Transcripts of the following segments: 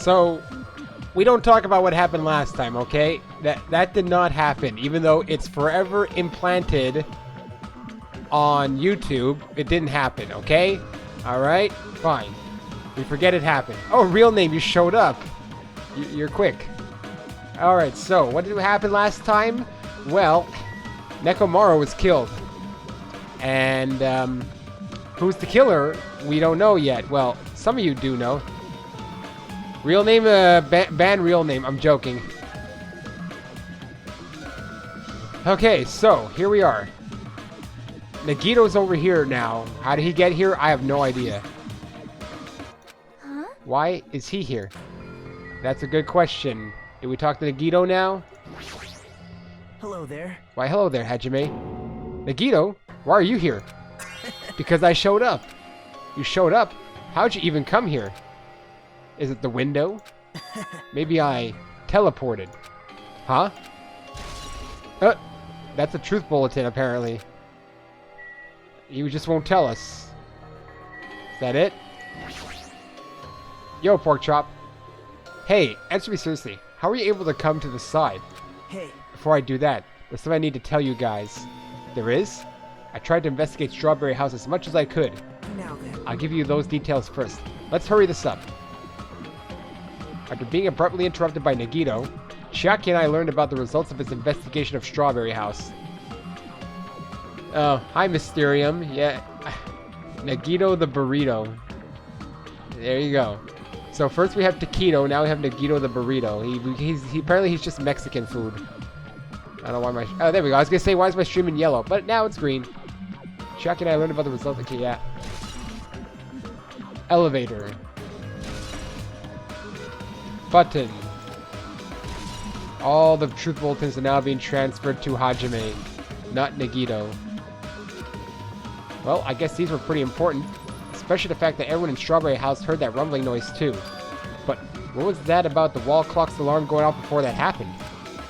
So, we don't talk about what happened last time, okay? That did not happen. Even though it's forever implanted on YouTube, it didn't happen, okay? Alright? Fine. We forget it happened. Oh, real name, you showed up. You're quick. Alright, so, what did happen last time? Well, Nekomaru was killed. And, who's the killer? We don't know yet. Well, some of you do know. Real name, ban real name. I'm joking. Okay, so, here we are. Nagito's over here now. How did he get here? I have no idea. Huh? Why is he here? That's a good question. Did we talk to Nagito now? Hello there. Why, hello there, Hajime. Nagito, why are you here? Because I showed up. You showed up? How'd you even come here? Is it the window? Maybe I teleported. Huh? That's a truth bulletin, apparently. You just won't tell us. Is that it? Yo, pork chop. Hey, answer me seriously. How are you able to come to the side? Hey. Before I do that, there's something I need to tell you guys. There is? I tried to investigate Strawberry House as much as I could. Now then. I'll give you those details first. Let's hurry this up. After being abruptly interrupted by Nagito, Chiaki and I learned about the results of his investigation of Strawberry House. Oh, hi Mysterium. Yeah, Nagito the Burrito. There you go. So first we have Taquito, now we have Nagito the Burrito. He apparently he's just Mexican food. I don't know why my... Oh, there we go. I was going to say, why is my stream in yellow? But now it's green. Chiaki and I learned about the results. Okay, yeah. Elevator. Button. All the truth bulletins are now being transferred to Hajime, not Nagito. Well, I guess these were pretty important. Especially the fact that everyone in Strawberry House heard that rumbling noise too. But what was that about the wall clock's alarm going off before that happened?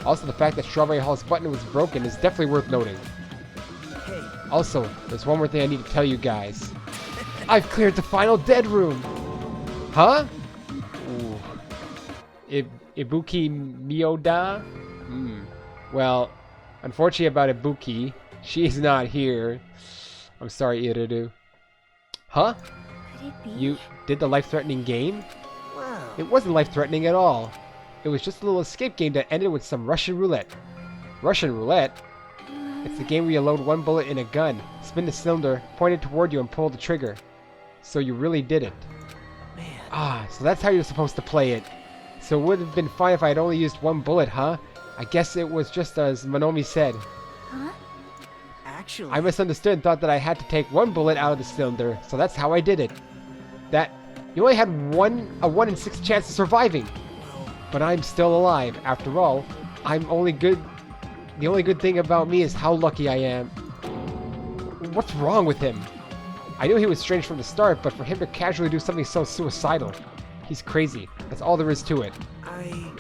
Also, the fact that Strawberry House button was broken is definitely worth noting. Hey. Also, there's one more thing I need to tell you guys. I've cleared the final dead room! Huh? Ooh. Ibuki Miyoda? Well, unfortunately about Ibuki, she's not here. I'm sorry, Iridu. Huh? Could it be? You did the life-threatening game? Wow. It wasn't life-threatening at all. It was just a little escape game that ended with some Russian roulette. Russian roulette? It's the game where you load one bullet in a gun, spin the cylinder, point it toward you, and pull the trigger. So you really did it. Man. Ah, so that's how you're supposed to play it. So it would have been fine if I had only used one bullet, huh? I guess it was just as Monomi said. Huh? Actually. I misunderstood and thought that I had to take one bullet out of the cylinder, so that's how I did it. You only had a 1 in 6 chance of surviving. But I'm still alive. After all, the only good thing about me is how lucky I am. What's wrong with him? I knew he was strange from the start, but for him to casually do something so suicidal, he's crazy. That's all there is to it.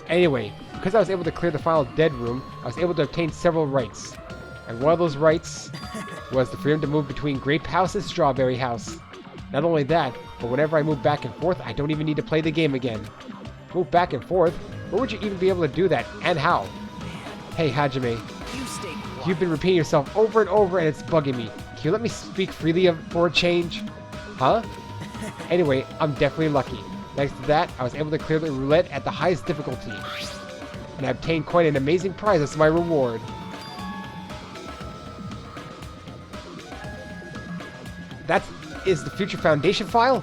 Anyway, because I was able to clear the final dead room, I was able to obtain several rights. And one of those rights was the freedom to move between Grape House and Strawberry House. Not only that, but whenever I move back and forth, I don't even need to play the game again. Move back and forth? Where would you even be able to do that, and how? Hey, Hajime. You've been repeating yourself over and over, and it's bugging me. Can you let me speak freely for a change? Huh? Anyway, I'm definitely lucky. Thanks to that, I was able to clear the roulette at the highest difficulty. And I obtained quite an amazing prize as my reward. That is the Future Foundation file?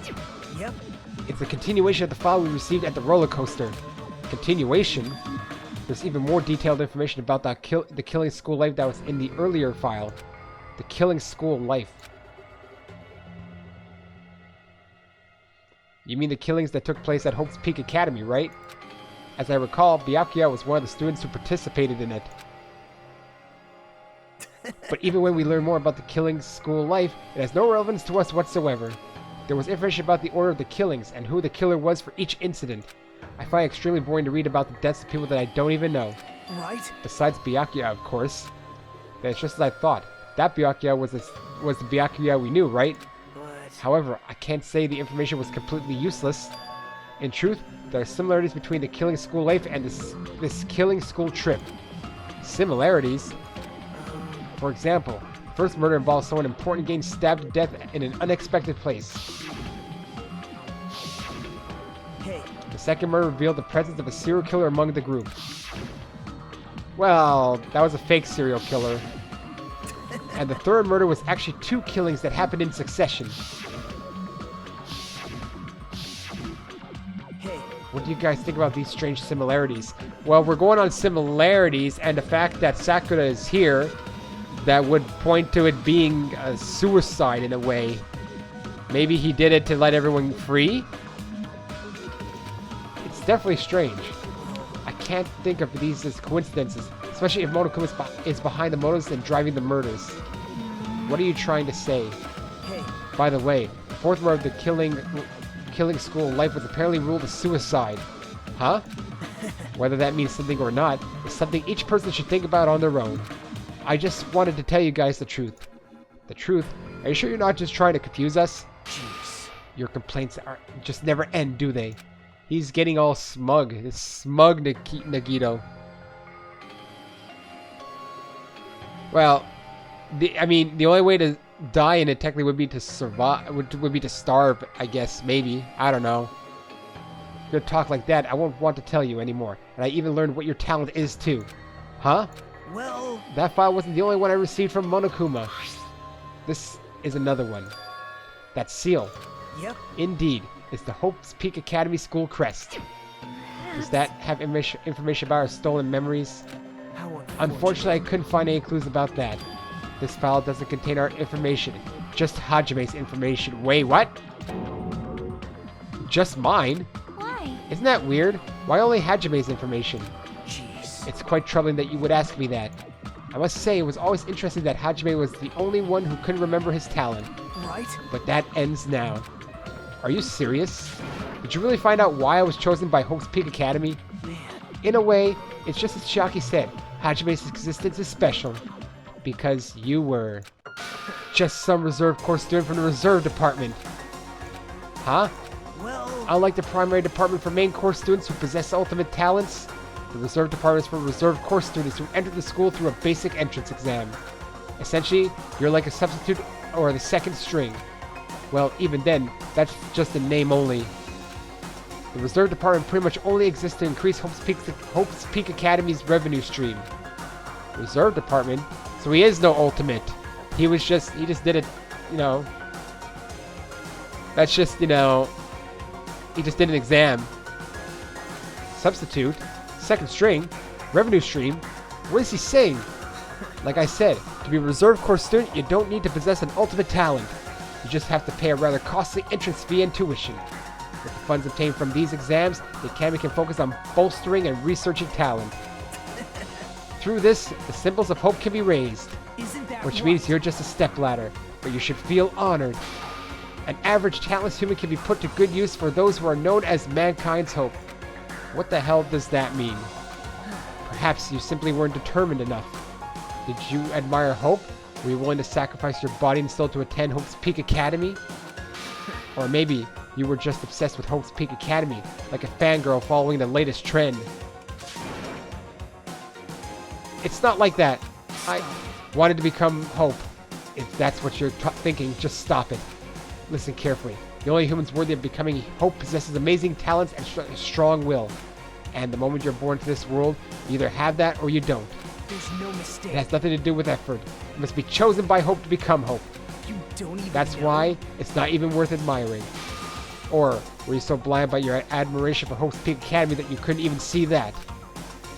Yep. It's a continuation of the file we received at the roller coaster. Continuation? There's even more detailed information about the Killing School Life that was in the earlier file. The Killing School Life. You mean the killings that took place at Hope's Peak Academy, right? As I recall, Byakuya was one of the students who participated in it. But even when we learn more about the Killing School Life, it has no relevance to us whatsoever. There was information about the order of the killings and who the killer was for each incident. I find it extremely boring to read about the deaths of people that I don't even know. Right? Besides Byakuya, of course. That's just as I thought. That Byakuya was the Byakuya we knew, right? But... However, I can't say the information was completely useless. In truth, There are similarities between the killing school life and this killing school trip. Similarities? For example, the first murder involves someone important getting stabbed to death in an unexpected place. Hey, The second murder revealed the presence of a serial killer among the group. Well, that was a fake serial killer. And the third murder was actually 2 killings that happened in succession. hey, What do you guys think about these strange similarities? Well, we're going on similarities, and the fact that Sakura is here, that would point to it being a suicide in a way. Maybe he did it to let everyone free? It's definitely strange. I can't think of these as coincidences, especially if Monokuma is behind the motives and driving the murders. What are you trying to say? hey. By the way, the fourth murder of the killing school life was apparently ruled a suicide. Huh? Whether that means something or not is something each person should think about on their own. I just wanted to tell you guys the truth. The truth? Are you sure you're not just trying to confuse us? Jeez. Your complaints just never end, do they? He's getting all smug. This smug Nagito. Well, the only way to die in it technically would be to survive. Would be to starve, I guess. Maybe. I don't know. If you're gonna talk like that, I won't want to tell you anymore. And I even learned what your talent is too. Huh? Well, That file wasn't the only one I received from Monokuma. This is another one. That seal. yep. Indeed. It's the Hope's Peak Academy School crest. Does that have information about our stolen memories? How Unfortunately, I couldn't find any clues about that. This file doesn't contain our information. Just Hajime's information. Wait, what? Just mine? Why? Isn't that weird? Why only Hajime's information? Jeez. It's quite troubling that you would ask me that. I must say, it was always interesting that Hajime was the only one who couldn't remember his talent. Right? But that ends now. Are you serious? Did you really find out why I was chosen by Hope's Peak Academy? Man. In a way, it's just as Chiaki said. Hajime's existence is special. Because you were just some reserve corps student from the reserve department. Huh? Well, Unlike the primary department for main course students who possess ultimate talents, the reserve department is for reserve course students who enter the school through a basic entrance exam. Essentially, you're like a substitute or the second string. Well, even then, that's just a name only. The reserve department pretty much only exists to increase Hope's Peak Academy's revenue stream. Reserve department? So he is no ultimate. He just did it, that's just, he just did an exam. Substitute? Second string? Revenue stream? What is he saying? Like I said, to be a reserve course student, you don't need to possess an ultimate talent. You just have to pay a rather costly entrance fee and tuition. With the funds obtained from these exams, the Academy can focus on bolstering and researching talent. Through this, the symbols of hope can be raised, isn't that which right? means you're just a stepladder, but you should feel honored. An average talentless human can be put to good use for those who are known as mankind's hope. What the hell does that mean? Perhaps you simply weren't determined enough. Did you admire hope? Were you willing to sacrifice your body and soul to attend Hope's Peak Academy? Or maybe you were just obsessed with Hope's Peak Academy, like a fangirl following the latest trend. It's not like that. I wanted to become Hope. If that's what you're thinking, just stop it. Listen carefully. The only humans worthy of becoming Hope possesses amazing talents and strong will. And the moment you're born to this world, you either have that or you don't. There's no mistake. It has nothing to do with effort. You must be chosen by Hope to become Hope. You don't even That's know. why it's not even worth admiring. Or were you so blind by your admiration for Hope's Peak Academy that you couldn't even see that?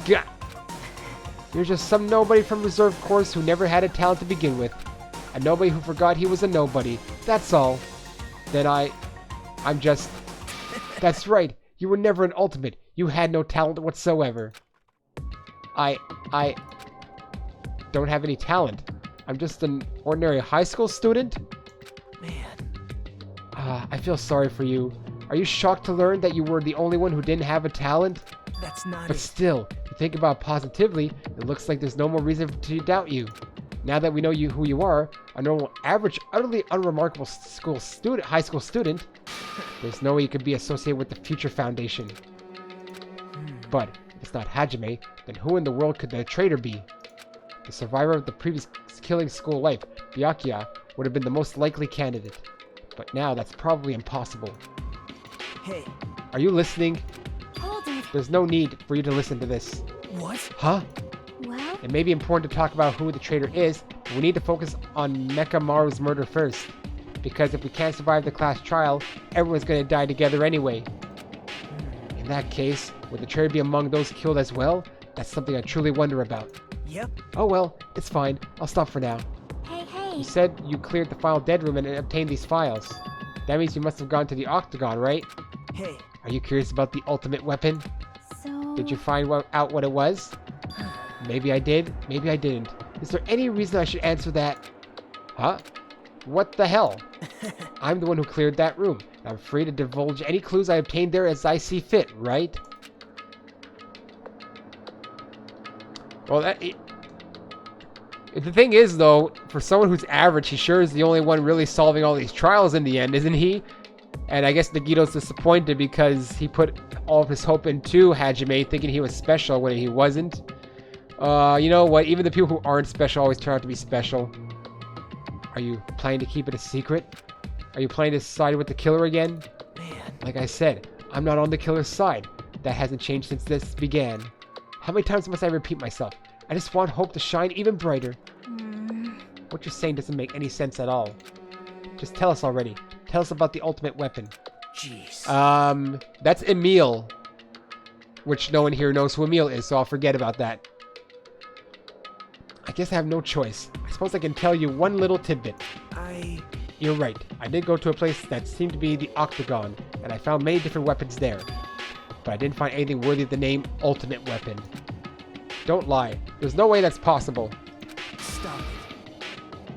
Gah! You're just some nobody from reserve course who never had a talent to begin with. A nobody who forgot he was a nobody. That's all. Then I'm just... That's right. You were never an ultimate. You had no talent whatsoever. I don't have any talent. I'm just an ordinary high school student? Man. I feel sorry for you. Are you shocked to learn that you were the only one who didn't have a talent? That's not But it. still, if you think about it positively, it looks like there's no more reason to doubt you. Now that we know who you are, a normal, average, utterly unremarkable high school student, there's no way you could be associated with the Future Foundation. But if it's not Hajime, then who in the world could the traitor be? The survivor of the previous killing school life, Byakuya, would have been the most likely candidate. But now that's probably impossible. Hey, Are you listening? Hold it. There's no need for you to listen to this. what? Huh? Well, It may be important to talk about who the traitor is, but we need to focus on Nekamaru's murder first. Because if we can't survive the class trial, everyone's gonna die together anyway. In that case, would the traitor be among those killed as well? That's something I truly wonder about. Yep. Oh well, it's fine. I'll stop for now. hey. You said you cleared the file dead room and obtained these files. That means you must have gone to the Octagon, right? Hey, Are you curious about the ultimate weapon? So... Did you find out what it was? Maybe I did, maybe I didn't. Is there any reason I should answer that? Huh? What the hell? I'm the one who cleared that room. I'm free to divulge any clues I obtained there as I see fit, right? Well, the thing is, though, for someone who's average, he sure is the only one really solving all these trials in the end, isn't he? And I guess Nagito's disappointed because he put all of his hope into Hajime, thinking he was special when he wasn't. You know what? Even the people who aren't special always turn out to be special. Are you planning to keep it a secret? Are you planning to side with the killer again? man. Like I said, I'm not on the killer's side. That hasn't changed since this began. How many times must I repeat myself? I just want hope to shine even brighter. What you're saying doesn't make any sense at all. Just tell us already. Tell us about the ultimate weapon. Jeez. That's Emil. Which no one here knows who Emil is, so I'll forget about that. I guess I have no choice. I suppose I can tell you one little tidbit. You're right. I did go to a place that seemed to be the Octagon, and I found many different weapons there. But I didn't find anything worthy of the name Ultimate Weapon. Don't lie. There's no way that's possible. Stop it.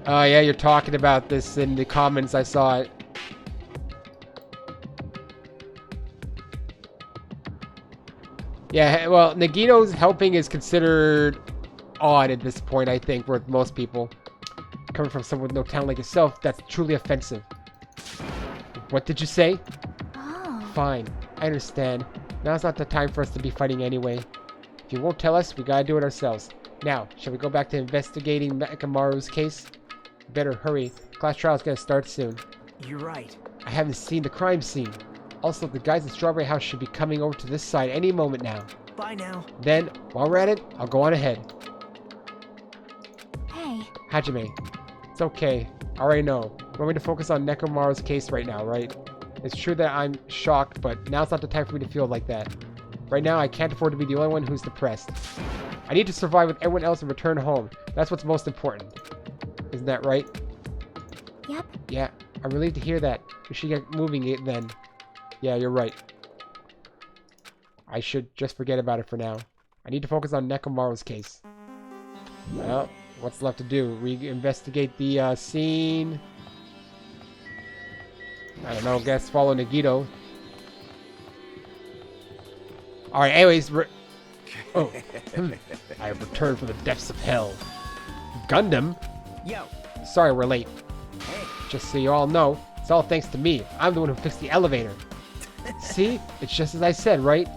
Oh yeah, you're talking about this in the comments. I saw it. Yeah, well, Nagito's helping is considered odd at this point, I think, with most people. Coming from someone with no talent like yourself, that's truly offensive. What did you say? Oh. Fine, I understand. Now's not the time for us to be fighting anyway. If you won't tell us, we gotta do it ourselves. Now, shall we go back to investigating Nekamaru's case? Better hurry. Class trial's gonna start soon. You're right. I haven't seen the crime scene. Also, the guys at Strawberry House should be coming over to this side any moment now. Bye now. Then, while we're at it, I'll go on ahead. Hey. Hajime, it's okay. I already know. You want me to focus on Nekamaru's case right now, right? It's true that I'm shocked, but now's not the time for me to feel like that. Right now, I can't afford to be the only one who's depressed. I need to survive with everyone else and return home. That's what's most important. Isn't that right? Yep. Yeah, I'm relieved to hear that. We should get moving it then. Yeah, you're right. I should just forget about it for now. I need to focus on Nekamaru's case. Well, what's left to do? Re-investigate the scene. I don't know, guess follow Nagito. Alright, anyways, oh, I have returned from the depths of hell. Gundam? Yo. Sorry we're late. Hey. Just so you all know, it's all thanks to me. I'm the one who fixed the elevator. See? It's just as I said, right?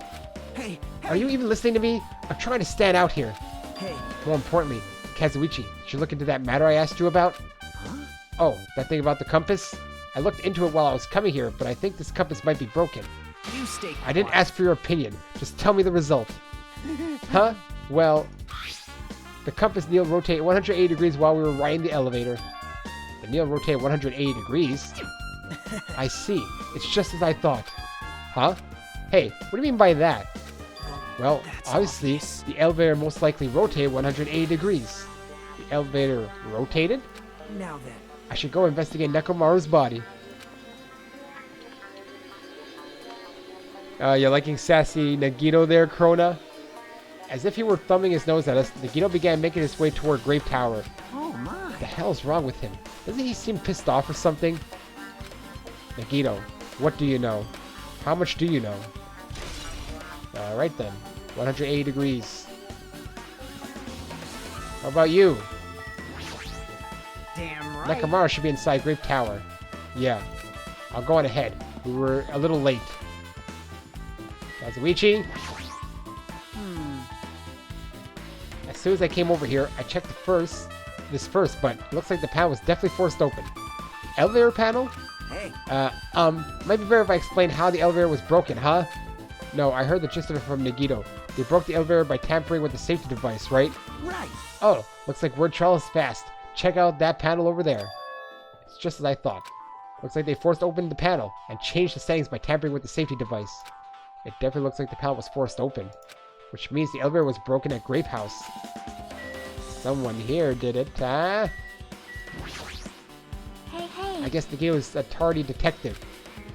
Hey. Are you even listening to me? I'm trying to stand out here. Hey. More importantly, Kazuichi, did you look into that matter I asked you about? Huh? Oh, that thing about the compass? I looked into it while I was coming here, but I think this compass might be broken. You stay I didn't quiet. ask for your opinion. Just tell me the result. Huh? Well, the compass needle rotated 180 degrees while we were riding the elevator. The needle rotated 180 degrees? I see. It's just as I thought. Huh? Hey, what do you mean by that? Well, That's obviously, obvious. the elevator most likely rotated 180 degrees. The elevator rotated? Now then. I should go investigate Nekamaru's body. You're liking sassy Nagito there, Krona? As if he were thumbing his nose at us, Nagito began making his way toward Grape Tower. Oh my. What the hell's wrong with him? Doesn't he seem pissed off or something? Nagito, what do you know? How much do you know? Alright then. 180 degrees. How about you? Damn right. Nekamaru should be inside Grape Tower. Yeah. I'll go on ahead. We were a little late. Kazuichi? soon as I came over here, I checked this first, but it looks like the panel was definitely forced open. Elevator panel? Hey, Might be better if I explain how the elevator was broken, huh? No, I heard the gist of it from Nagito. They broke the elevator by tampering with the safety device, right? right. Oh, looks like word travels fast. Check out that panel over there. It's just as I thought. Looks like they forced open the panel and changed the settings by tampering with the safety device. It definitely looks like the panel was forced open, which means the elevator was broken at Grape House. Someone here did it, huh? Hey, hey. I guess Nagito is a tardy detective.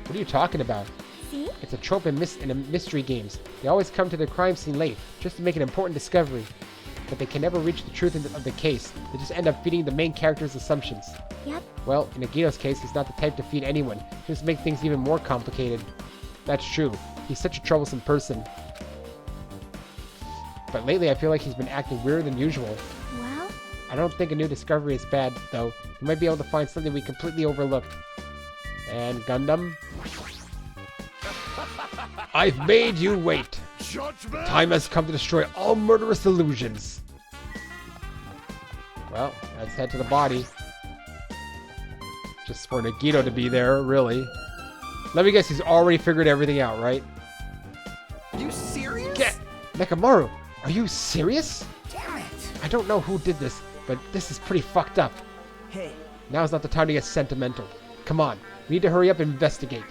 What are you talking about? See? It's a trope in mystery games. They always come to the crime scene late, just to make an important discovery. But they can never reach the truth of the case. They just end up feeding the main character's assumptions. Yep. Well, in Nagito's case, he's not the type to feed anyone. Just make things even more complicated. That's true. He's such a troublesome person. But lately, I feel like he's been acting weirder than usual. Well, I don't think a new discovery is bad, though. We might be able to find something we completely overlooked. And Gundam? I've made you wait. Time has come to destroy all murderous illusions. Well, let's head to the body. Just for Nagito to be there, really. Let me guess, he's already figured everything out, right? You serious? Get Nekomaru, are you serious? Damn it. I don't know who did this, but this is pretty fucked up. Hey, Now's not the time to get sentimental. Come on, we need to hurry up and investigate.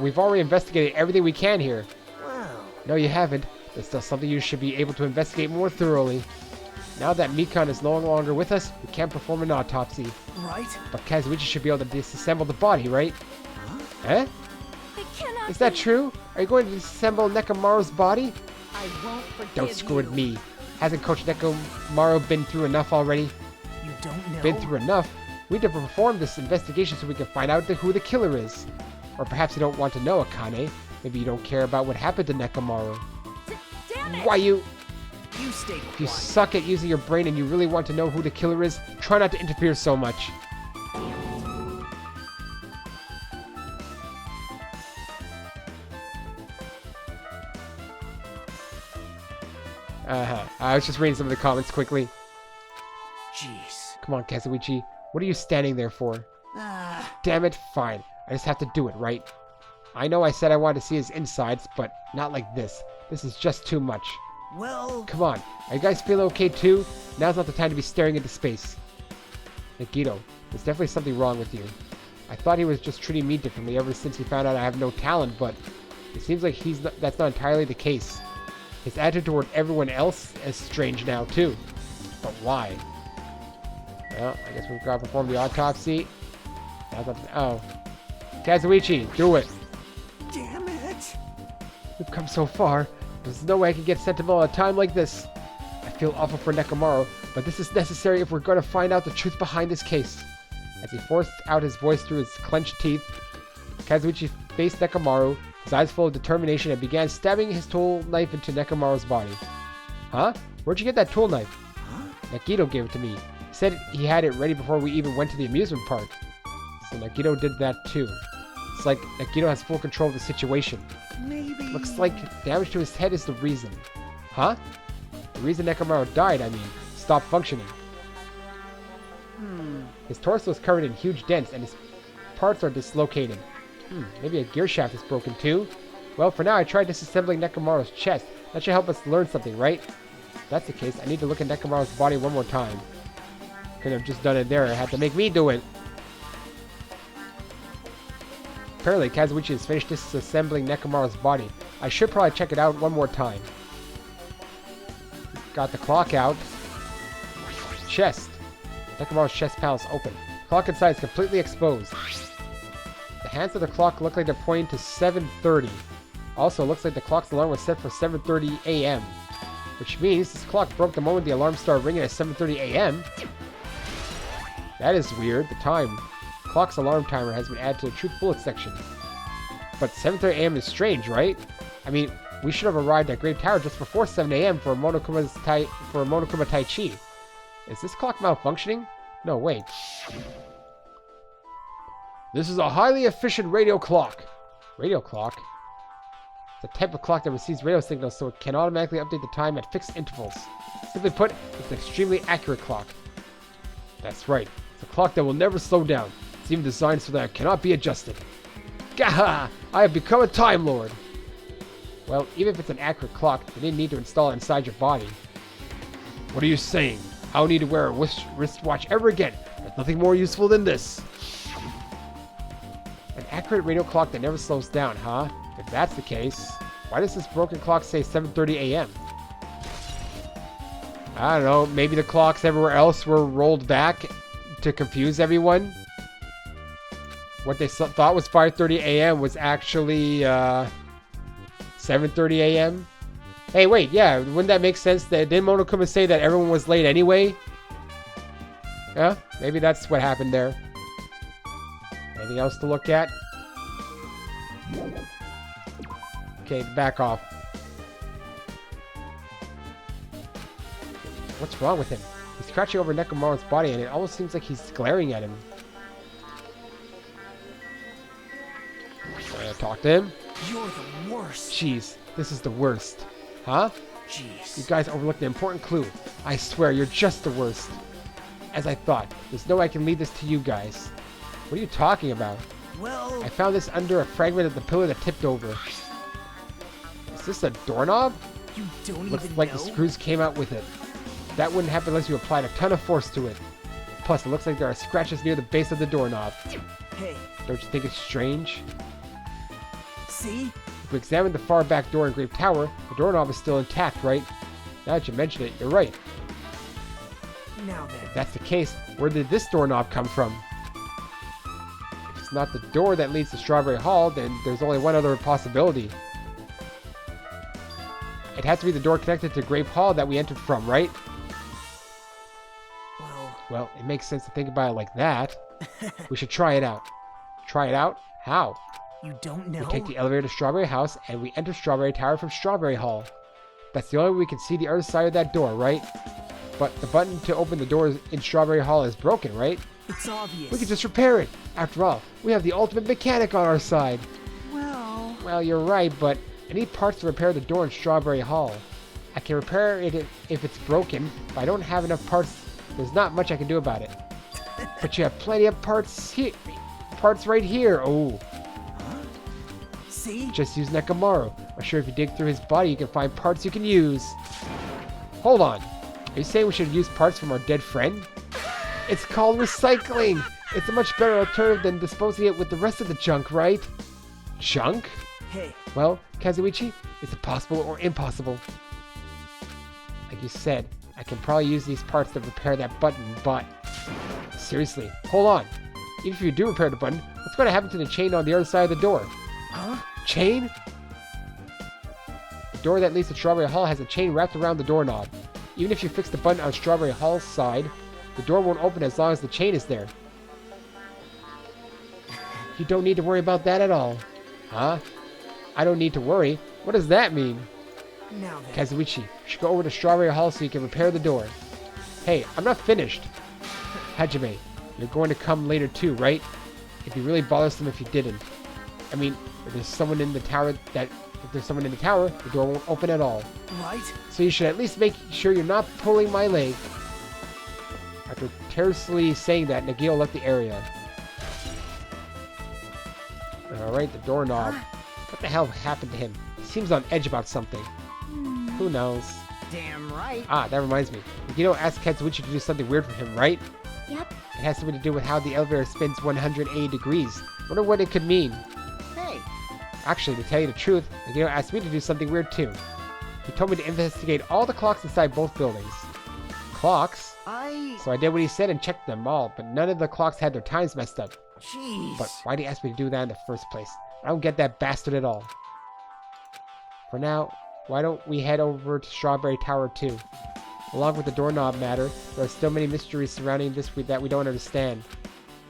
We've already investigated everything we can here. wow. No, you haven't. There's still something you should be able to investigate more thoroughly. Now that Mikan is no longer with us, we can't perform an autopsy. Right? But Kazuichi should be able to disassemble the body, right? Huh? Eh? it cannot Is that be. true? Are you going to disassemble Nekomaru's body? I won't forgive Don't screw with you. me. Hasn't Coach Nekomaru been through enough already? You don't know? Been through enough? We need to perform this investigation so we can find out who the killer is. Or perhaps you don't want to know, Akane. Maybe you don't care about what happened to Nekomaru. Damn it! Why you... You stay If you quiet. suck at using your brain and you really want to know who the killer is, try not to interfere so much. I was just reading some of the comments quickly. Jeez. Come on, Kazuichi. What are you standing there for? Ah, Damn it, fine. I just have to do it, right? I know I said I wanted to see his insides, but not like this. This is just too much. well, Come on, are you guys feeling okay too? Now's not the time to be staring into space. Nagito, there's definitely something wrong with you. I thought he was just treating me differently ever since he found out I have no talent, but it seems like that's not entirely the case. His attitude toward everyone else is strange now too. But why? Well, I guess we've got to perform the autopsy. Oh. Kazuichi, do it! damn it. We've come so far. There's no way I can get sentimental at a time like this. I feel awful for Nekomaru, but this is necessary if we're going to find out the truth behind this case. As he forced out his voice through his clenched teeth, Kazuichi faced Nekomaru, his eyes full of determination, and began stabbing his tool knife into Nekomaru's body. Huh? Where'd you get that tool knife? Huh? Nagito gave it to me. He said he had it ready before we even went to the amusement park. So Nagito did that too. It's like Nagito has full control of the situation. Maybe. Looks like damage to his head is the reason. Huh? The reason Nekomaru died, I mean, stopped functioning. His torso is covered in huge dents and his parts are dislocated. Maybe a gear shaft is broken too? Well, for now I tried disassembling Nekomaru's chest. That should help us learn something, right? If that's the case, I need to look at Nekomaru's body one more time. Could have just done it there. I had to make me do it. Apparently, Kazuichi has finished disassembling Nekomaru's body. I should probably check it out one more time. Got the clock out. Chest. Nekomaru's chest panel is open. Clock inside is completely exposed. The hands of the clock look like they're pointing to 7:30. Also, looks like the clock's alarm was set for 7:30 a.m. Which means this clock broke the moment the alarm started ringing at 7:30 a.m. That is weird. The clock's alarm timer has been added to the truth bullet section. But 7:30 a.m. is strange, right? I mean, we should have arrived at Great Tower just before 7 a.m. for a Monokuma Tai Chi. Is this clock malfunctioning? No, wait. This is a highly efficient radio clock. Radio clock? It's a type of clock that receives radio signals so it can automatically update the time at fixed intervals. Simply put, it's an extremely accurate clock. That's right. It's a clock that will never slow down. It's even designed so that it cannot be adjusted. Gaha! I have become a Time Lord! Well, even if it's an accurate clock, you didn't need to install it inside your body. What are you saying? I don't need to wear a wristwatch ever again. There's nothing more useful than this. An accurate radio clock that never slows down, huh? If that's the case, why does this broken clock say 7:30 a.m.? I don't know, maybe the clocks everywhere else were rolled back to confuse everyone? What they thought was 5:30 a.m. was actually 7:30 a.m.? Hey, wait, yeah, wouldn't that make sense? Didn't Monokuma say that everyone was late anyway? Yeah, maybe that's what happened there. Anything else to look at? Okay, back off. What's wrong with him? He's crouching over Nekomaru's body and it almost seems like he's glaring at him. Talk to him? You're the worst. Jeez, this is the worst. Huh? Jeez. You guys overlooked an important clue. I swear, you're just the worst. As I thought, there's no way I can leave this to you guys. What are you talking about? Well, I found this under a fragment of the pillar that tipped over. Is this a doorknob? you don't Looks even like know. the screws came out with it. That wouldn't happen unless you applied a ton of force to it. Plus, it looks like there are scratches near the base of the doorknob. Hey, Don't you think it's strange? see? If we examine the far back door in Grape Tower, the doorknob is still intact, right? Now that you mention it, you're right. Now then. If that's the case, where did this doorknob come from? If it's not the door that leads to Strawberry Hall, then there's only one other possibility. It has to be the door connected to Grape Hall that we entered from, right? Well, it makes sense to think about it like that. We should try it out. Try it out? How? You don't know? We take the elevator to Strawberry House, and we enter Strawberry Tower from Strawberry Hall. That's the only way we can see the other side of that door, right? But the button to open the doors in Strawberry Hall is broken, right? It's obvious. We can just repair it. After all, we have the ultimate mechanic on our side. Well, you're right, but I need parts to repair the door in Strawberry Hall. I can repair it if it's broken, but I don't have enough parts. There's not much I can do about it. But you have plenty of parts here. Parts right here. Oh. See? Just use Nekomaru. I'm sure if you dig through his body, you can find parts you can use. Hold on. Are you saying we should use parts from our dead friend? It's called recycling. It's a much better alternative than disposing it with the rest of the junk, right? Junk? Hey, Well, Kazuichi, is it possible or impossible? Like you said, I can probably use these parts to repair that button, but... Seriously, hold on. Even if you do repair the button, what's going to happen to the chain on the other side of the door? huh? Chain? The door that leads to Strawberry Hall has a chain wrapped around the doorknob. Even if you fix the button on Strawberry Hall's side, the door won't open as long as the chain is there. You don't need to worry about that at all. Huh? I don't need to worry? What does that mean? Now then. Kazuichi, you should go over to Strawberry Hall so you can repair the door. Hey, I'm not finished. Hajime, you're going to come later too, right? It'd be really bothersome if you didn't. I mean, if there's someone in the tower, the door won't open at all. Right? So you should at least make sure you're not pulling my leg. After tersely saying that, Nagito left the area. Alright, the doorknob. What the hell happened to him? He seems on edge about something. Who knows? Damn right. Ah, that reminds me. Nagito asked Katsuichi to do something weird for him, right? Yep. It has something to do with how the elevator spins 180 degrees. Wonder what it could mean. Hey, Actually, to tell you the truth, Nagito asked me to do something weird too. He told me to investigate all the clocks inside both buildings. Clocks? So I did what he said and checked them all, but none of the clocks had their times messed up. Jeez. But why did he ask me to do that in the first place? I don't get that bastard at all. For now, why don't we head over to Strawberry Tower too? Along with the doorknob matter, there are still many mysteries surrounding this that we don't understand.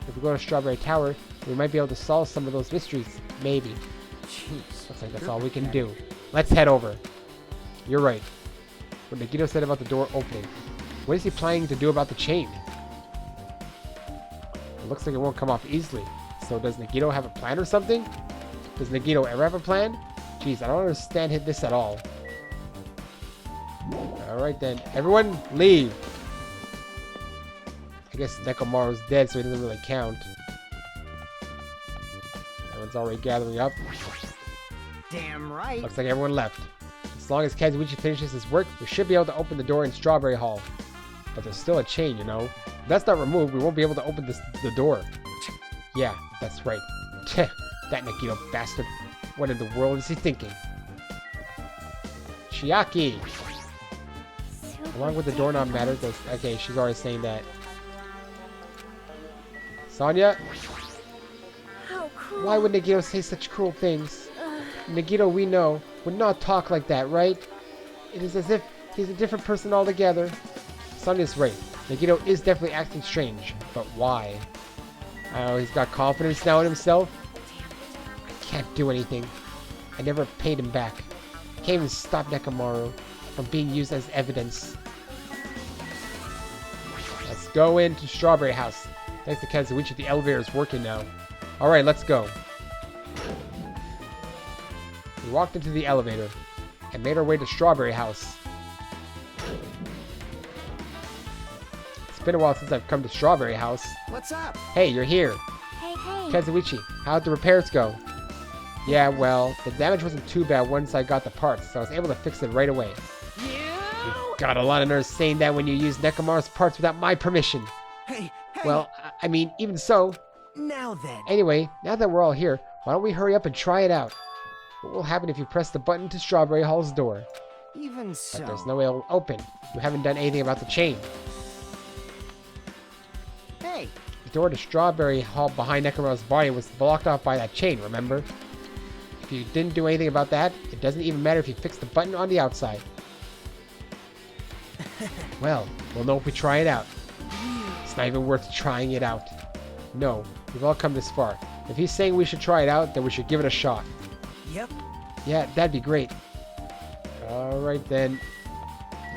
If we go to Strawberry Tower, we might be able to solve some of those mysteries. Maybe. Jeez. Looks like that's all we can do. Let's head over. You're right. What Nagito said about the door opening. What is he planning to do about the chain? It looks like it won't come off easily. So does Nagito have a plan or something? Does Nagito ever have a plan? Jeez, I don't understand this at all. Alright then. Everyone, leave. I guess Nekomaru's dead, so he doesn't really count. Everyone's already gathering up. Damn right. Looks like everyone left. As long as Kazuichi finishes his work, we should be able to open the door in Strawberry Hall. But there's still a chain, you know? If that's not removed, we won't be able to open the door. Yeah, that's right. That Nagito bastard. What in the world is he thinking? Chiaki! Along with the doorknob matter, okay, she's already saying that. Sonia? How cruel. Why would Nagito say such cruel things? Nagito, we know, would not talk like that, right? It is as if he's a different person altogether. Sonia's right. Nagito is definitely acting strange, but why? Oh, he's got confidence now in himself? I can't do anything. I never paid him back. I can't even stop Nekomaru from being used as evidence. Let's go into Strawberry House. Thanks to Kazuichi, the elevator is working now. Alright, let's go. We walked into the elevator and made our way to Strawberry House. It's been a while since I've come to Strawberry House. What's up? Hey, you're here. Hey, hey. Kazuichi, how'd the repairs go? Yeah, well, the damage wasn't too bad once I got the parts, so I was able to fix it right away. You? Got a lot of nerves saying that when you use Nekomaru's parts without my permission. Hey, hey. Well, I mean, even so. Now then. Anyway, now that we're all here, why don't we hurry up and try it out? What will happen if you press the button to Strawberry Hall's door? Even so. But there's no way it'll open. You haven't done anything about the chain. Hey. The door to Strawberry Hall behind Nekomaru's body was blocked off by that chain, remember? If you didn't do anything about that, it doesn't even matter if you fix the button on the outside. Well, we'll know if we try it out. It's not even worth trying it out. No, we've all come this far. If he's saying we should try it out, then we should give it a shot. Yep. Yeah, that'd be great. Alright then.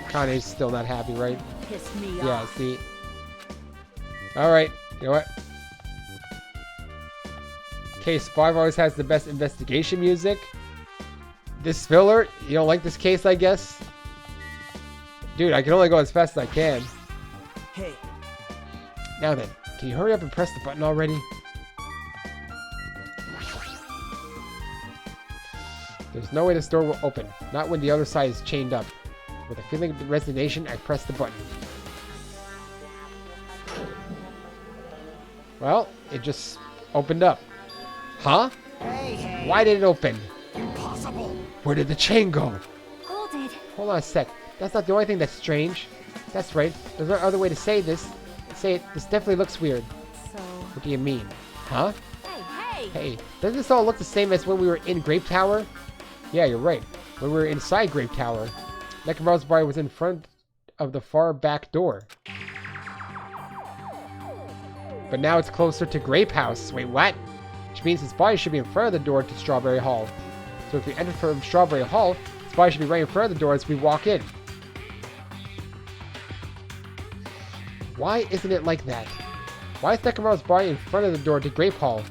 Kane's still not happy, right? Piss me Yeah, off. see. Alright, you know what? Case 5 always has the best investigation music. This filler, you don't like this case, I guess? Dude, I can only go as fast as I can. Hey. Now then, can you hurry up and press the button already? There's no way this door will open, not when the other side is chained up. With a feeling of resignation, I press the button. Well, it just opened up. Huh? Hey, hey. Why did it open? Impossible. Where did the chain go? Hold it. Hold on a sec. That's not the only thing that's strange. That's right. There's no other way to say this. Say it. This definitely looks weird. So, What do you mean? Huh? hey, hey. Hey, doesn't this all look the same as when we were in Grape Tower? Yeah, you're right. When we were inside Grape Tower, Nekomaru's body was in front of the far back door. But now it's closer to Grape House. Wait, what? Which means his body should be in front of the door to Strawberry Hall. So if we enter from Strawberry Hall, his body should be right in front of the door as we walk in. Why isn't it like that? Why is Nekomaru's body in front of the door to Grape Hall?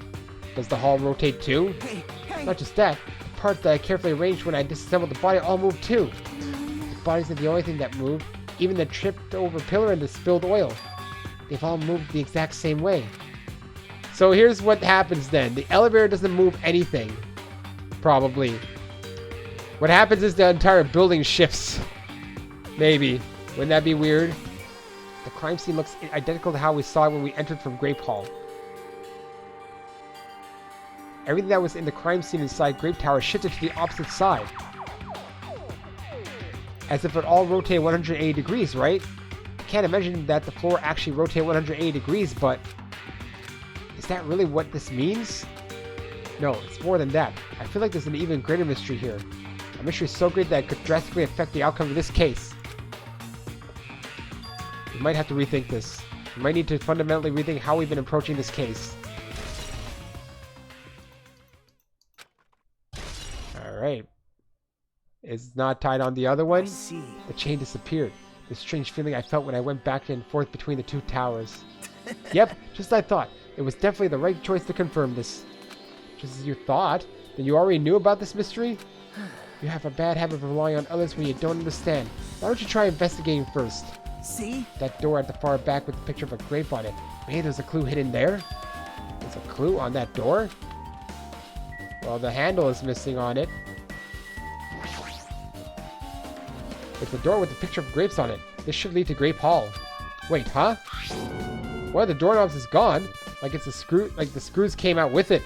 Does the hall rotate too? Hey, hey. Not just that, the parts that I carefully arranged when I disassembled the body all moved too. The body isn't the only thing that moved. Even the tripped over pillar and the spilled oil. They've all moved the exact same way. So here's what happens then. The elevator doesn't move anything. Probably. What happens is the entire building shifts. Maybe. Wouldn't that be weird? The crime scene looks identical to how we saw it when we entered from Grape Hall. Everything that was in the crime scene inside Grape Tower shifted to the opposite side. As if it all rotated 180 degrees, right? I can't imagine that the floor actually rotated 180 degrees, but... is that really what this means? No, it's more than that. I feel like there's an even greater mystery here. A mystery so great that it could drastically affect the outcome of this case. We might have to rethink this. We might need to fundamentally rethink how we've been approaching this case. Alright. It's not tied on the other one. I see. The chain disappeared. The strange feeling I felt when I went back and forth between the two towers. Yep, just as I thought. It was definitely the right choice to confirm this. Just as you thought? Then you already knew about this mystery? You have a bad habit of relying on others when you don't understand. Why don't you try investigating first? See? That door at the far back with the picture of a grape on it. Maybe there's a clue hidden there? There's a clue on that door? Well, the handle is missing on it. It's a door with a picture of grapes on it. This should lead to Grape Hall. Wait, huh? One of the doorknobs is gone. Like it's a screw. Like the screws came out with it.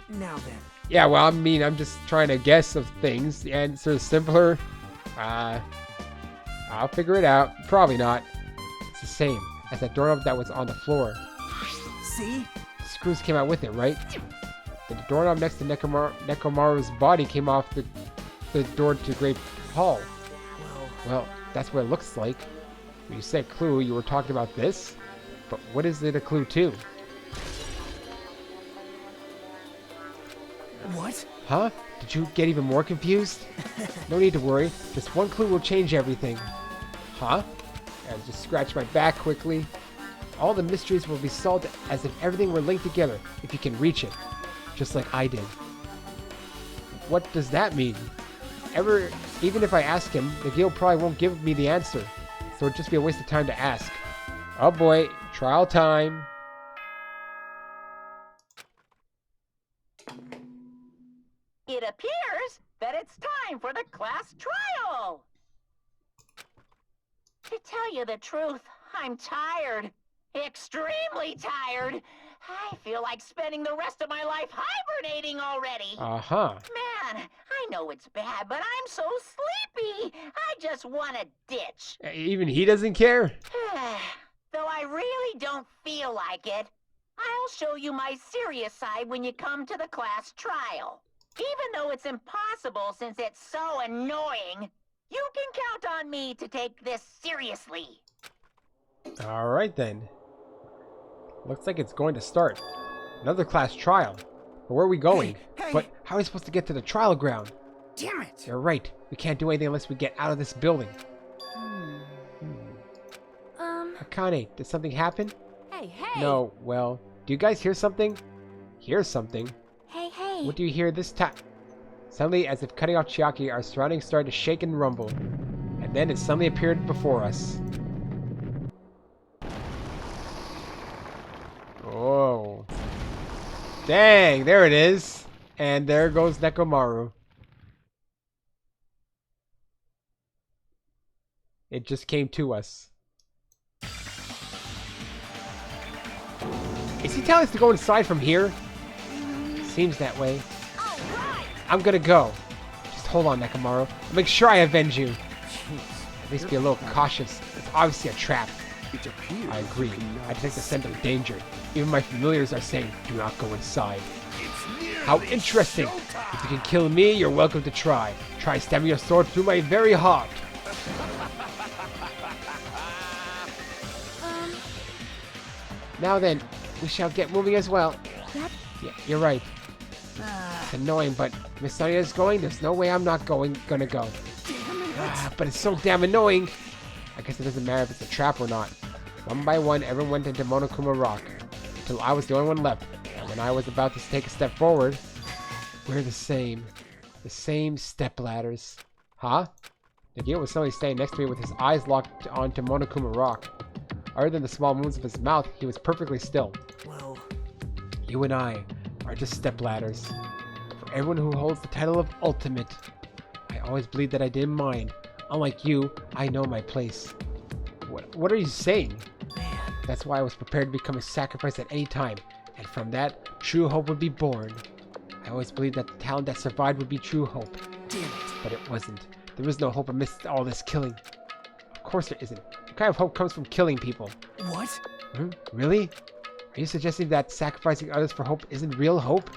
Now then. Yeah, well, I mean, I'm just trying to guess of things. The answer is simpler. I'll figure it out. Probably not. It's the same as that doorknob that was on the floor. See? The screws came out with it, right? The doorknob next to Nekomaru's body came off the door to Grape Hall. Well, that's what it looks like. When you said clue, you were talking about this? But what is it a clue to? What? Huh? Did you get even more confused? No need to worry. Just one clue will change everything. Huh? I just scratch my back quickly. All the mysteries will be solved as if everything were linked together if you can reach it. Just like I did. What does that mean? Even if I ask him, the guild probably won't give me the answer. So it'd just be a waste of time to ask. Oh boy, trial time. It appears that it's time for the class trial. To tell you the truth, I'm tired. Extremely tired. I feel like spending the rest of my life hibernating already. Uh-huh. Man, I know it's bad, but I'm so sleepy. I just want to ditch. Even he doesn't care? Though I really don't feel like it. I'll show you my serious side when you come to the class trial. Even though it's impossible since it's so annoying, you can count on me to take this seriously. Alright then. Looks like it's going to start. Another class trial. But where are we going? Hey. But how are we supposed to get to the trial ground? Damn it! You're right. We can't do anything unless we get out of this building. Akane, did something happen? Hey, hey. No, well, do you guys hear something? Hear something? Hey, hey. What do you hear this time? Suddenly, as if cutting off Chiaki, our surroundings started to shake and rumble. And then it suddenly appeared before us. Oh. Dang, there it is. And there goes Nekomaru. It just came to us. Is he telling us to go inside from here? Seems that way. All right. I'm gonna go. Just hold on, Nekomaru. I'll make sure I avenge you. At least be a little cautious. It's obviously a trap. I agree. I detect a scent of danger. Even my familiars are saying, do not go inside. How interesting! If you can kill me, you're welcome to try. Try stabbing your sword through my very heart. Now then, we shall get moving as well. Yep. Yeah, you're right. It's annoying, but Miss Sonia is going. There's no way I'm not gonna go. But it's so damn annoying. I guess it doesn't matter if it's a trap or not. One by one, everyone went into Monokuma Rock, until I was the only one left. And when I was about to take a step forward, we're the same step ladders. Huh? Nagito was suddenly standing next to me with his eyes locked onto Monokuma Rock. Other than the small movements of his mouth, he was perfectly still. Well, You and I are just step ladders. For everyone who holds the title of Ultimate. I always believed that I didn't mind. Unlike you, I know my place. What are you saying? man. That's why I was prepared to become a sacrifice at any time. And from that, true hope would be born. I always believed that the talent that survived would be true hope. Damn it. But it wasn't. There was no hope amidst all this killing. Of course there isn't. What kind of hope comes from killing people? What? Really? Are you suggesting that sacrificing others for hope isn't real hope?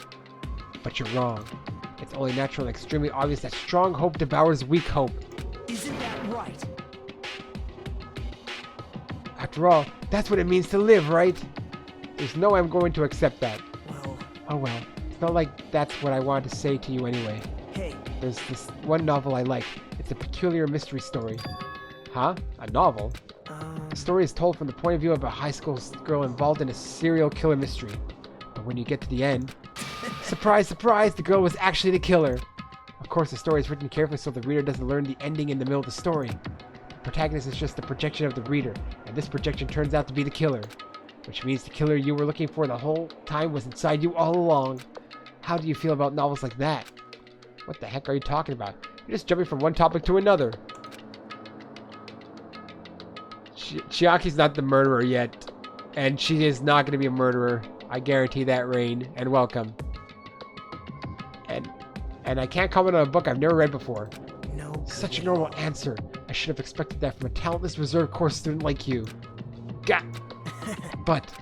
But you're wrong. It's only natural and extremely obvious that strong hope devours weak hope. Isn't that right? After all, that's what it means to live, right? There's no way I'm going to accept that. Well, Oh well. It's not like that's what I wanted to say to you anyway. hey. There's this one novel I like. It's a peculiar mystery story. Huh? A novel? The story is told from the point of view of a high school girl involved in a serial killer mystery. But when you get to the end, Surprise, surprise, the girl was actually the killer. Of course, the story is written carefully so the reader doesn't learn the ending in the middle of the story. The protagonist is just the projection of the reader, and this projection turns out to be the killer. Which means the killer you were looking for the whole time was inside you all along. How do you feel about novels like that? What the heck are you talking about? You're just jumping from one topic to another. Chiaki's not the murderer yet. And she is not going to be a murderer. I guarantee that, Rain. And welcome. And I can't comment on a book I've never read before. No. Such a normal answer. I should have expected that from a talentless reserve course student like you. Gah! But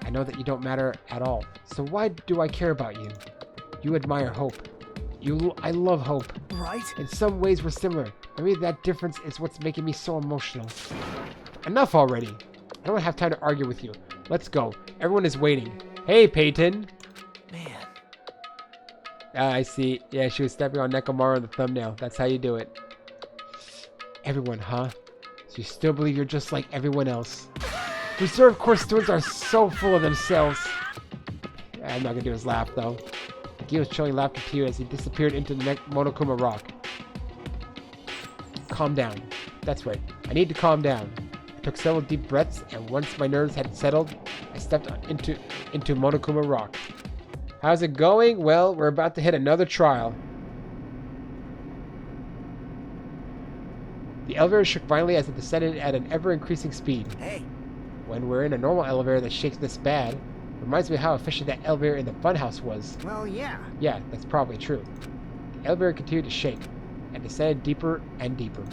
I know that you don't matter at all. So why do I care about you? You admire hope. I love hope. Right? In some ways we're similar. Maybe that difference is what's making me so emotional. Enough already. I don't have time to argue with you. Let's go. Everyone is waiting. Hey, Peyton. Man. I see. Yeah, she was stepping on Nekomaru in the thumbnail. That's how you do it. Everyone, huh? So you still believe you're just like everyone else? Reserve course students are so full of themselves. I'm not gonna do his laugh, though. He was showing laughter to you as he disappeared into the Monokuma Rock. Calm down. That's right. I need to calm down. I took several deep breaths, and once my nerves had settled, I stepped into Monokuma Rock. How's it going? Well, we're about to hit another trial. The elevator shook violently as it descended at an ever-increasing speed. Hey. When we're in a normal elevator that shakes this bad, reminds me of how efficient that elevator in the funhouse was. Well, yeah. Yeah, that's probably true. The elevator continued to shake, and descended deeper and deeper.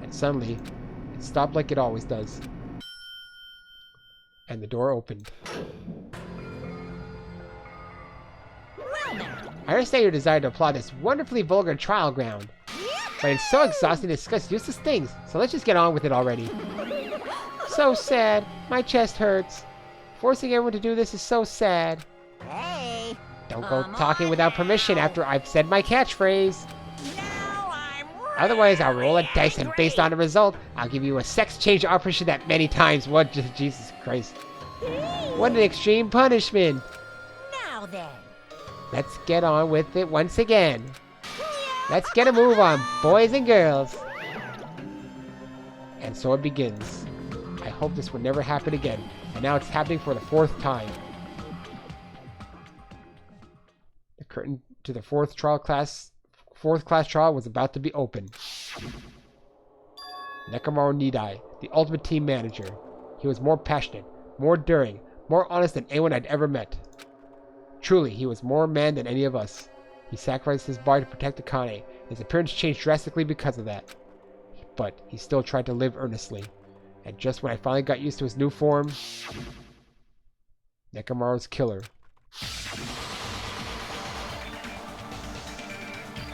And suddenly, it stopped like it always does. And the door opened. I understand your desire to applaud this wonderfully vulgar trial ground. But it's so exhausting to discuss useless things, so let's just get on with it already. So sad. My chest hurts. Forcing everyone to do this is so sad. Hey. Don't go talking without permission after I've said my catchphrase. Now I'm Otherwise, I'll roll a dice, and based on the result, I'll give you a sex change operation that many times. What? Jesus Christ. What an extreme punishment. Now then. Let's get on with it once again. Let's get a move on, boys and girls. And so it begins. I hope this will never happen again. And now it's happening for the 4th time. The curtain to the fourth class trial was about to be opened. Nekomaru Nidai, the ultimate team manager. He was more passionate, more daring, more honest than anyone I'd ever met. Truly, he was more man than any of us. He sacrificed his body to protect Akane. His appearance changed drastically because of that. But he still tried to live earnestly. And just when I finally got used to his new form, Nekomaru's killer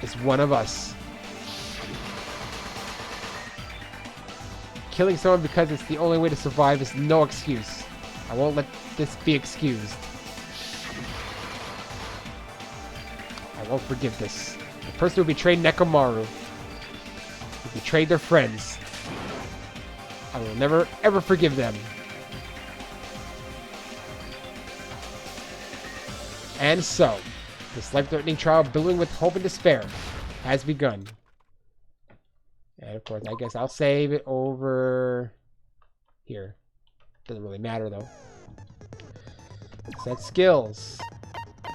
is one of us. Killing someone because it's the only way to survive is no excuse. I won't let this be excused. I won't forgive this. The person who betrayed Nekomaru, who betrayed their friends, I will never, ever forgive them. And so, this life-threatening trial, billowing with hope and despair, has begun. And of course, I guess I'll save it over here. Doesn't really matter, though. Set skills.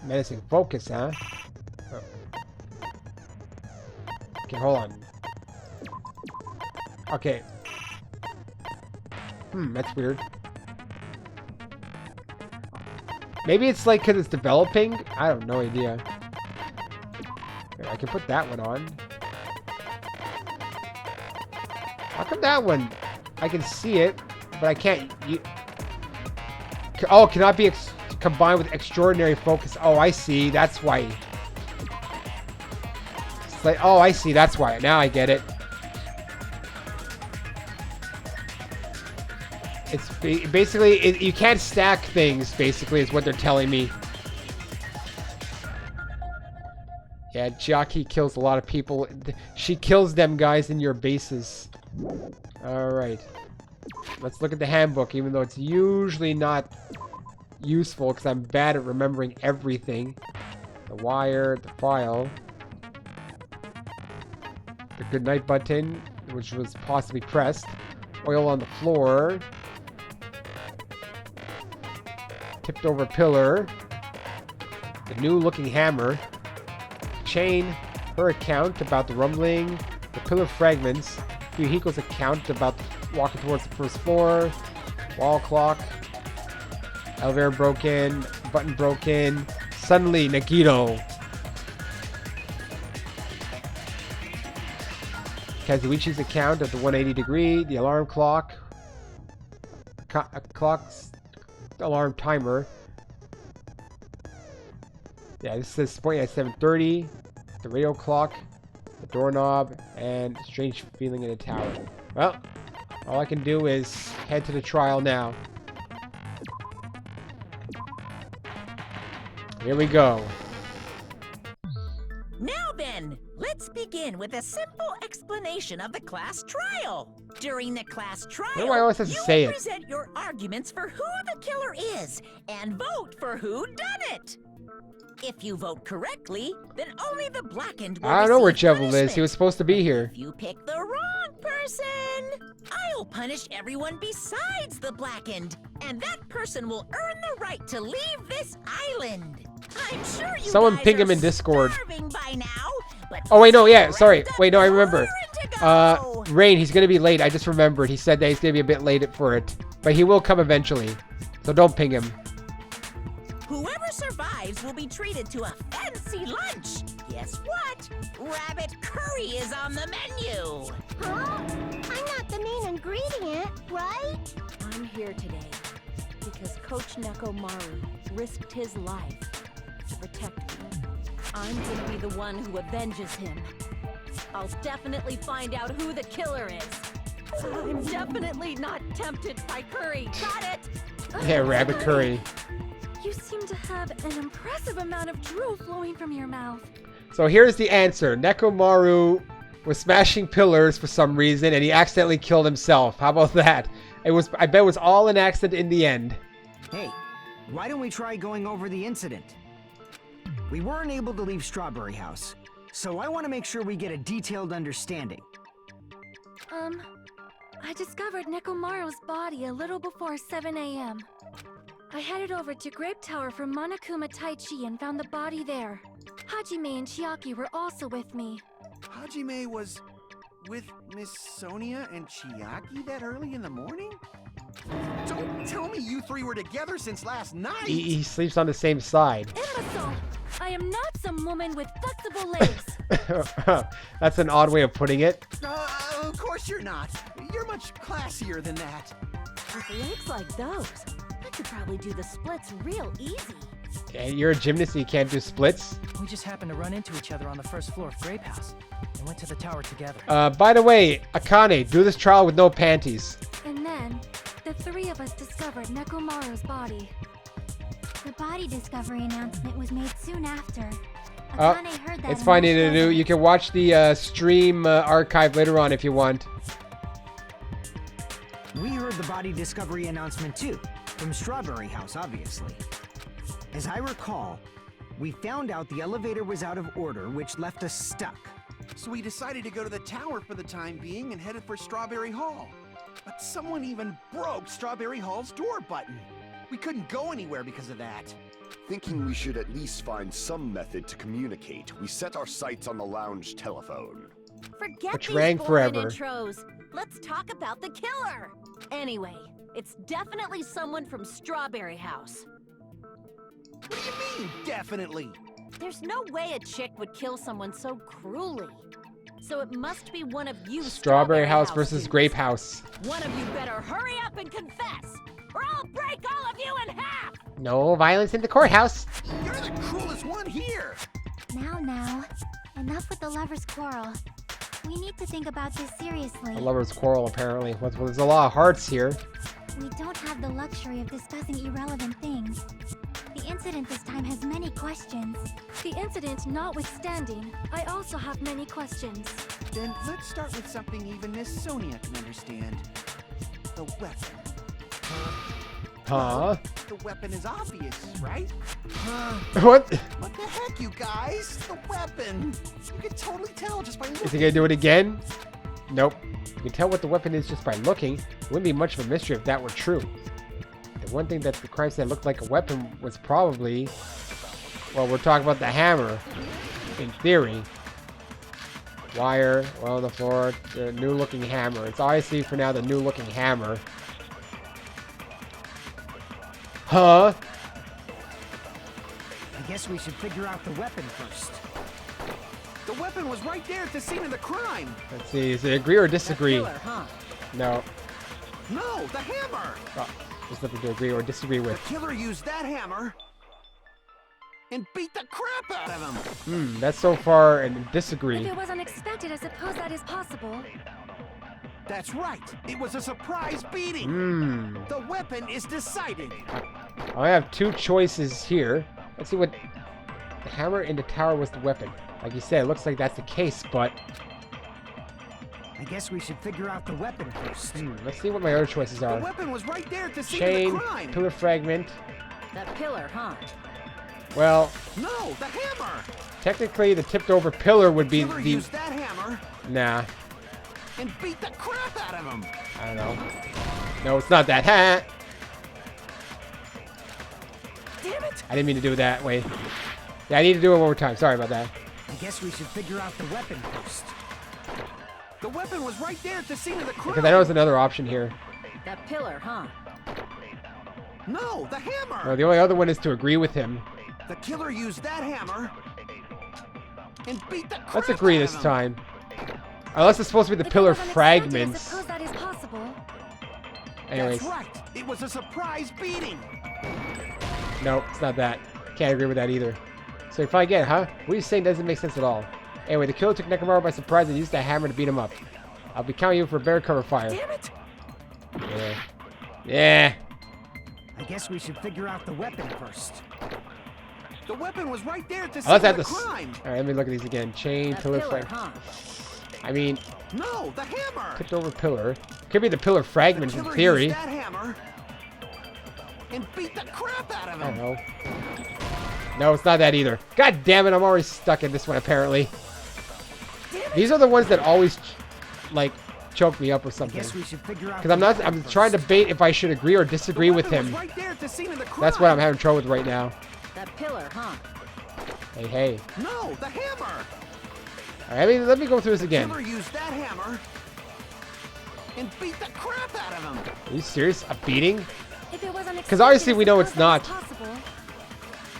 Menacing focus, huh? Oh. Okay, hold on. Okay. That's weird. Maybe it's like because it's developing? I have no idea. Okay, I can put that one on. How come that one? I can see it, but I can't. Oh, cannot be combined with extraordinary focus. Oh, I see. That's why. It's like, oh, I see. That's why. Now I get it. It's basically, you can't stack things, basically, is what they're telling me. Yeah, Chiaki kills a lot of people. She kills them guys in your bases. Alright. Let's look at the handbook, even though it's usually not useful, because I'm bad at remembering everything. the wire, the file, the goodnight button, which was possibly pressed, oil on the floor, tipped over pillar, the new looking hammer, chain, her account about the rumbling, the pillar fragments, Yuhiko's account about walking towards the first floor, wall clock, elevator broken, button broken, suddenly Nagito. Kazuichi's account of the 180 degree, the alarm clock, clock's alarm timer. Yeah, this says pointing at 7:30, the radio clock, the doorknob, and a strange feeling in the tower. Well, all I can do is head to the trial now. Here we go. Now then, let's begin with a simple explanation of the class trial. During the class trial, Why do I always have to you say it? present your arguments for who the killer is and vote for who done it. If you vote correctly, then only the blackened will I don't know where receive Jevil is. He was supposed to be here. If you pick the wrong person, I'll punish everyone besides the blackened, and that person will earn the right to leave this island. I'm sure you Someone guys ping him are in Discord. starving by now, but Oh wait, no, yeah, this sorry. round Wait, no, I up remember. to go. Rain, he's gonna be late. I just remembered. He said that he's gonna be a bit late for it. But he will come eventually. So don't ping him. Whoever survives will be treated to a fancy lunch. Guess what? Rabbit curry is on the menu. Huh? I'm not the main ingredient, right? I'm here today because Coach Nekomaru risked his life to protect me. I'm gonna be the one who avenges him. I'll definitely find out who the killer is. I'm definitely not tempted by curry. Got it? Yeah, rabbit curry. You seem to have an impressive amount of drool flowing from your mouth. So here's the answer. Nekomaru was smashing pillars for some reason, and he accidentally killed himself. How about that? I bet it was all an accident in the end. Hey, why don't we try going over the incident? We weren't able to leave Strawberry House, so I want to make sure we get a detailed understanding. I discovered Nekomaru's body a little before 7 a.m. I headed over to Grape Tower from Monokuma Taichi and found the body there. Hajime and Chiaki were also with me. Hajime was with Miss Sonia and Chiaki that early in the morning? Don't tell me you three were together since last night! He sleeps on the same side. Imbecile! I am not some woman with flexible legs. That's an odd way of putting it. Of course you're not. You're much classier than that. With legs like those, I could probably do the splits real easy. Yeah, you're a gymnast and you can't do splits. We just happened to run into each other on the first floor of Grape House and went to the tower together. By the way, Akane, do this trial with no panties. And then, the three of us discovered Nekomaru's body. The body discovery announcement was made soon after. Oh, Akane heard that it's and fine, rushed Nunu. over. You can watch the stream archive later on if you want. We heard the body discovery announcement too, from Strawberry House, obviously. As I recall, we found out the elevator was out of order, which left us stuck. So we decided to go to the tower for the time being and headed for Strawberry Hall. But someone even broke Strawberry Hall's door button. We couldn't go anywhere because of that. Thinking we should at least find some method to communicate, we set our sights on the lounge telephone. Forget Which these rang boring forever. intros. Let's talk about the killer. Anyway, it's definitely someone from Strawberry House. What do you mean, definitely? There's no way a chick would kill someone so cruelly. So it must be one of you Strawberry House versus students. Grape House. One of you better hurry up and confess, or I'll break all of you in half! No violence in the courthouse. You're the cruelest one here! Now, enough with the lovers' quarrel. We need to think about this seriously. A lover's quarrel, apparently. Well, there's a lot of hearts here. We don't have the luxury of discussing irrelevant things. The incident this time has many questions. The incident notwithstanding, I also have many questions. Then let's start with something even Miss Sonia can understand. The weapon. Huh? The weapon is obvious, right? What? What the heck, you guys? The weapon! You can totally tell just by Is looking. he gonna do it again? Nope. You can tell what the weapon is just by looking. It wouldn't be much of a mystery if that were true. The one thing that the crime scene looked like a weapon was probably... Well, we're talking about the hammer. In theory. Wire, well, on the floor, the new-looking hammer. It's all I see for now, the new-looking hammer. Huh? I guess we should figure out the weapon first. The weapon was right there at the scene of the crime. Let's see, is it agree or disagree? Killer, huh? No. No, the hammer! Oh, there's nothing to agree or disagree The with. killer used that hammer and beat the crap out of him. That's so far a If disagree. it was unexpected, I suppose that is possible. That's right. It was a surprise beating. Hmm. The weapon is decided. I have two choices here. Let's see what... The hammer in the tower was the weapon. Like you said, it looks like that's the case, but... I guess we should figure out the weapon first. Let's see what my other choices The are. weapon was right there at the scene Chain, of the crime. pillar fragment. That pillar, huh? Well, No, the hammer. technically the tipped over pillar would be Killer the... used that hammer Nah, and beat the crap out of him. I don't know. No, it's not that. Ha! Damn it! I didn't mean to do it that way. Yeah, I need to do it one more time. Sorry about that. I guess we should figure out the weapon first. The weapon was right there at the scene of the crime. Because I know there's another option here. That pillar, huh? No, the hammer. Well, the only other one is to agree with him. The killer used that hammer and beat the crap Let's agree out this of him. time. Unless it's supposed to be the If it pillar was unexpected, fragments. I suppose that is possible. Anyways, That's right. It was a surprise beating. no, it's not that. Can't agree with that either. So if I get it, huh? What are you saying doesn't make sense at all. Anyway, the killer took Nekomaru by surprise and used the hammer to beat him up. I'll be counting you for bear cover fire. Damn it! Yeah. Yeah. I guess we should figure out the weapon first. The weapon was right there at the scene Let's of have the this. crime. Alright, let me look at these again. Chain, That pillar, pillar, fragment. huh? I mean, No, the hammer. tipped over pillar. Could be the pillar The fragments in killer theory. used that hammer and beat the crap out of I him. don't know. No, it's not that either. God damn it, I'm already stuck in this one apparently. These are the ones that always, like, choke me up or I something. guess we should figure out. Because I'm the not, weapon I'm first. trying to bait if I should agree or The disagree with weapon him. was right there at the scene of the crime. That's what I'm having trouble with right now. That pillar, huh? Hey, hey. No, the hammer. Alright, let me go through this again. Killer used that hammer and beat the crap out of him. Are you serious? A beating? If it was unexpected, 'Cause obviously I we know suppose it's that is not. possible.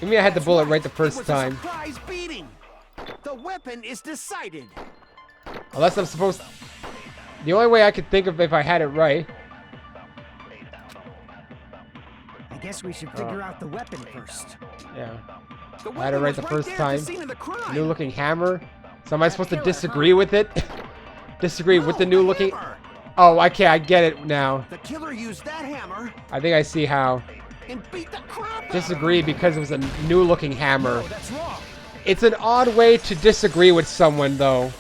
I mean, I had the That's bullet right the It first was time. a surprise beating. The weapon is decided. Unless I'm supposed... The only way I could think of if I had it right... I guess we should figure out the weapon first. Yeah. The I had it weapon right was the first there at time. The scene of the crime. New looking hammer. So am I supposed to killer, disagree huh? with it? Disagree with No, the new looking... hammer. Oh, okay, I get it now. The killer used that hammer I think I see how. and beat the crap out Disagree of him. because it was a new looking hammer. No, that's wrong. It's an odd way to disagree with someone, though.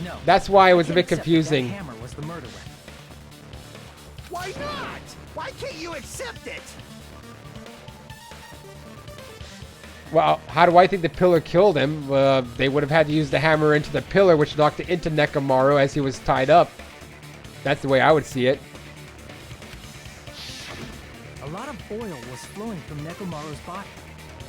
No. That's why it was a Can't bit accept that confusing. That hammer was the murder weapon. Why not? Why can't you accept it? Well, how do I think the pillar killed him? They would have had to use the hammer into the pillar, which knocked it into Nekomaru as he was tied up. That's the way I would see it. A lot of oil was flowing from Nekomaru's body,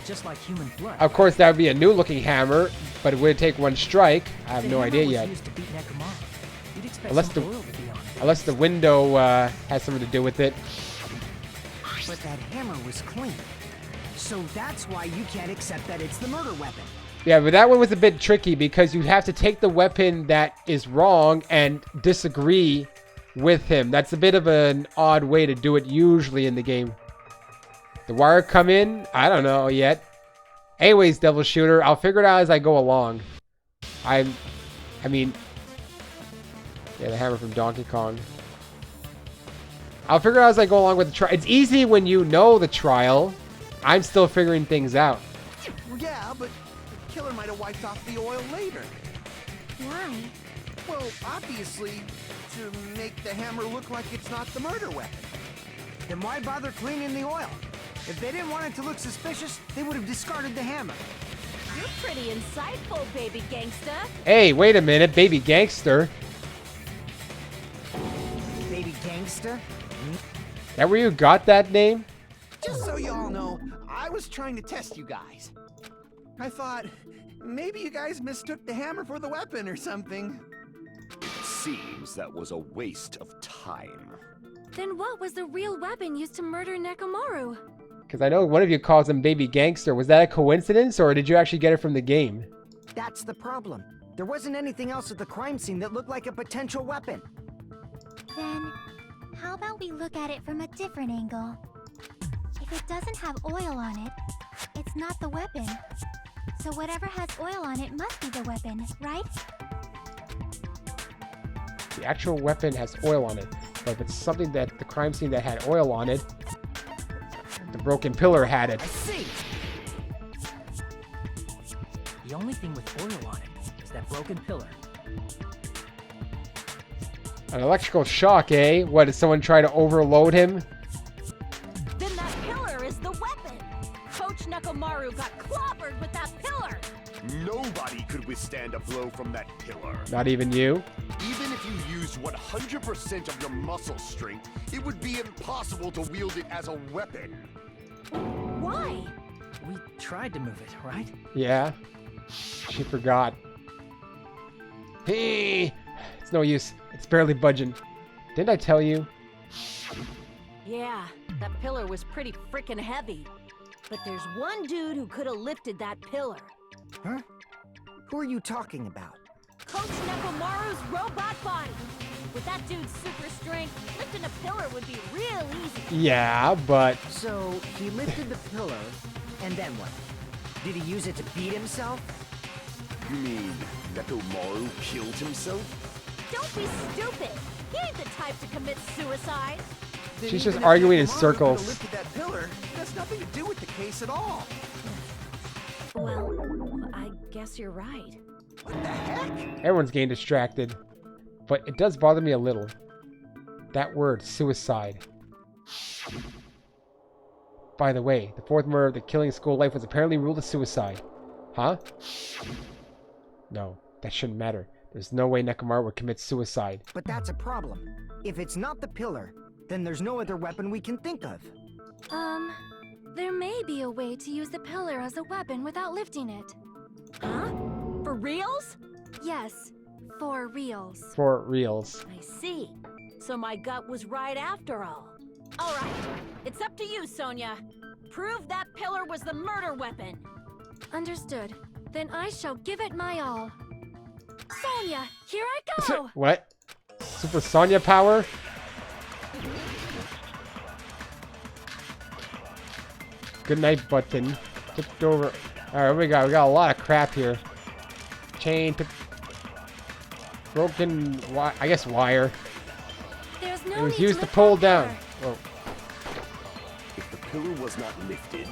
just like human blood. Of course, that would be a new looking hammer, but it would take one strike. I have The no hammer idea was yet. used to beat Nekomaru. You'd expect Unless some the- oil to be on it. Unless the window has something to do with it. But that hammer was clean. So that's why you can't accept that it's the murder weapon. Yeah, but that one was a bit tricky because you'd have to take the weapon that is wrong and disagree with him. That's a bit of an odd way to do it usually in the game. The wire come in? I don't know yet. Anyways, Devil Shooter, I'll figure it out as I go along. I mean... Yeah, the hammer from Donkey Kong. I'll figure it out as I go along with the trial. It's easy when you know the trial. I'm still figuring things out. Well, yeah, but the killer might have wiped off the oil later. Why? Well, obviously, to make the hammer look like it's not the murder weapon. Then why bother cleaning the oil? If they didn't want it to look suspicious, they would have discarded the hammer. You're pretty insightful, baby gangsta. Hey, wait a minute, baby gangster. Baby gangsta? That where you got that name? Just so you all know, I was trying to test you guys. I thought maybe you guys mistook the hammer for the weapon or something. It seems that was a waste of time. Then what was the real weapon used to murder Nekomaru? Because I know one of you calls him baby gangster. Was that a coincidence, or did you actually get it from the game? That's the problem. There wasn't anything else at the crime scene that looked like a potential weapon. Then, how about we look at it from a different angle? If it doesn't have oil on it, it's not the weapon. So whatever has oil on it must be the weapon, right? The actual weapon has oil on it. But if it's something that the crime scene that had oil on it, the broken pillar had it. I see. The only thing with oil on it is that broken pillar. An electrical shock, eh? What, did someone try to overload him? Then that pillar is the weapon. Coach Nekomaru got clobbered with that pillar. Nobody could withstand a blow from that pillar. Not even you? Even if you used 100% of your muscle strength, it would be impossible to wield it as a weapon. Why? We tried to move it, right? Yeah. She forgot. Hey! It's no use. It's barely budging. Didn't I tell you? Yeah, that pillar was pretty freaking heavy. But there's one dude who could have lifted that pillar. Huh? Who are you talking about? Coach Nekomaru's robot body. With that dude's super strength, lifting a pillar would be real easy. Yeah, but... So, he lifted the pillar, and then what? Did he use it to beat himself? You mean Nekomaru killed himself? Don't be stupid. He ain't the type to commit suicide. Then She's even just if arguing in Nekomaru could've circles. lifted that pillar, it has nothing to do with the case at all. Well, I guess you're right. What the heck? Everyone's getting distracted. But it does bother me a little. That word, suicide. By the way, the fourth murder of the killing school life was apparently ruled a suicide. Huh? No, that shouldn't matter. There's no way Nekomaru would commit suicide. But that's a problem. If it's not the pillar, then there's no other weapon we can think of. There may be a way to use the pillar as a weapon without lifting it. Huh? For reals? Yes, for reals. For reals. I see. So my gut was right after all. All right, it's up to you, Sonia. Prove that pillar was the murder weapon. Understood. Then I shall give it my all. Sonia, here I go! What? Super Sonya power? Good night button. Tipped over. Alright, we got a lot of crap here. Chain, broken, I guess wire. There's no It was need used to lift pull that down. pillar. Oh, If the pillar was not lifted,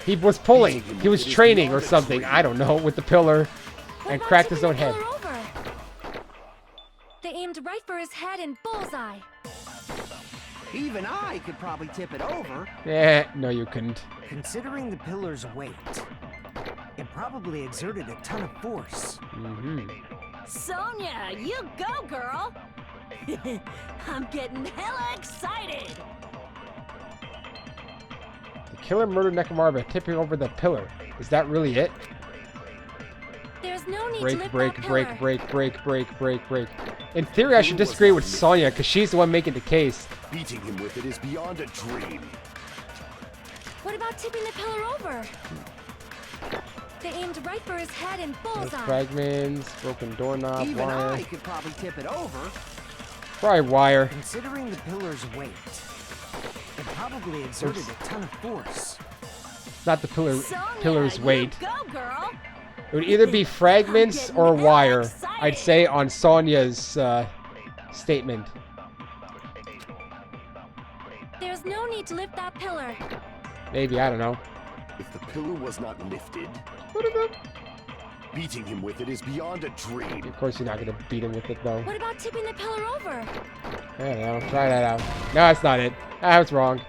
he was pulling. He was training or something. I don't know, with the pillar, What and about cracked his tipping own the head. pillar over? They aimed right for his head and bullseye. Even I could probably tip it over. No, you couldn't. Considering the pillar's weight, it probably exerted a ton of force. Sonia, you go, girl. I'm getting hella excited. The killer murdered Nekomaru by tipping over the pillar. Is that really it? There's no need to Break, lift break, that break, pillar. break, break, break, break, break. In theory, I should disagree with Sonya, because she's the one making the case. beating him with it is beyond a dream. What about tipping the pillar over? They aimed right for his head and There's bullseye. fragments, broken doorknob, Even I wire. could probably tip it over. Probably wire. Considering the pillar's weight, it probably exerted a ton of force. Not the Sonia, pillar's you weight. go, girl. It would either be fragments or getting wire. excited. I'd say on Sonya's statement. There's no need to lift that pillar. Maybe, I don't know. If the pillar was not lifted, Beating him with it is beyond a dream. Of course, you're not gonna beat him with it, though. What about tipping the pillar over? I don't know. Try that out. No, that's not it. I was wrong.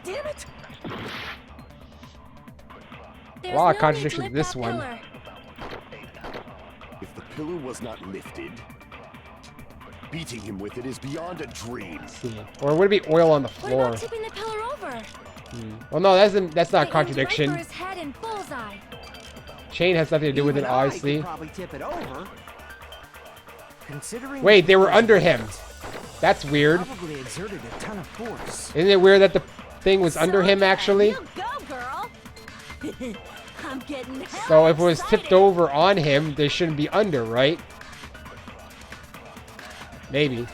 Damn it! There's A lot of no contradiction need in to lift this that one. pillar. If the pillar was not lifted, beating him with it is beyond a dream. Or would it be oil on the What floor? about tipping the pillar over? Well, no, that's not a They aimed right contradiction. for his head and bullseye. Chain has nothing to do with it, Even I could obviously. probably tip it over. Considering Wait, they were the under him. That's weird. probably exerted a ton of force. Isn't it weird that the thing was under him, actually? You go, girl. I'm getting So if it was tipped over on him, they shouldn't be under, right? Maybe.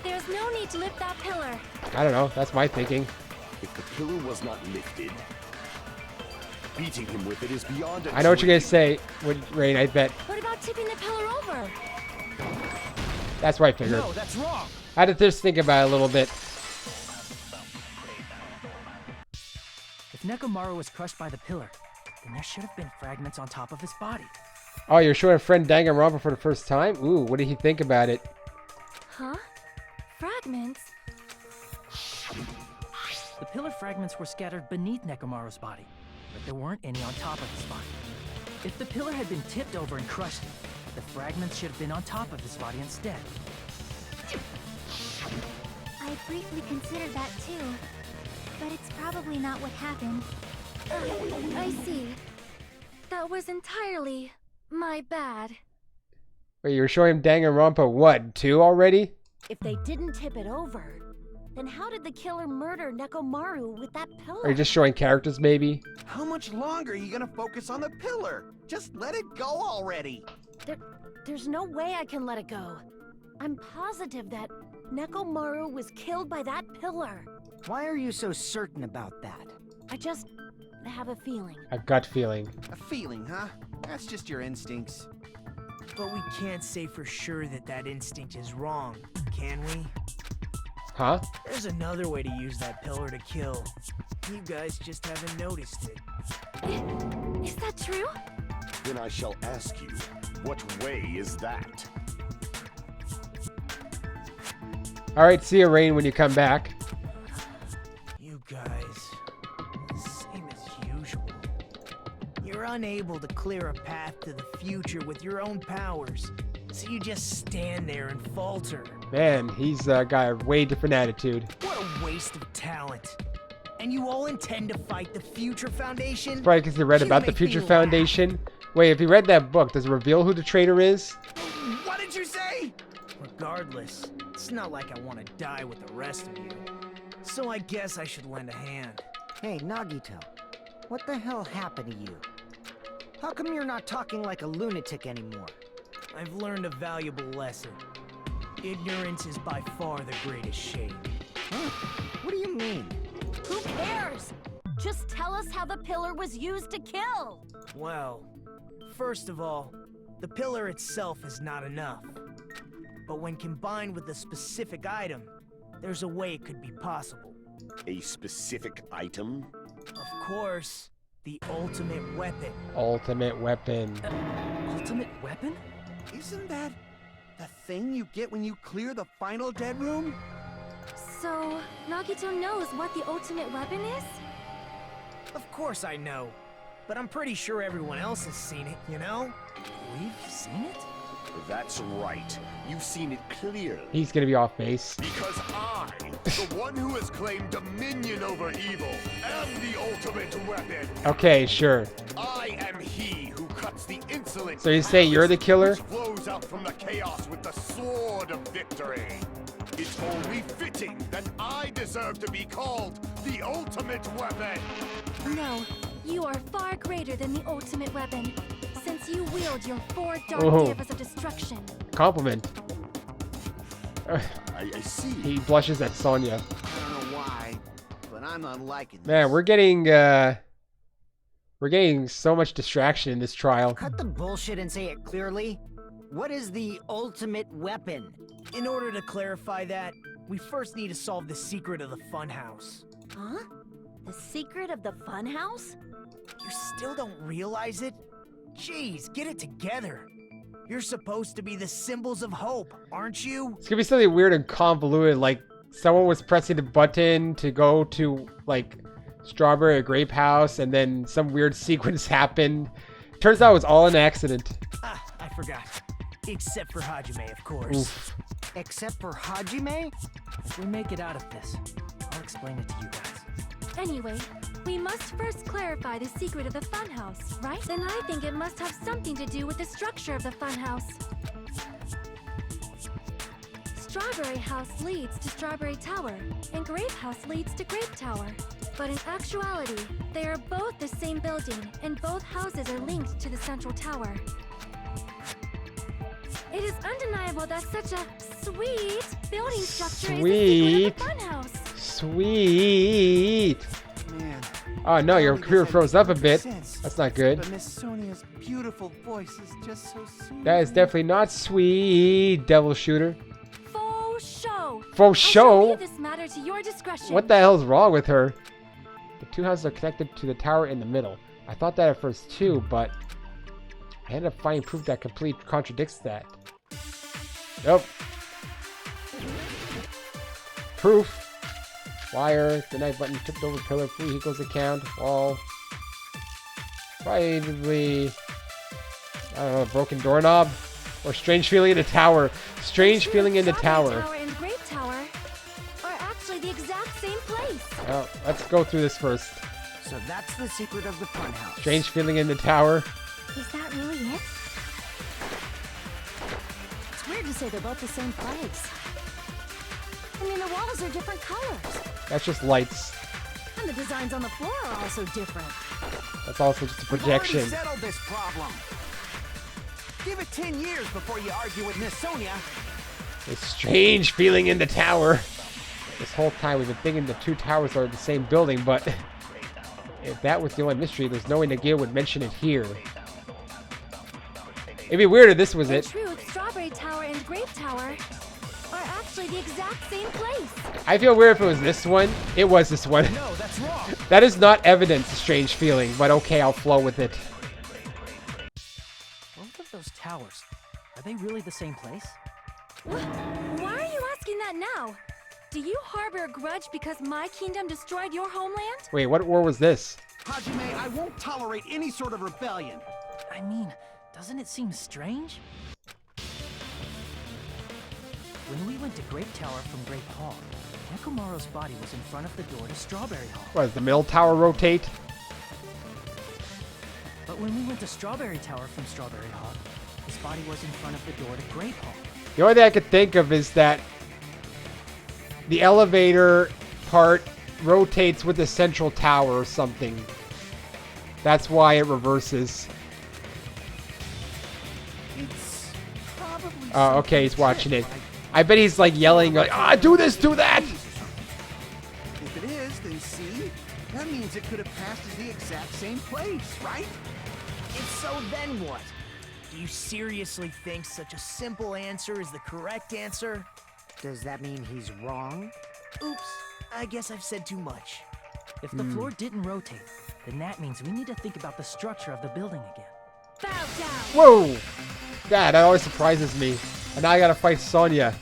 There's no need to lift that pillar. I don't know. That's my thinking. If the pillar was not lifted, beating him with it is beyond a I know what you're dream. gonna say, Rain. I bet. What about tipping the pillar over? That's what I figured. No, that's wrong. I had to just think about it a little bit. If Nekomaru was crushed by the pillar, then there should have been fragments on top of his body. Oh, you're showing a friend Danganronpa for the first time? Ooh, what did he think about it? Huh? Fragments? The pillar fragments were scattered beneath Nekomaru's body, but there weren't any on top of his body. If the pillar had been tipped over and crushed, the fragments should have been on top of his body instead. I briefly considered that too, but it's probably not what happened. I see. That was entirely my bad. Wait, you're showing him Danganronpa what, 2 already? If they didn't tip it over, then how did the killer murder Nekomaru with that pillar? Are you just showing characters, maybe? How much longer are you gonna focus on the pillar? Just let it go already. There's no way I can let it go. I'm positive that Nekomaru was killed by that pillar. Why are you so certain about that? I just have a feeling. A gut feeling. A feeling, huh? That's just your instincts. But we can't say for sure that that instinct is wrong, can we? Huh? There's another way to use that pillar to kill. You guys just haven't noticed it. Is that true? Then I shall ask you, what way is that? Alright, see you, Rain, when you come back. You guys, same as usual. You're unable to clear a path to the future with your own powers, so you just stand there and falter. Man, he's got a way different attitude. What a waste of talent. And you all intend to fight the Future Foundation? Probably because he read You about the make me Future laugh. Foundation. Wait, if he read that book, does it reveal who the traitor is? What did you say? Regardless, it's not like I want to die with the rest of you. So I guess I should lend a hand. Hey, Nagito, what the hell happened to you? How come you're not talking like a lunatic anymore? I've learned a valuable lesson. Ignorance is by far the greatest shame. Huh? What do you mean? Who cares? Just tell us how the pillar was used to kill. Well, first of all, the pillar itself is not enough. But when combined with a specific item, there's a way it could be possible. A specific item? Of course, the ultimate weapon. Ultimate weapon. Ultimate weapon? Isn't that the thing you get when you clear the final dead room? So, Nagito knows what the ultimate weapon is? Of course I know, but I'm pretty sure everyone else has seen it, you know? We've seen it? That's right. You've seen it clearly. He's gonna be off base. Because I, the one who has claimed dominion over evil, am the ultimate weapon. Okay, sure. I am he who cuts the insolent. So you say you're the killer? Which flows out from the chaos with the sword of victory. It's only fitting that I deserve to be called the ultimate weapon. No, you are far greater than the ultimate weapon, since you wield your 4 dark Oh. divas of destruction. Compliment. I see. He blushes at Sonya. I don't know why, but I'm not liking this. Man, we're getting so much distraction in this trial. Cut the bullshit and say it clearly. What is the ultimate weapon? In order to clarify that, we first need to solve the secret of the funhouse. Huh? The secret of the funhouse? You still don't realize it? Jeez, get it together. You're supposed to be the symbols of hope, aren't you? It's gonna be something weird and convoluted, like someone was pressing the button to go to like Strawberry or Grape House, and then some weird sequence happened. Turns out it was all an accident. Ah, I forgot. Except for Hajime, of course. Oof. Except for Hajime? If we make it out of this, I'll explain it to you guys. Anyway, we must first clarify the secret of the funhouse, right? Then I think it must have something to do with the structure of the funhouse. Strawberry House leads to Strawberry Tower, and Grape House leads to Grape Tower. But in actuality, they are both the same building, and both houses are linked to the central tower. It is undeniable that such a sweet building structure is the secret of the funhouse. Sweet. Man. Oh no, your Nobody computer gets froze up a any bit. sense. That's not good. But Miss Sonia's beautiful voice is just so soothing. That is definitely not sweet, Devil Shooter. Faux show. Faux I shall show? leave this matter to your discretion. What the hell's wrong with her? The two houses are connected to the tower in the middle. I thought that at first too, but I ended up finding proof that completely contradicts that. Nope. Proof. Wire. The night button tipped over pillar. Vehicles account. Wall. Probably, I don't know, a broken doorknob? Or strange feeling in the tower. Strange feeling in the Strawberry tower. Tower and Grape Tower are actually the exact same place. Well, let's go through this first. So that's the secret of the funhouse. Strange feeling in the tower. Is that really it? It's weird to say they're both the same place. I mean, the walls are different colors. That's just lights. And the designs on the floor are also different. That's also just a We've already projection. settled this problem. Give it 10 years before you argue with Miss Sonia. A strange feeling in the tower. This whole time we've been thinking the two towers are the same building, but if that was the only mystery, there's no way Nagil would mention it here. It'd be weird if this was In it. truth, Strawberry Tower and Grape Tower are actually the exact same place. I feel weird if it was this one. It was this one. No, that's wrong. That is not evidence of strange feeling, but okay, I'll flow with it. Both of those towers, are they really the same place? Why are you asking that now? Do you harbor a grudge because my kingdom destroyed your homeland? Wait, what war was this? Hajime, I won't tolerate any sort of rebellion. I mean, doesn't it seem strange? When we went to Grape Tower from Grape Hall, Nekomaru's body was in front of the door to Strawberry Hall. What, does the middle tower rotate? But when we went to Strawberry Tower from Strawberry Hall, his body was in front of the door to Grape Hall. The only thing I could think of is that the elevator part rotates with the central tower or something. That's why it reverses. It's probably Oh, okay, he's something watching it. like I bet he's like yelling, like, ah, do this, do that! If it is, then see? That means it could have passed as the exact same place, right? If so, then what? Do you seriously think such a simple answer is the correct answer? Does that mean he's wrong? Oops, I guess I've said too much. If the floor didn't rotate, then that means we need to think about the structure of the building again. Bow down. Whoa! That always surprises me. And now I gotta fight Sonya.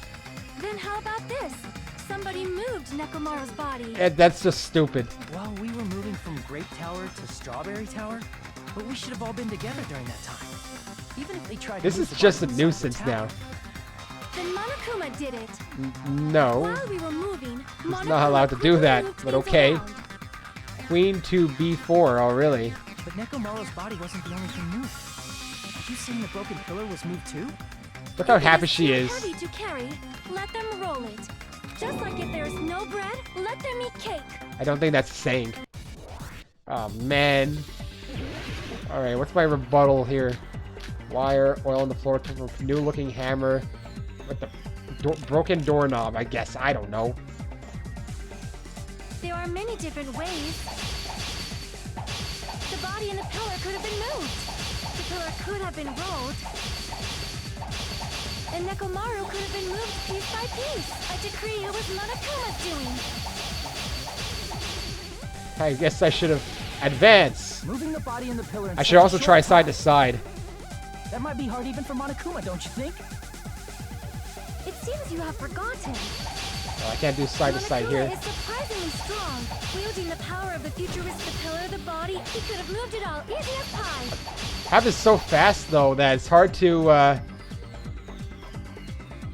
Then how about this? Somebody moved Nekomaru's body. That's just stupid. Well, we were moving from Grape Tower to Strawberry Tower, but we should have all been together during that time. Even if they tried This to is move the just a body inside the nuisance tower. now. Then Monokuma did it. No. While we were moving, He's not allowed to do that, but okay. Queen to B4, oh really? But Nekomaru's body wasn't the only thing moved. Did you saying the broken pillar was moved too? Look how happy she is. Heavy to carry, let them roll it. Just like if there is no bread, let them eat cake. I don't think that's a saying. Oh man. Alright, what's my rebuttal here? Wire, oil on the floor, new looking hammer with the broken doorknob, I guess. I don't know. There are many different ways. The body and the pillar could have been moved. The pillar could have been rolled. And Nekomaru could have been moved piece by piece. I decree it was Monokuma's doing. I guess I should have advanced. Moving the body and the pillar. I should also try side to side. That might be hard even for Monokuma, don't you think? It seems you have forgotten. I can't do side to side here. Monokuma is surprisingly strong. Wielding the power of the futuristic pillar of the body, he could have moved it all easy as pie. Have this so fast though that it's hard to.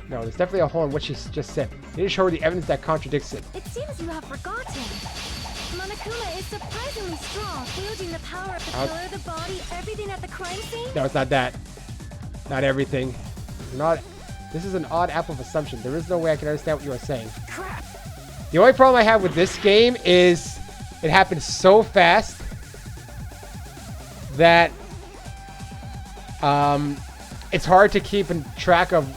No, there's definitely a hole in what she just said. You need to show her the evidence that contradicts it. It seems you have forgotten. Monokuma is surprisingly strong. Wielding the power of the pillar of the body, everything at the crime scene. No, it's not that. Not everything. Not. This is an odd apple of assumption. There is no way I can understand what you are saying. Crap. The only problem I have with this game is it happens so fast that it's hard to keep in track of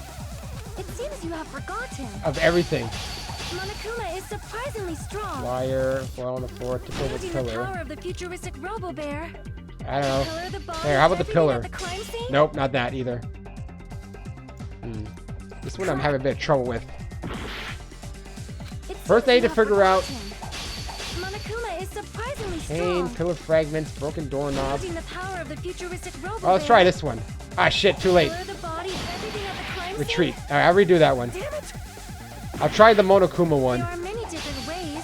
It seems you have forgotten. everything. Monokuma is surprisingly strong. Wire, well on the floor, tip over the Wielding the pillar. power of the futuristic Robo-Bear. I don't Pillar know. of the body, Here, how about the everything pillar? at the crime scene? Nope, not that either. This one I'm having a bit of trouble with. It First, I need seems to you have figure out forgotten. Monokuma is surprisingly Cane, strong. pillar fragments, broken doorknob. Wielding the power of the futuristic Robo-Bear. Oh, let's try this one. Ah, shit, too late. Pillar of the body, everything at the crime scene. Retreat. Alright, I'll redo that one. Damn it. I'll try the Monokuma one. There are many different ways.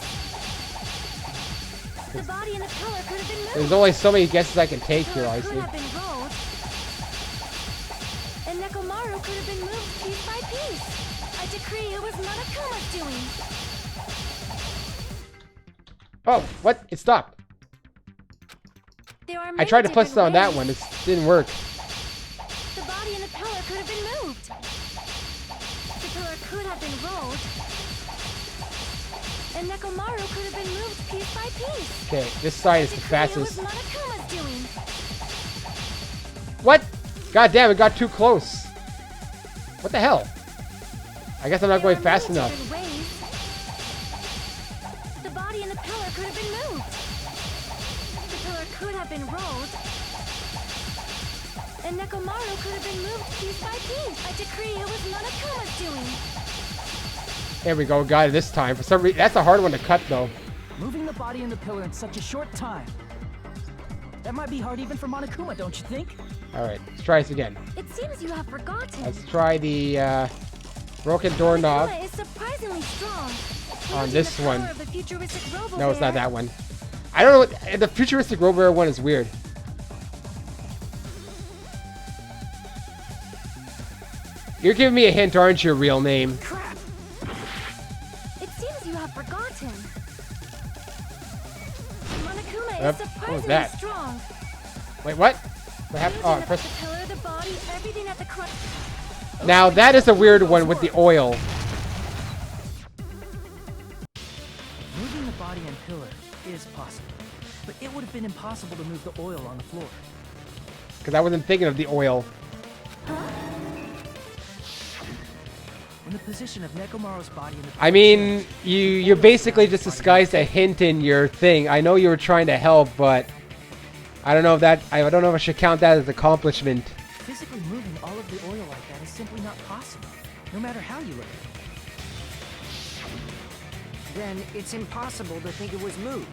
The body and the pillar could have been moved. There's only so many guesses I can take here, Pillar I could see. have been rolled. And Nekomaru could have been moved piece by piece. I decree it was Monokuma's doing. Oh, what? It stopped. There are I many tried to plus it different on that ways. one. It didn't work. The body and the pillar could have been moved. The pillar could have been rolled. And Nekomaru could have been moved piece by piece. Okay, this side is the Decree it was fastest. Monokuma's doing. What? God damn, it got too close. What the hell? I guess I'm not going fast enough. The body and the pillar could have been moved. The pillar could have been rolled. And Nekomaru could have been moved piece by piece. I decree it was Monokuma's doing. There we go, got it this time. For some reason, that's a hard one to cut though. Moving the body and the pillar in such a short time. That might be hard even for Monokuma, don't you think? Alright, let's try this again. It seems you have forgotten. Let's try the broken doorknob Monokuma is surprisingly strong. on Wielding this the power one. of the futuristic Robo-Bear. No, it's not that one. I don't know what the futuristic Robo one is weird. You're giving me a hint, aren't you, real name? Crap. It seems you have forgotten. Monokuma Yep, is what was surprisingly that? strong. Wait, what? What happened? Oh, Wielding press. the pillar, the body, everything at the crux. Now that is a weird one with the oil. Moving the body and pillar is possible, but it would have been impossible to move the oil on the floor. Because I wasn't thinking of the oil. When the position of Nekomaru's body in the I mean, you basically just disguised a hint in your thing. I know you were trying to help, but I don't know if that I don't know if I should count that as accomplishment. physically moving all of the oil like that is simply not possible, no matter how you look at it. Then it's impossible to think it was moved.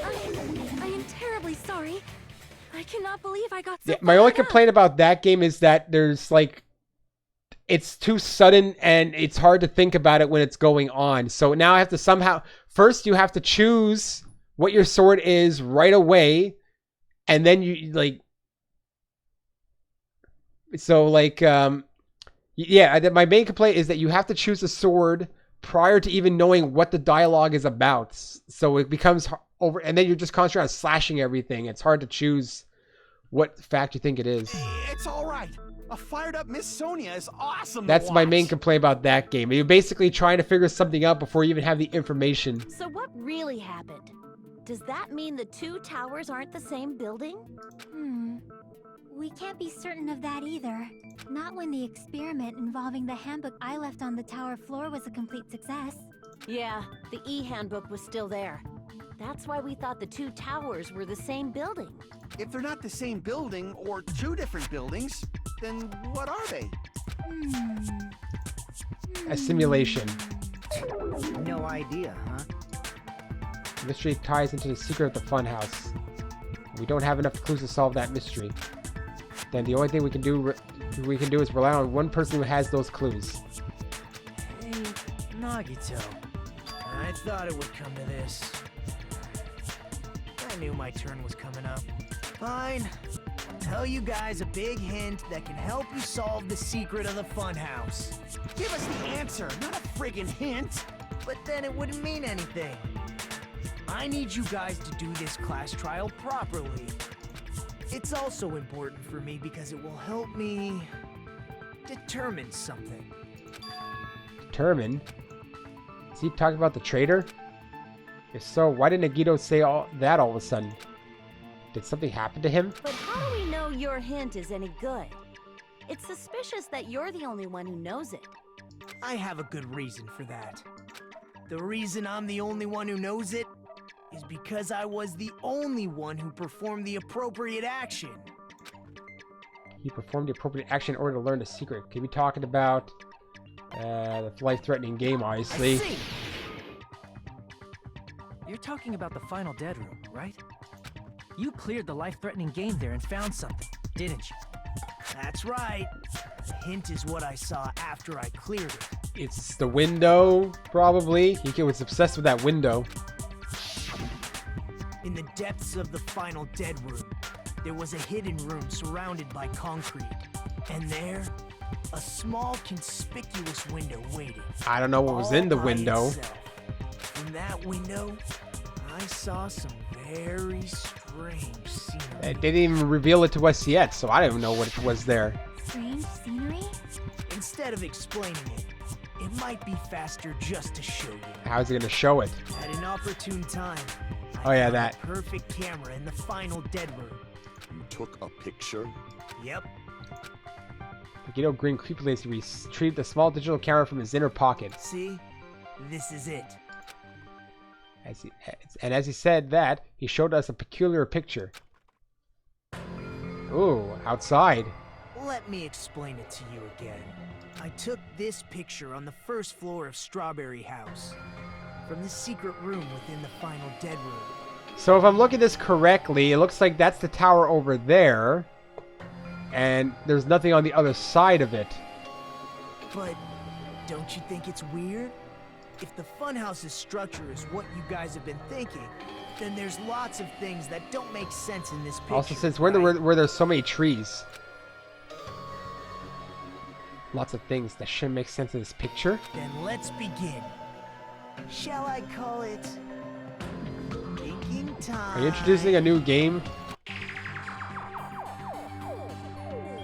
I am terribly sorry. I cannot believe I got so Yeah, my only fired up. complaint about that game is that there's like it's too sudden and it's hard to think about it when it's going on. So now I have to somehow first you have to choose what your sword is right away, and then you like so like yeah, my main complaint is that you have to choose a sword prior to even knowing what the dialogue is about. So it becomes over, and then you're just concentrating on slashing everything. It's hard to choose what fact you think it is. It's all right. A fired up Miss Sonia is awesome. to That's my watch. main complaint about that game. You're basically trying to figure something out before you even have the information. So what really happened? Does that mean the two towers aren't the same building? We can't be certain of that either. Not when the experiment involving the handbook I left on the tower floor was a complete success. Yeah, the e-handbook was still there. That's why we thought the two towers were the same building. If they're not the same building or two different buildings, then what are they? A simulation. No idea, huh? Mystery ties into the secret of the funhouse. We don't have enough clues to solve that mystery. Then the only thing we can do is rely on one person who has those clues. Hey, Nagito. I thought it would come to this. I knew my turn was coming up. Fine. I'll tell you guys a big hint that can help you solve the secret of the funhouse. Give us the answer, not a friggin' hint. But then it wouldn't mean anything. I need you guys to do this class trial properly. It's also important for me because it will help me determine something. Determine? Is he talking about the traitor? If so, why didn't Nagito say all of a sudden? Did something happen to him? But how do we know your hint is any good? It's suspicious that you're the only one who knows it. I have a good reason for that. The reason I'm the only one who knows it is because I was the only one who performed the appropriate action. He performed the appropriate action in order to learn the secret. Could be talking about the life-threatening game, obviously. I see. You're talking about the final dead room, right? You cleared the life-threatening game there and found something, didn't you? That's right. The hint is what I saw after I cleared it. It's the window, probably. He was obsessed with that window. In the depths of the final dead room, there was a hidden room surrounded by concrete. And there, a small conspicuous window waited. I don't know what was in the all by window. itself. From that window, I saw some very strange scenery. They didn't even reveal it to us yet, so I don't even know what was there. Strange scenery? Instead of explaining it, it might be faster just to show you. How's he gonna show it? At an opportune time, Oh, yeah, found that. the perfect camera in the final dead room. You took a picture? Yep. Nagito grinned creepily as he retrieved the small digital camera from his inner pocket. See? This is it. As he said that, he showed us a peculiar picture. Ooh, outside. Let me explain it to you again. I took this picture on the first floor of Strawberry House, from the secret room within the final dead room. So if I'm looking at this correctly, it looks like that's the tower over there. And there's nothing on the other side of it. But don't you think it's weird? If the funhouse's structure is what you guys have been thinking, then there's lots of things that don't make sense in this picture. Also, since where there's so many trees. Lots of things that shouldn't make sense in this picture. Then let's begin. Shall I call it thinking time? Are you introducing a new game?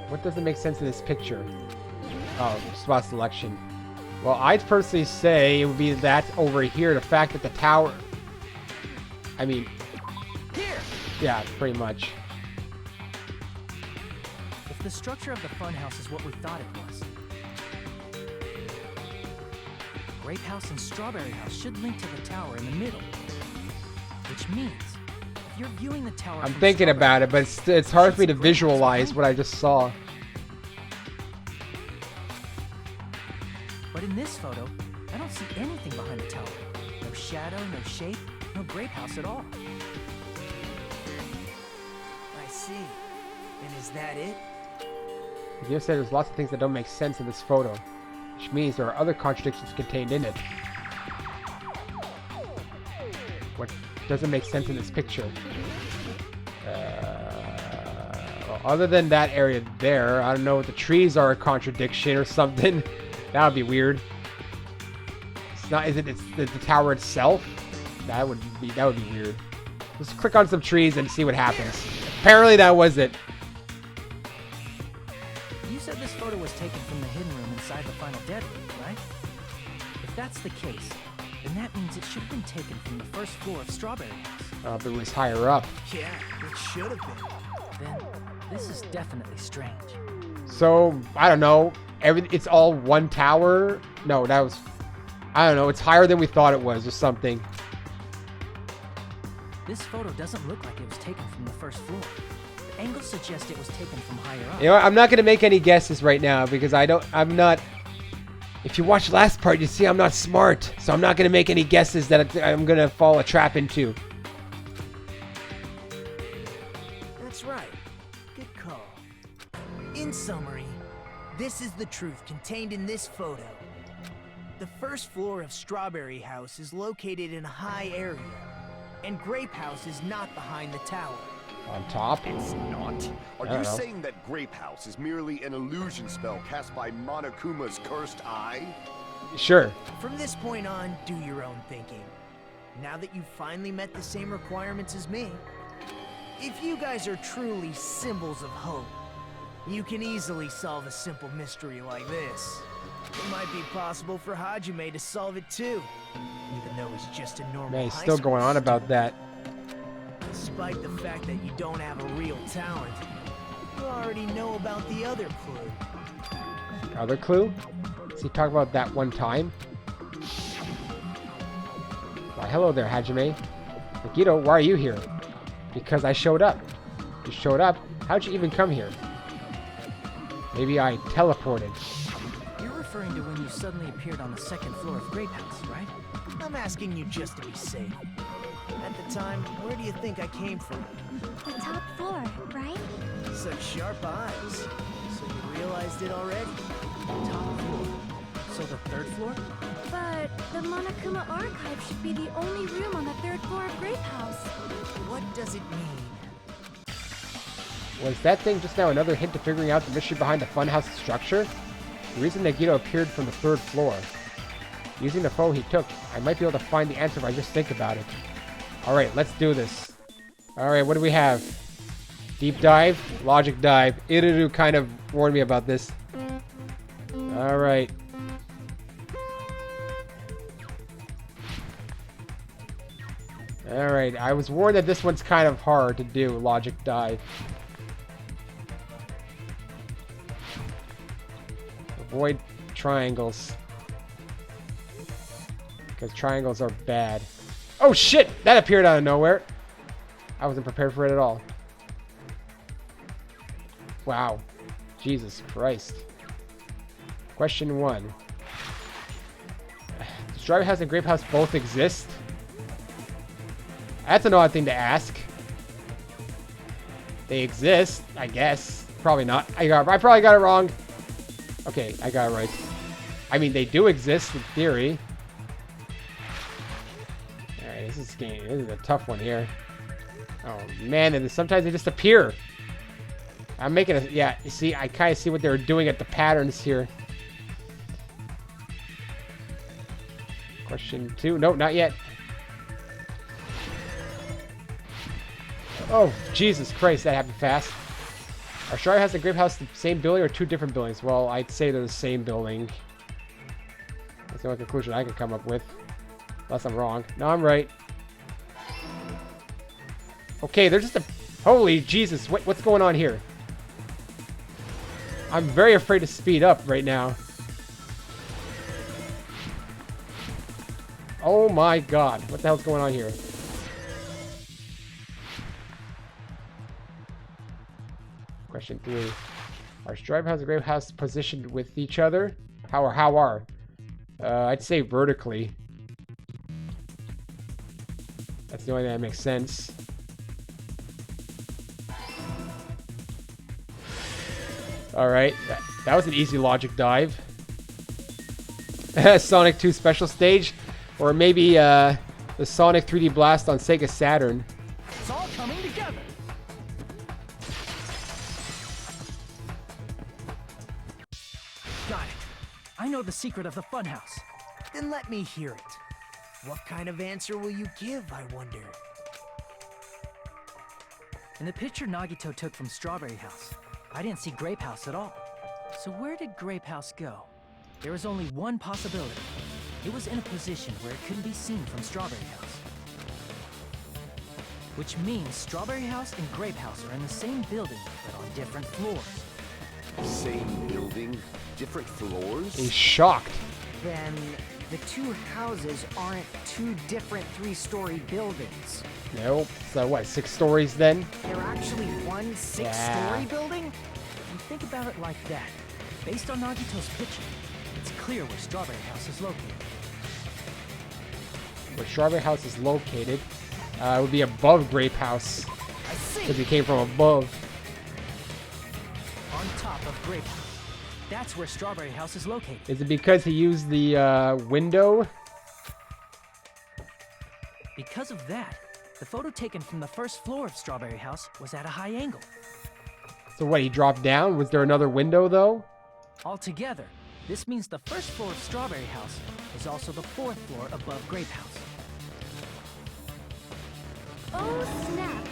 What doesn't make sense in this picture? Oh, spot selection. Well, I'd personally say it would be that over here, the fact that the tower... I mean... Here! Yeah, pretty much. If the structure of the funhouse is what we thought it was, Grape House and Strawberry House should link to the tower in the middle. Which means, if you're viewing the tower... I'm from thinking Strawberry about it, but it's hard for me to Grape House visualize behind what I just saw. But in this photo, I don't see anything behind the tower. No shadow, no shape, no Grape House at all. I see. And is that it? You said there's lots of things that don't make sense in this photo, which means there are other contradictions contained in it. What doesn't make sense in this picture? Well, other than that area there, I don't know if the trees are a contradiction or something. That would be weird. It's not. Is it? It's the tower itself. That would be weird. Let's click on some trees and see what happens. Apparently, that was it. You said this photo was taken from the hidden room inside the final dead room, right? If that's the case, then that means it should have been taken from the first floor of Strawberry House. If it was higher up. Yeah, it should have been. Then this is definitely strange. So I don't know. It's all one tower. No, that was. I don't know. It's higher than we thought it was, or something. This photo doesn't look like it was taken from the first floor. The angles suggest it was taken from higher up. You know, I'm not gonna make any guesses right now because I'm not If you watch last part, you see I'm not smart, so I'm not going to make any guesses that I'm going to fall a trap into. That's right. Good call. In summary, this is the truth contained in this photo. The first floor of Strawberry House is located in a high area, and Grape House is not behind the tower. On top? It's not. Are I don't you know. saying that Grape House is merely an illusion spell cast by Monokuma's cursed eye? Sure. From this point on, do your own thinking. Now that you've finally met the same requirements as me, if you guys are truly symbols of hope, you can easily solve a simple mystery like this. It might be possible for Hajime to solve it too, even though it's just a normal Man, he's high still school going on about that. Despite the fact that you don't have a real talent, you already know about the other clue. Other clue? Does he talk about that one time? Why, hello there, Hajime. Nagito, why are you here? Because I showed up. You showed up? How'd you even come here? Maybe I teleported. You're referring to when you suddenly appeared on the second floor of Grape House, right? I'm asking you just to be safe. At the time, where do you think I came from? The top floor, right? Such sharp eyes. So you realized it already? Top floor. So the third floor? But the Monokuma archive should be the only room on the third floor of Grape House. What does it mean? Was that thing just now another hint to figuring out the mystery behind the funhouse structure? The reason Nagito appeared from the third floor. Using the photo he took, I might be able to find the answer if I just think about it. Alright, let's do this. Alright, what do we have? Deep dive? Logic dive. Iriru kind of warned me about this. Alright. Alright, I was warned that this one's kind of hard to do, logic dive. Avoid triangles. Because triangles are bad. Oh shit! That appeared out of nowhere. I wasn't prepared for it at all. Wow. Jesus Christ. Question 1. Does Strawberry House and Grape House both exist? That's an odd thing to ask. They exist, I guess. Probably not. I probably got it wrong. Okay, I got it right. I mean, they do exist in theory. Alright, this is a tough one here. Oh man, and sometimes they just appear. I'm making a, yeah, you see, I kind of see what they were doing at the patterns here. Question 2. No, not yet. Oh, Jesus Christ, that happened fast. Are Strawberry House and Grape House the same building or two different buildings? Well, I'd say they're the same building. That's the only conclusion I can come up with. Unless I'm wrong. No, I'm right. Okay, they're just a... Holy Jesus, what's going on here? I'm very afraid to speed up right now. Oh my God, what the hell's going on here? Question 3. Are Strawberry House and Grape House positioned with each other? How are? I'd say vertically. That's the only thing that makes sense. Alright, that was an easy logic dive. Sonic 2 special stage? Or maybe the Sonic 3D Blast on Sega Saturn. It's all coming together. Got it. I know the secret of the funhouse. Then let me hear it. What kind of answer will you give, I wonder? In the picture Nagito took from Strawberry House, I didn't see Grape House at all. So where did Grape House go? There was only one possibility. It was in a position where it couldn't be seen from Strawberry House. Which means Strawberry House and Grape House are in the same building, but on different floors. Same building, different floors? He's shocked. Then the two houses aren't two different three-story buildings. Nope. So what, 6 stories then? They're actually one six-story building? If you think about it like that, based on Nagito's picture, It's clear where Strawberry House is located. Where Strawberry House is located, it would be above Grape House. I see. Because he came from above. On top of Grape House. That's where Strawberry House is located. Is it because he used the window? Because of that, the photo taken from the first floor of Strawberry House was at a high angle. So what, he dropped down? Was there another window though? Altogether, this means the first floor of Strawberry House is also the 4th floor above Grape House. Oh, snap.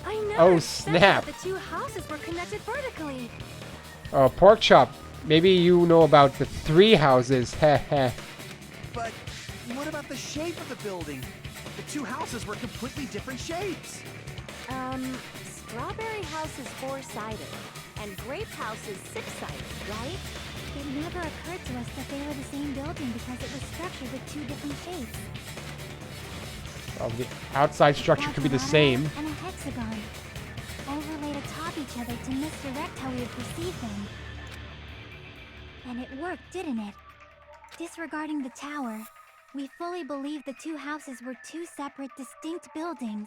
I never Oh, expected snap. that the two houses were connected vertically. Pork chop. Maybe you know about the 3 houses. Heh heh. But what about the shape of the building? The two houses were completely different shapes. Strawberry House is 4-sided, and Grape House is 6-sided, right? It never occurred to us that they were the same building because it was structured with 2 different shapes. Well, the outside structure could be the same. And a hexagon, overlaid atop each other to misdirect how we would perceive them. And it worked, didn't it? Disregarding the tower, we fully believed the 2 houses were 2 separate, distinct buildings.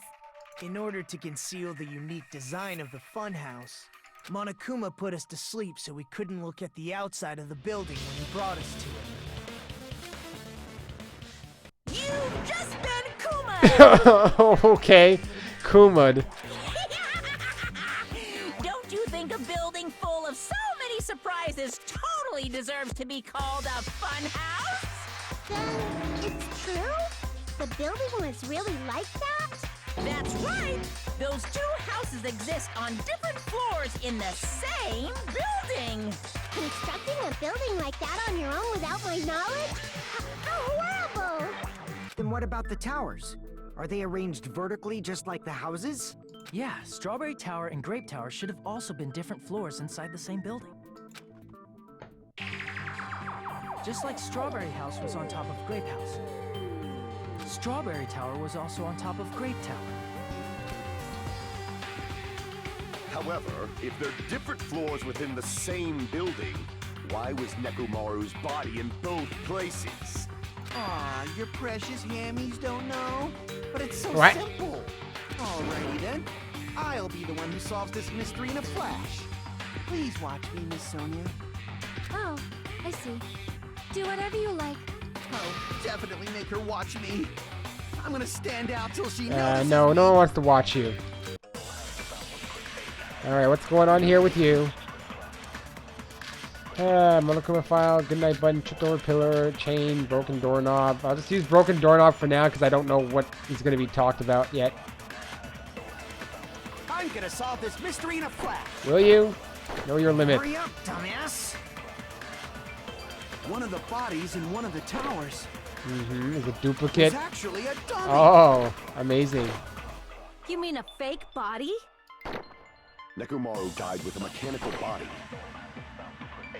In order to conceal the unique design of the funhouse, Monokuma put us to sleep so we couldn't look at the outside of the building when he brought us to it. You've just been Kuma! Okay. Kuma'd. Don't you think a building full of so many surprises totally deserves to be called a fun house? Then, it's true? The building was really like that? That's right! Those 2 houses exist on different floors in the same building! Constructing a building like that on your own without my knowledge? How horrible! Then what about the towers? Are they arranged vertically just like the houses? Yeah, Strawberry Tower and Grape Tower should have also been different floors inside the same building. Just like Strawberry House was on top of Grape House. Strawberry Tower was also on top of Grape Tower. However, if they're different floors within the same building, why was Nekomaru's body in both places? Aw, your precious hammies don't know? But it's so What? simple. Alrighty then. I'll be the one who solves this mystery in a flash. Please watch me, Miss Sonia. Oh, I see. Do whatever you like. Oh, definitely make her watch me. I'm gonna stand out till she knows. No one wants to watch you. Alright, what's going on here with you? Monokuma file, goodnight button, tripped over pillar, chain, broken doorknob. I'll just use broken doorknob for now because I don't know what is going to be talked about yet. I'm gonna solve this mystery in a flash. Will you? Know your limit. Hurry up, dumbass! One of the bodies in one of the towers Is a was duplicate. actually a dummy. Oh, amazing. You mean a fake body? Nekomaru died with a mechanical body.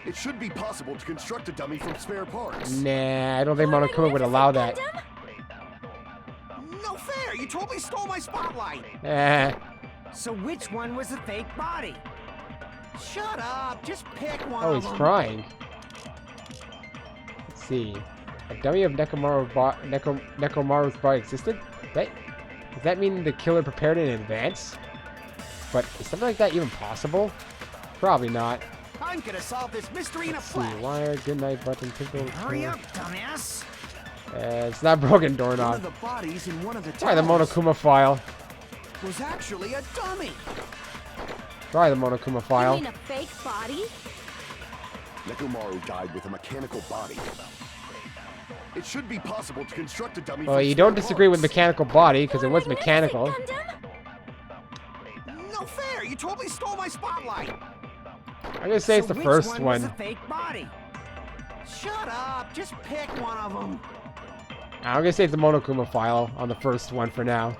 It should be possible to construct a dummy from spare parts. Nah, I don't think Monokuma would allow that. No fair! You totally stole my spotlight. So which one was the fake body? Shut up! Just pick one Oh, of he's them. crying. Let's see. A dummy of Nekomaru's body existed? Does that mean the killer prepared it in advance? But is something like that even possible? Probably not. I'm gonna solve this mystery in a Let's see. flash. Wire, goodnight button, pickle. Hurry up, dumbass! It's not broken One of doorknob. the bodies in one of the Try the towers Monokuma file. was actually a dummy. Try the Monokuma You file. mean a fake body? Nekomaru died with a mechanical body. It should be possible to construct a dummy Well, from you spare don't disagree with parts. mechanical body because it was mechanical. No fair! You totally stole my spotlight. I'm gonna say it's So the which first was one. the fake body? Shut up! Just pick one of them. I'm gonna say it's the Monokuma file on the first one for now.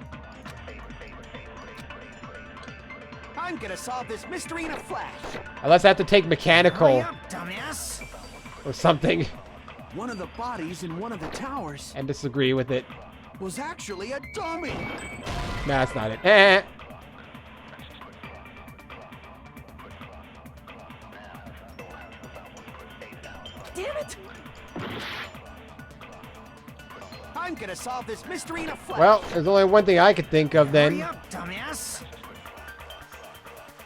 I'm gonna solve this mystery in a flash. Unless I have to take Hurry mechanical up, dumbass! or something One of the bodies in one of the towers and disagree with it. was actually a dummy. Nah, that's not it. Damn it! I'm gonna solve this mystery in a flash. Well, there's only one thing I could think of Hurry then. up, dumbass!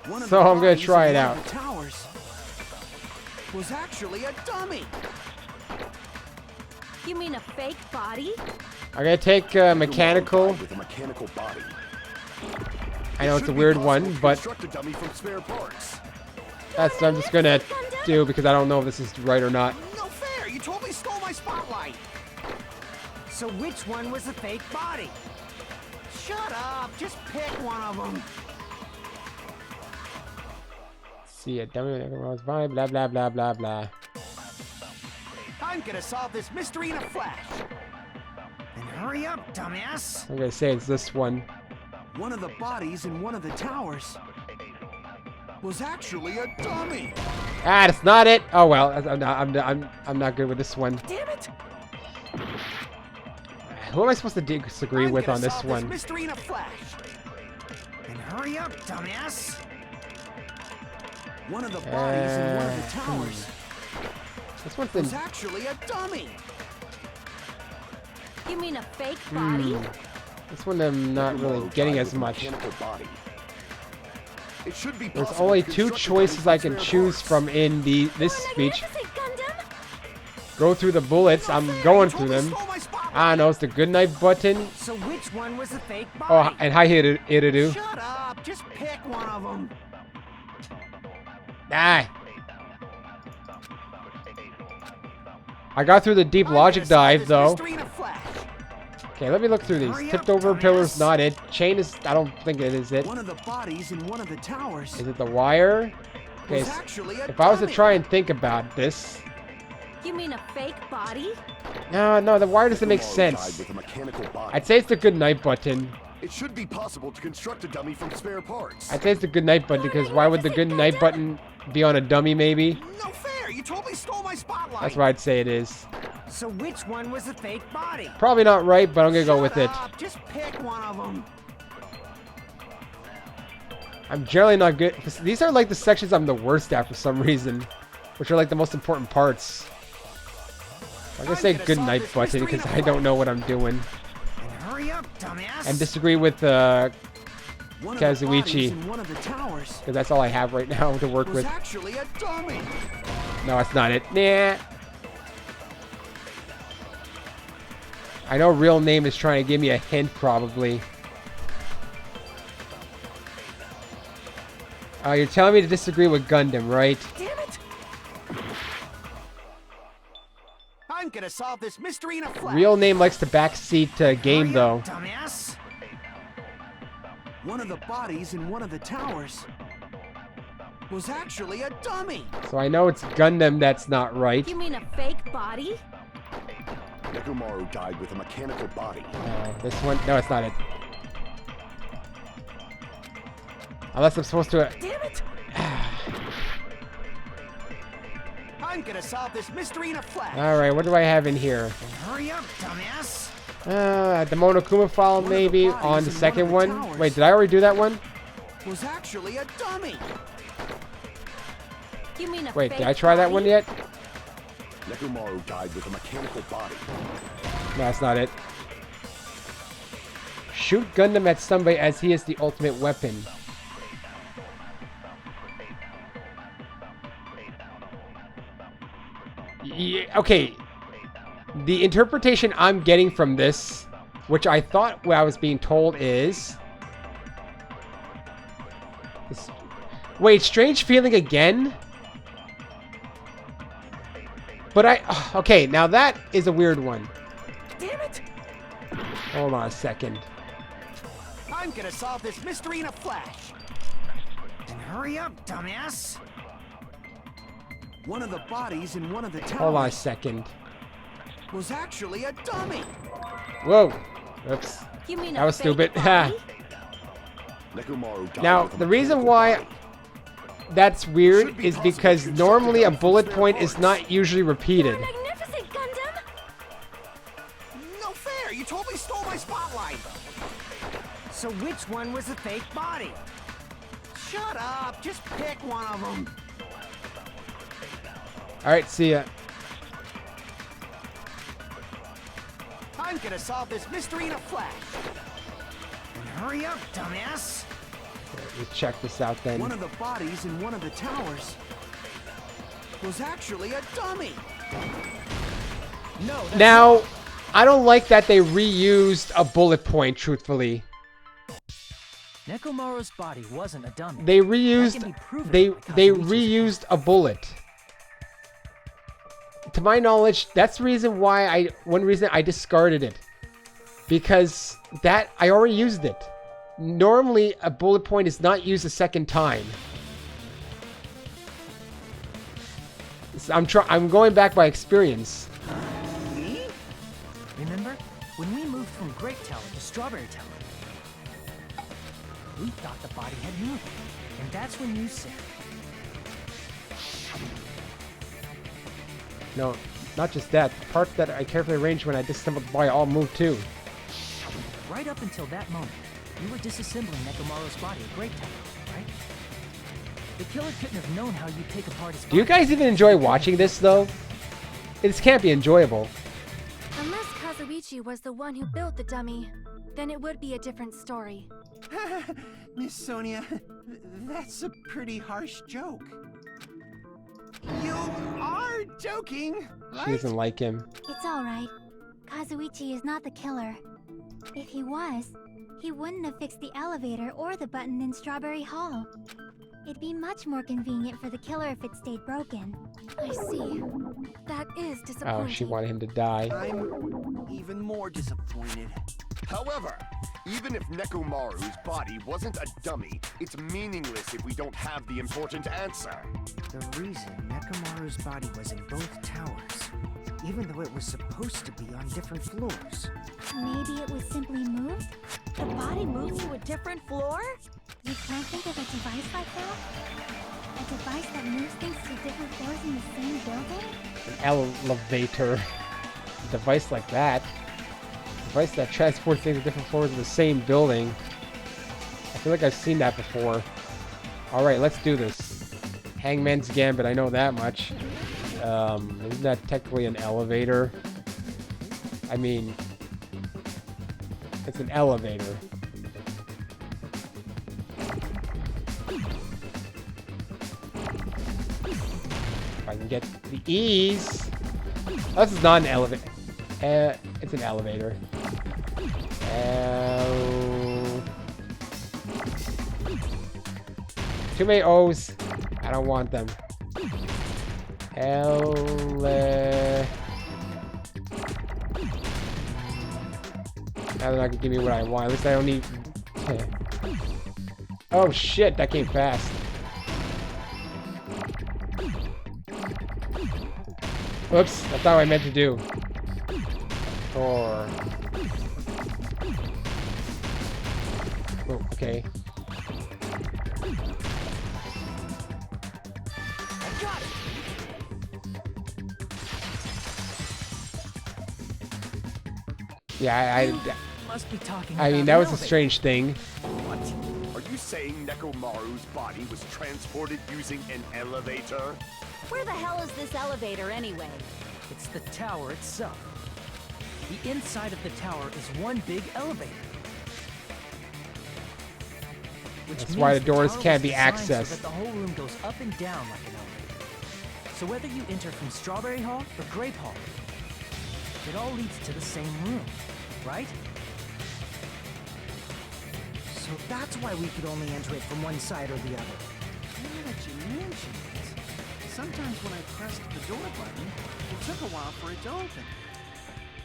One of So the I'm gonna bodies try in it one out. of the towers was actually a dummy. You mean a fake body? I'm gonna take mechanical. With a mechanical body. I know It it's a should be weird possible one, to but construct a dummy from spare parts. that's what I'm just gonna do because I don't know if this is right or not. No fair! You totally stole my spotlight. So which one was the fake body? Shut up! Just pick one of them. See a dummy was fine, blah blah blah blah blah. I'm gonna solve this mystery in a flash. Then hurry up, dumbass! I'm gonna say it's this one. One of the bodies in one of the towers was actually a dummy. Ah, that's not it. Oh well, I'm not good with this one. Damn it! Who am I supposed to disagree I'm with gonna on this solve one? mystery in a flash. Then hurry up, dumbass! One of the bodies in one of the towers This one's was in. actually a dummy. You mean a fake body? This one I'm not really getting as much. Mechanical body. It should be There's possible only to two construct a dummy choices I can from spare choose parts. from in this speech. Magnificent Gundam? Go through the bullets. I'm going through them. I don't know. It's the good night button. So which one was the fake Oh, body? and hi Iridu. Shut up! Just pick one of them. Ah. I got through the deep logic dive though. Okay, let me look through these. Hurry Tipped up, over pillar's dumbass. not it. Chain is. I don't think it is it. One of the bodies in one of the towers Is it the wire? Okay, was actually a if I was to dummy. try and think about this. You mean a fake body? No, the wire doesn't make Tomorrow died sense. with a mechanical body. I'd say it's the good night button. It should be possible to construct a dummy from spare parts. I'd say it's the good night button because why would the good night button be on a dummy maybe? No fair! You totally stole my spotlight. That's what I'd say it is. So which one was the fake body? Probably not right, but I'm gonna go with it. Shut up, just pick one of them. I'm generally not good. These are like the sections I'm the worst at for some reason, which are like the most important parts. I'm gonna say good night button because I don't know what I'm doing Then hurry up, dumbass! and disagree with One of the Kazuichi. bodies in one of the towers because that's all I have right now to work was with. actually a dummy. No, that's not it. Nah. I know real name is trying to give me a hint probably. You're telling me to disagree with Gundam, right? Damn it! I'm gonna solve this mystery in a flash. Real name likes to backseat game Hurry though. up, dumbass! One of the bodies in one of the towers was actually a dummy. So I know it's Gundam that's not right. You mean a fake body? Nekomaru died with a mechanical body. This one, no, it's not it. Unless I'm supposed to. Damn it! I'm gonna solve this mystery in a flash. All right, what do I have in here? Then hurry up, dumbass! The Monokuma file One of the maybe bodies on in the one second of the one. towers. Wait, did I already do that one? Was actually a dummy. You mean a Wait, fake did I try that one body? yet? Nekomaru died with a mechanical body. No, that's not it. Shoot Gundam at somebody as he is the ultimate weapon. Yeah, okay. The interpretation I'm getting from this, which I thought what I was being told is... Wait, strange feeling again? But okay, now that is a weird one. Damn it! Hold on a second. I'm gonna solve this mystery in a flash. Then hurry up, dumbass! One of the bodies in one of the Hold on a towers second. was actually a dummy. Whoa. Oops. You mean That a was fake stupid. body? Nekomaru died Now, with a the reason mechanical why body. that's Should weird be is possible because to construct normally a dummies from bullet spare point is parts. not usually repeated. Magnificent Gundam? No fair! You totally stole my spotlight. So which one was the fake body? Shut up! Just pick one of them. Alright, see ya. gonna solve this mystery in a flash. And hurry up, dumbass. Let's check this out then. One of the bodies in one of the towers was actually a dummy. No, that's Now, I don't like that they reused a bullet point, truthfully. Nekomaru's body wasn't a dummy. They That can reused be proven they by they Kazuichi's reused a bullet. To my knowledge, that's the reason why one reason I discarded it. Because that I already used it. Normally a bullet point is not used a second time. So I'm going back by experience. me? Remember? When we moved from Grape Tower to Strawberry Tower, we thought the body had moved. And that's when you said, No, not just that. The parts that I carefully arranged when I disassembled the body all moved too. right up until that moment, you were disassembling Nekomaru's body at Grape Tower, right? The killer couldn't have known how you'd take apart his body. Do you guys even enjoy watching this though? This can't be enjoyable. Unless Kazuichi was the one who built the dummy, then it would be a different story. Miss Sonia, that's a pretty harsh joke. You are joking, She right? doesn't like him. It's alright. Kazuichi is not the killer. If he was, he wouldn't have fixed the elevator or the button in Strawberry Hall. It'd be much more convenient for the killer if it stayed broken. I see. That is disappointing. Oh, she wanted him to die. I'm even more disappointed. However, even if Nekomaru's body wasn't a dummy, it's meaningless if we don't have the important answer. The reason Nekomaru's body was in both towers, even though it was supposed to be on different floors. Maybe it was simply moved? The body moved to a different floor? You can't think of a device like that? A device that moves things to different floors in the same building? An elevator. A device like that. A device that transports things to different floors of the same building. I feel like I've seen that before. Alright, let's do this. Hangman's Gambit, I know that much. Isn't that technically an elevator? I mean, it's an elevator. If I can get the ease. Oh, this is not an elevator. It's an elevator. Too many O's. I don't want them. Now they're not gonna give me what I want. At least I don't need. Oh shit, that came fast. Whoops, that's not what I meant to do. Or. Oh, okay. I got it! Yeah, Must be talking I mean, about that an was a elevator. strange thing. What? Are you saying Nekomaru's body was transported using an elevator? Where the hell is this elevator anyway? It's the tower itself. The inside of the tower is one big elevator. Which That's why means the doors tower can't was be designed accessed. So that the whole room goes up and down like an elevator. So whether you enter from Strawberry Hall or Grape Hall, it all leads to the same room, right? So that's why we could only enter it from one side or the other. Now that you mention it, sometimes when I pressed the door button, it took a while for it to open.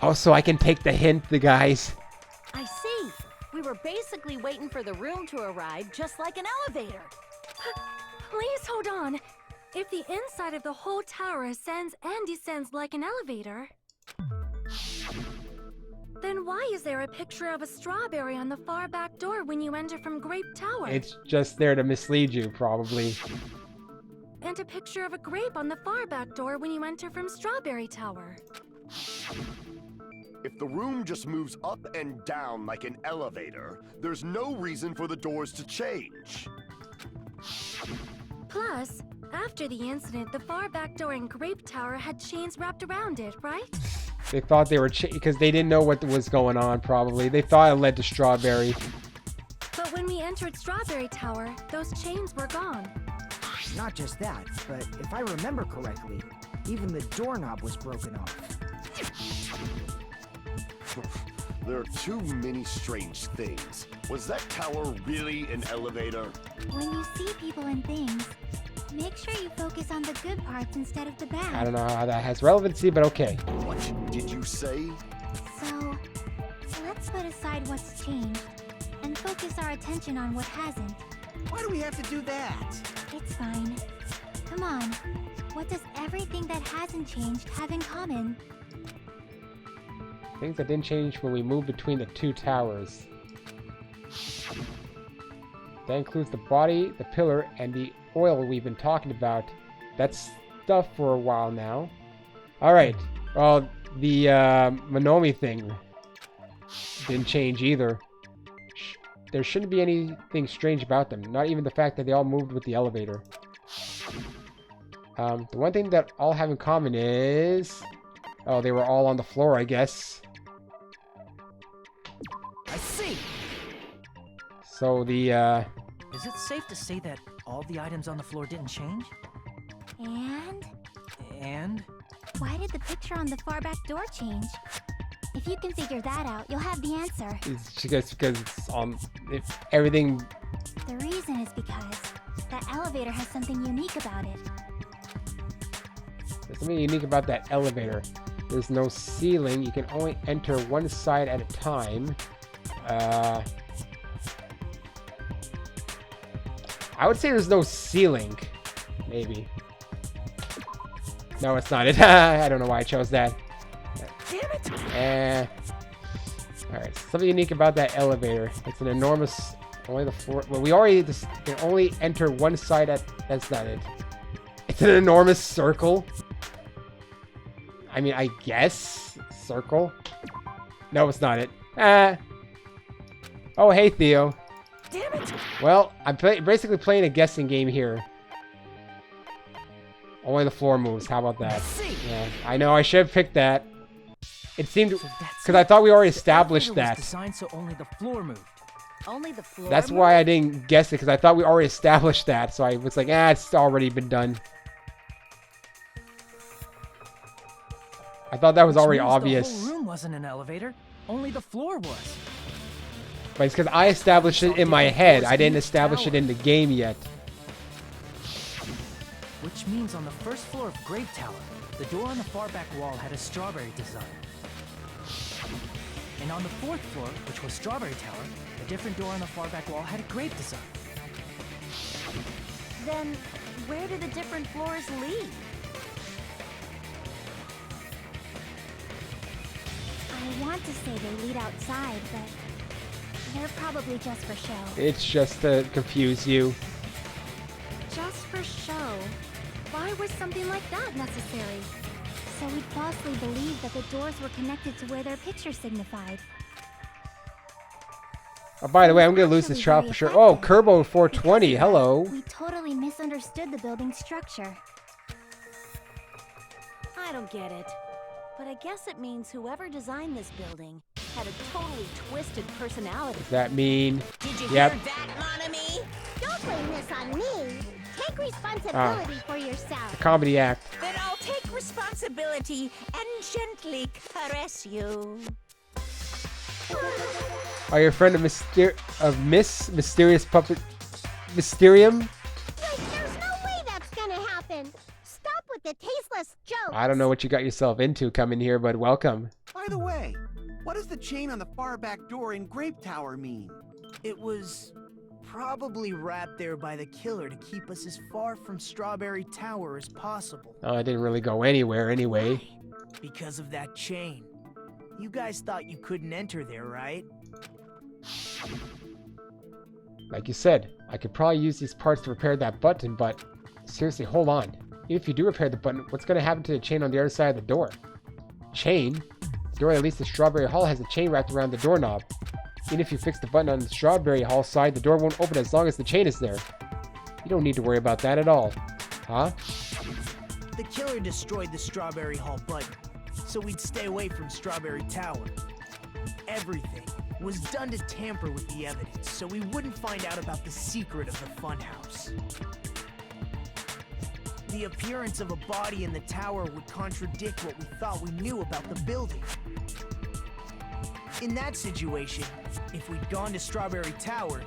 Oh, so I can take the hint, the guys. I see. We were basically waiting for the room to arrive, just like an elevator. Please hold on. If the inside of the whole tower ascends and descends like an elevator, then why is there a picture of a strawberry on the far back door when you enter from Grape Tower? It's just there to mislead you, probably. And a picture of a grape on the far back door when you enter from Strawberry Tower. If the room just moves up and down like an elevator, there's no reason for the doors to change. Plus, After the incident, the far back door in Grape Tower had chains wrapped around it, right? They thought they were because they didn't know what was going on, probably. They thought it led to Strawberry. But when we entered Strawberry Tower, those chains were gone. Not just that, but if I remember correctly, even the doorknob was broken off. There are too many strange things. Was that tower really an elevator? When you see people and things, make sure you focus on the good parts instead of the bad. I don't know how that has relevancy, but okay. What did you say? So, let's put aside what's changed and focus our attention on what hasn't. Why do we have to do that? It's fine. Come on. What does everything that hasn't changed have in common? Things that didn't change when we moved between the two towers. That includes the body, the pillar, and the oil we've been talking about. That's stuff for a while now. Alright. Well, the Monomi thing didn't change either. There shouldn't be anything strange about them. Not even the fact that they all moved with the elevator. The one thing that all have in common is... Oh, they were all on the floor, I guess. I see! So the, Is it safe to say that all the items on the floor didn't change? And? And? Why did the picture on the far back door change? If you can figure that out, you'll have the answer. it's because it's if everything... The reason is because that elevator has something unique about it. There's something unique about that elevator. There's no ceiling. You can only enter one side at a time. I would say there's no ceiling. Maybe. No, it's not it. I don't know why I chose that. Damn it! Alright, something unique about that elevator. It's an enormous... Only the floor... Well, we already can only enter one side at... That's not it. It's an enormous circle. I mean, I guess... Circle? No, it's not it. Oh, hey, Theo. Damn it! Well, I'm basically playing a guessing game here. Only the floor moves. How about that? Yeah, I know. I should have picked that. It seemed... Because I thought we already established that. Designed so only the floor moved. Only the floor. That's why I didn't guess it, because I thought we already established that. So I was like, it's already been done. I thought that was already obvious. The whole room wasn't an elevator. Only the floor was. But it's because I established it in my head. I didn't establish it in the game yet. Which means on the first floor of Grape Tower, the door on the far back wall had a strawberry design. And on the fourth floor, which was Strawberry Tower, a different door on the far back wall had a grape design. Then, where do the different floors lead? I want to say they lead outside, but they're probably just for show. It's just to confuse you. Just for show? Why was something like that necessary? So we'd falsely believe that the doors were connected to where their picture signified. Oh, by the way, I'm going to lose this trial for sure. Oh, Kerbo 420. Hello. We totally misunderstood the building's structure. I don't get it. But I guess it means whoever designed this building had a totally twisted personality. Does that mean... Did you Yep. hear that, Monami? Don't blame this on me. Take responsibility for yourself. A comedy act. Then I'll take responsibility and gently caress you. Are you a friend of Miss Mysterious Puppet Mysterium? There's no way that's gonna happen. Stop with the tasteless jokes. I don't know what you got yourself into coming here, but welcome. By the way, what does the chain on the far back door in Grape Tower mean? It was probably wrapped there by the killer to keep us as far from Strawberry Tower as possible. Oh, I didn't really go anywhere anyway. Because of that chain. You guys thought you couldn't enter there, right? Like you said, I could probably use these parts to repair that button, but seriously, hold on. Even if you do repair the button, what's going to happen to the chain on the other side of the door? Chain? The door at least the Strawberry Hall has a chain wrapped around the doorknob. Even if you fix the button on the Strawberry Hall side, the door won't open as long as the chain is there. You don't need to worry about that at all. Huh? The killer destroyed the Strawberry Hall button, so we'd stay away from Strawberry Tower. Everything was done to tamper with the evidence, so we wouldn't find out about the secret of the funhouse. The appearance of a body in the tower would contradict what we thought we knew about the building. In that situation, if we'd gone to Strawberry Tower,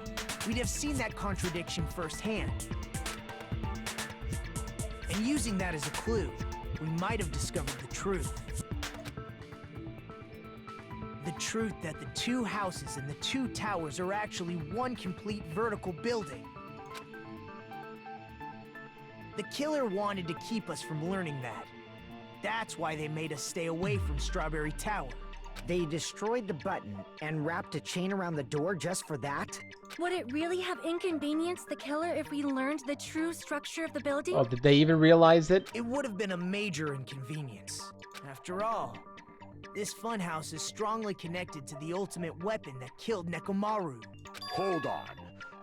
we'd have seen that contradiction firsthand. And using that as a clue, we might have discovered the truth. The truth that the two houses and the two towers are actually one complete vertical building. The killer wanted to keep us from learning that. That's why they made us stay away from Strawberry Tower. They destroyed the button and wrapped a chain around the door just for that? Would it really have inconvenienced the killer if we learned the true structure of the building? Oh, did they even realize it? It would have been a major inconvenience. After all, this funhouse is strongly connected to the ultimate weapon that killed Nekomaru. Hold on.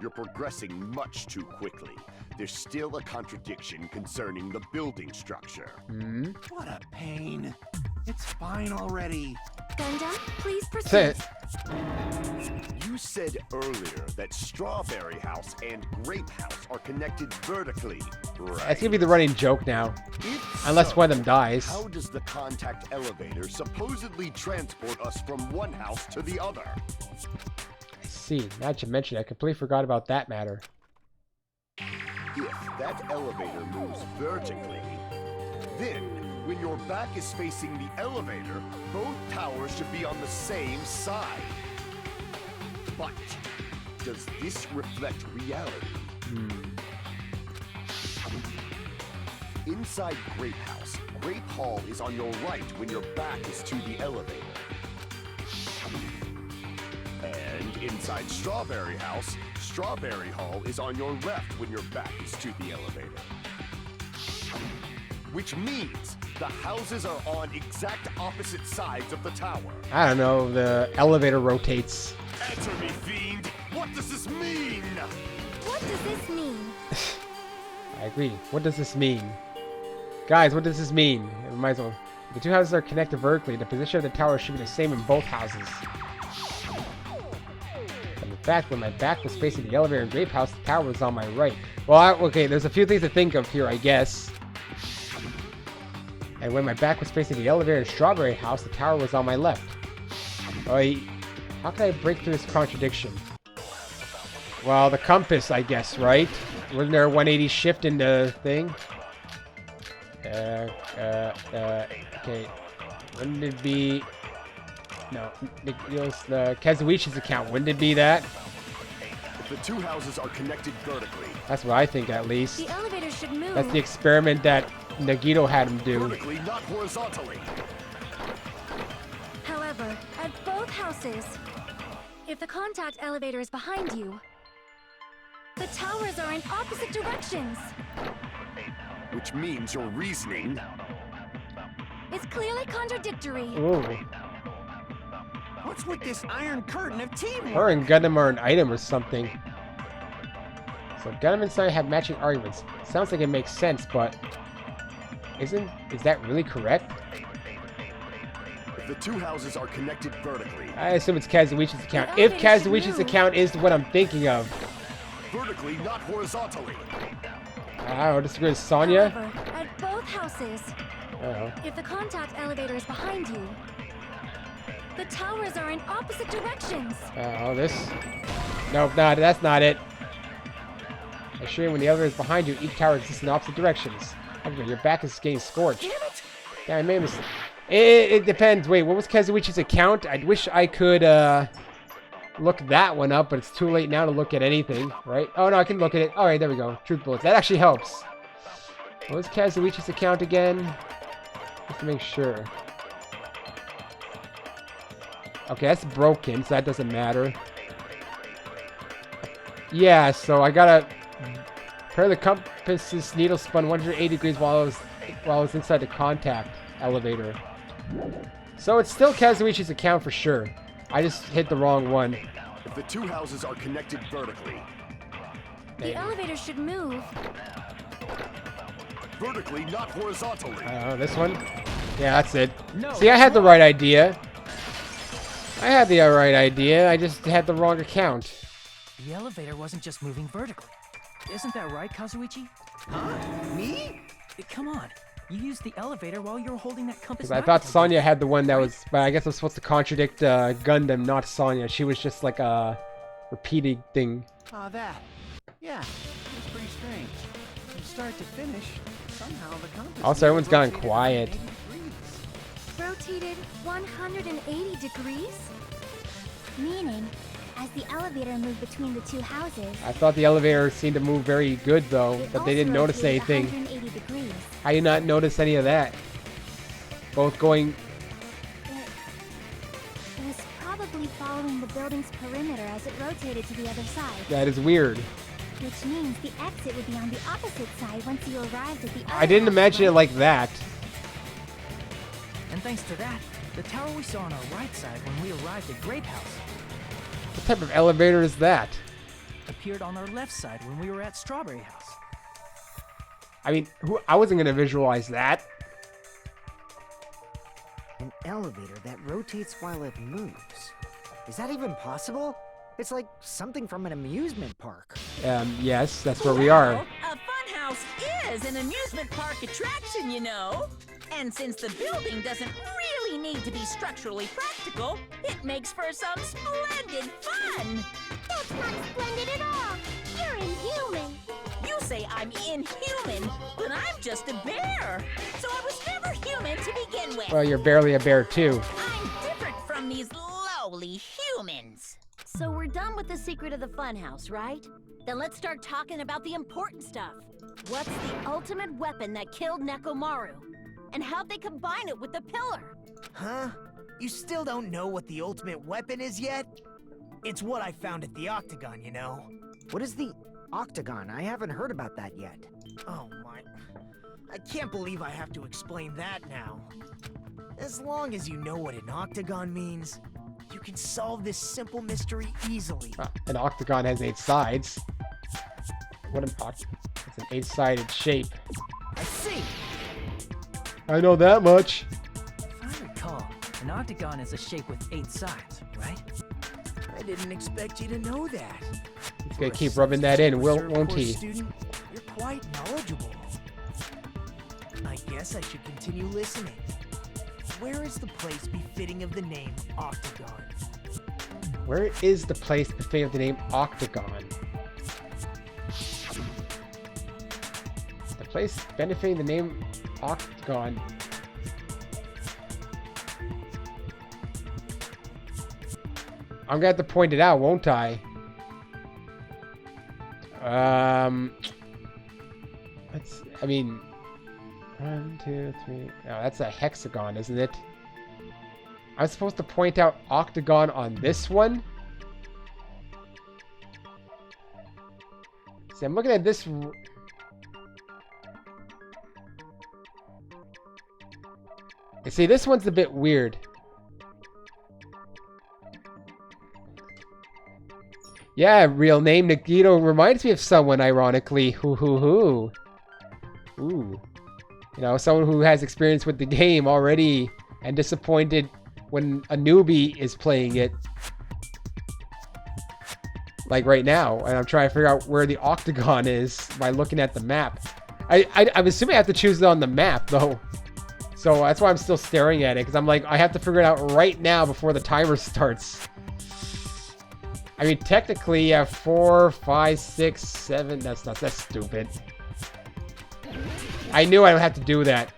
You're progressing much too quickly. There's still a contradiction concerning the building structure. Hmm? What a pain. It's fine already. Gundam, please Say proceed. it. You said earlier that Strawberry House and Grape House are connected vertically, right? That's gonna be the running joke now. If Unless so, one of them dies. How does the contact elevator supposedly transport us from one house to the other? I see. Now that you mention it, I completely forgot about that matter. If that elevator moves vertically, then when your back is facing the elevator, both towers should be on the same side. But does this reflect reality? Inside Grape House, Grape Hall is on your right when your back is to the elevator. And inside Strawberry House, Strawberry Hall is on your left when your back is to the elevator. Which means the houses are on exact opposite sides of the tower. I don't know. The elevator rotates. Answer me, fiend! What does this mean? What does this mean? I agree. What does this mean? Guys, what does this mean? We might as well. The two houses are connected vertically. The position of the tower should be the same in both houses. And in fact, when my back was facing the elevator in Grape House, the tower was on my right. Well, okay, there's a few things to think of here, I guess. And when my back was facing the elevator in Strawberry House, the tower was on my left. How can I break through this contradiction? Well, the compass, I guess, right? Wasn't there a 180 shift in the thing? Okay. Wouldn't it be... No, the Kazuichi's account. Wouldn't it be that? If the two houses are connected vertically... That's what I think, at least. The elevator should move. That's the experiment that Nagito had him do. Vertically, not horizontally. However, at both houses, if the contact elevator is behind you, the towers are in opposite directions. Which means your reasoning... It's clearly contradictory. Ooh. What's with this iron curtain of teamwork? Her and Gundam are an item or something. So Gundam and Sai have matching arguments. Sounds like it makes sense, but... Is that really correct? If the two houses are connected vertically... I assume it's Kazuichi's account. If Kazuichi's account is what I'm thinking of. Vertically, not horizontally. I don't disagree with Sonya. However, at both houses, if the contact elevator is behind you, the towers are in opposite directions. This... Nope, that's not it. I assure you, when the elevator is behind you, each tower exists in opposite directions. Okay, your back is getting scorched. Damn it! Yeah, I made a mistake. It depends. Wait, what was Kazuichi's account? I wish I could look that one up, but it's too late now to look at anything, right? Oh, no, I can look at it. All right, there we go. Truth bullets. That actually helps. What was Kazuichi's account again? Just to make sure. Okay, that's broken, so that doesn't matter. Yeah, so I gotta... Pair the compass's needle spun 180 degrees while I was inside the contact elevator. So it's still Kazuichi's account for sure. I just hit the wrong one. If the two houses are connected vertically... The elevator should move. vertically, not horizontally. This one? Yeah, that's it. No, See, I had the right idea. I had the right idea. I just had the wrong account. The elevator wasn't just moving vertically. Isn't that right, Kazuichi? Huh? Me? Come on. You used the elevator while you were holding that compass. Because I thought Nagito Sonya did. had the one that was... But I guess I'm supposed to contradict Gundam, not Sonya. She was just like a repeating thing. Ah, that. Yeah, it was pretty strange. From start to finish, somehow the compass Also, everyone's gotten rotated quiet. 180 degrees. Rotated 180 degrees? Meaning, as the elevator moved between the two houses, I thought the elevator seemed to move very good, though, it but they also didn't notice rotated anything. 180 degrees. I did not notice any of that. Both going... It was probably following the building's perimeter as it rotated to the other side, That is weird. which means the exit would be on the opposite side once you arrived at the other I didn't house, imagine it right? like that. And thanks to that, the tower we saw on our right side when we arrived at Grape House What type of elevator is that? appeared on our left side when we were at Strawberry House. I mean, I wasn't going to visualize that. An elevator that rotates while it moves. Is that even possible? It's like something from an amusement park. Yes, that's where we are. Well, a funhouse is an amusement park attraction, you know. And since the building doesn't really need to be structurally practical, it makes for some splendid fun. That's not splendid at all! You're inhuman! You say I'm inhuman, but I'm just a bear. So I was never human to begin with. Well, you're barely a bear, too. I'm different from these lowly humans. So we're done with the secret of the funhouse, right? Then let's start talking about the important stuff. What's the ultimate weapon that killed Nekomaru? And how'd they combine it with the pillar? Huh? You still don't know what the ultimate weapon is yet? It's what I found at the Octagon, you know. What is the Octagon? I haven't heard about that yet. Oh my... I can't believe I have to explain that now. As long as you know what an Octagon means, you can solve this simple mystery easily. An octagon has 8 sides. What an octagon? It's an 8-sided shape. I see! I know that much. If I recall, an octagon is a shape with 8 sides, right? I didn't expect you to know that. He's gonna keep rubbing that in, won't he? Student, you're quite knowledgeable. I guess I should continue listening. Where is the place befitting of the name Octagon? Where is the place befitting of the name Octagon? The place benefiting the name Octagon. I'm gonna have to point it out, won't I? I mean, 1, 2, 3. No, that's a hexagon, isn't it? I'm supposed to point out octagon on this one? See, I'm looking at this. See, this one's a bit weird. Yeah, real name Nagito reminds me of someone, ironically. Hoo hoo hoo. Ooh. You know, someone who has experience with the game already and disappointed when a newbie is playing it. Like right now, and I'm trying to figure out where the octagon is by looking at the map. I'm assuming I have to choose it on the map, though. So that's why I'm still staring at it, because I'm like, I have to figure it out right now before the timer starts. I mean, technically, 4, 5, 6, 7. That's stupid. I knew I would have to do that.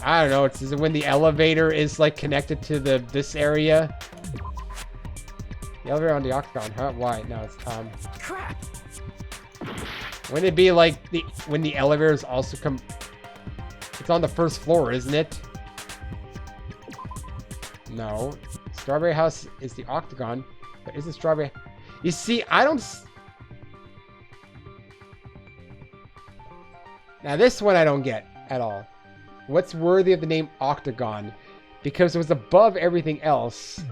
I don't know. Is it when the elevator is like connected to this area? The elevator on the octagon, huh? Why? No, it's Crap! Wouldn't it be like when the elevators also come? It's on the first floor, isn't it? No. Strawberry House is the octagon, but isn't Strawberry? You see, I don't. Now this one I don't get at all. What's worthy of the name Octagon? Because it was above everything else.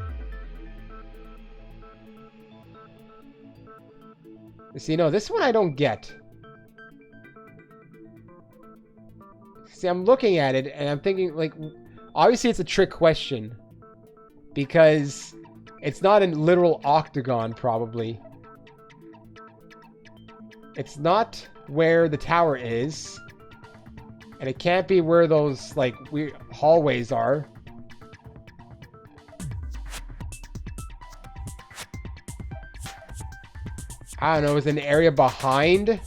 You see, no, this one I don't get. See, I'm looking at it and I'm thinking, like, obviously it's a trick question. Because it's not a literal octagon, probably. It's not where the tower is. And it can't be where those, like, weird hallways are. I don't know, is it an area behind?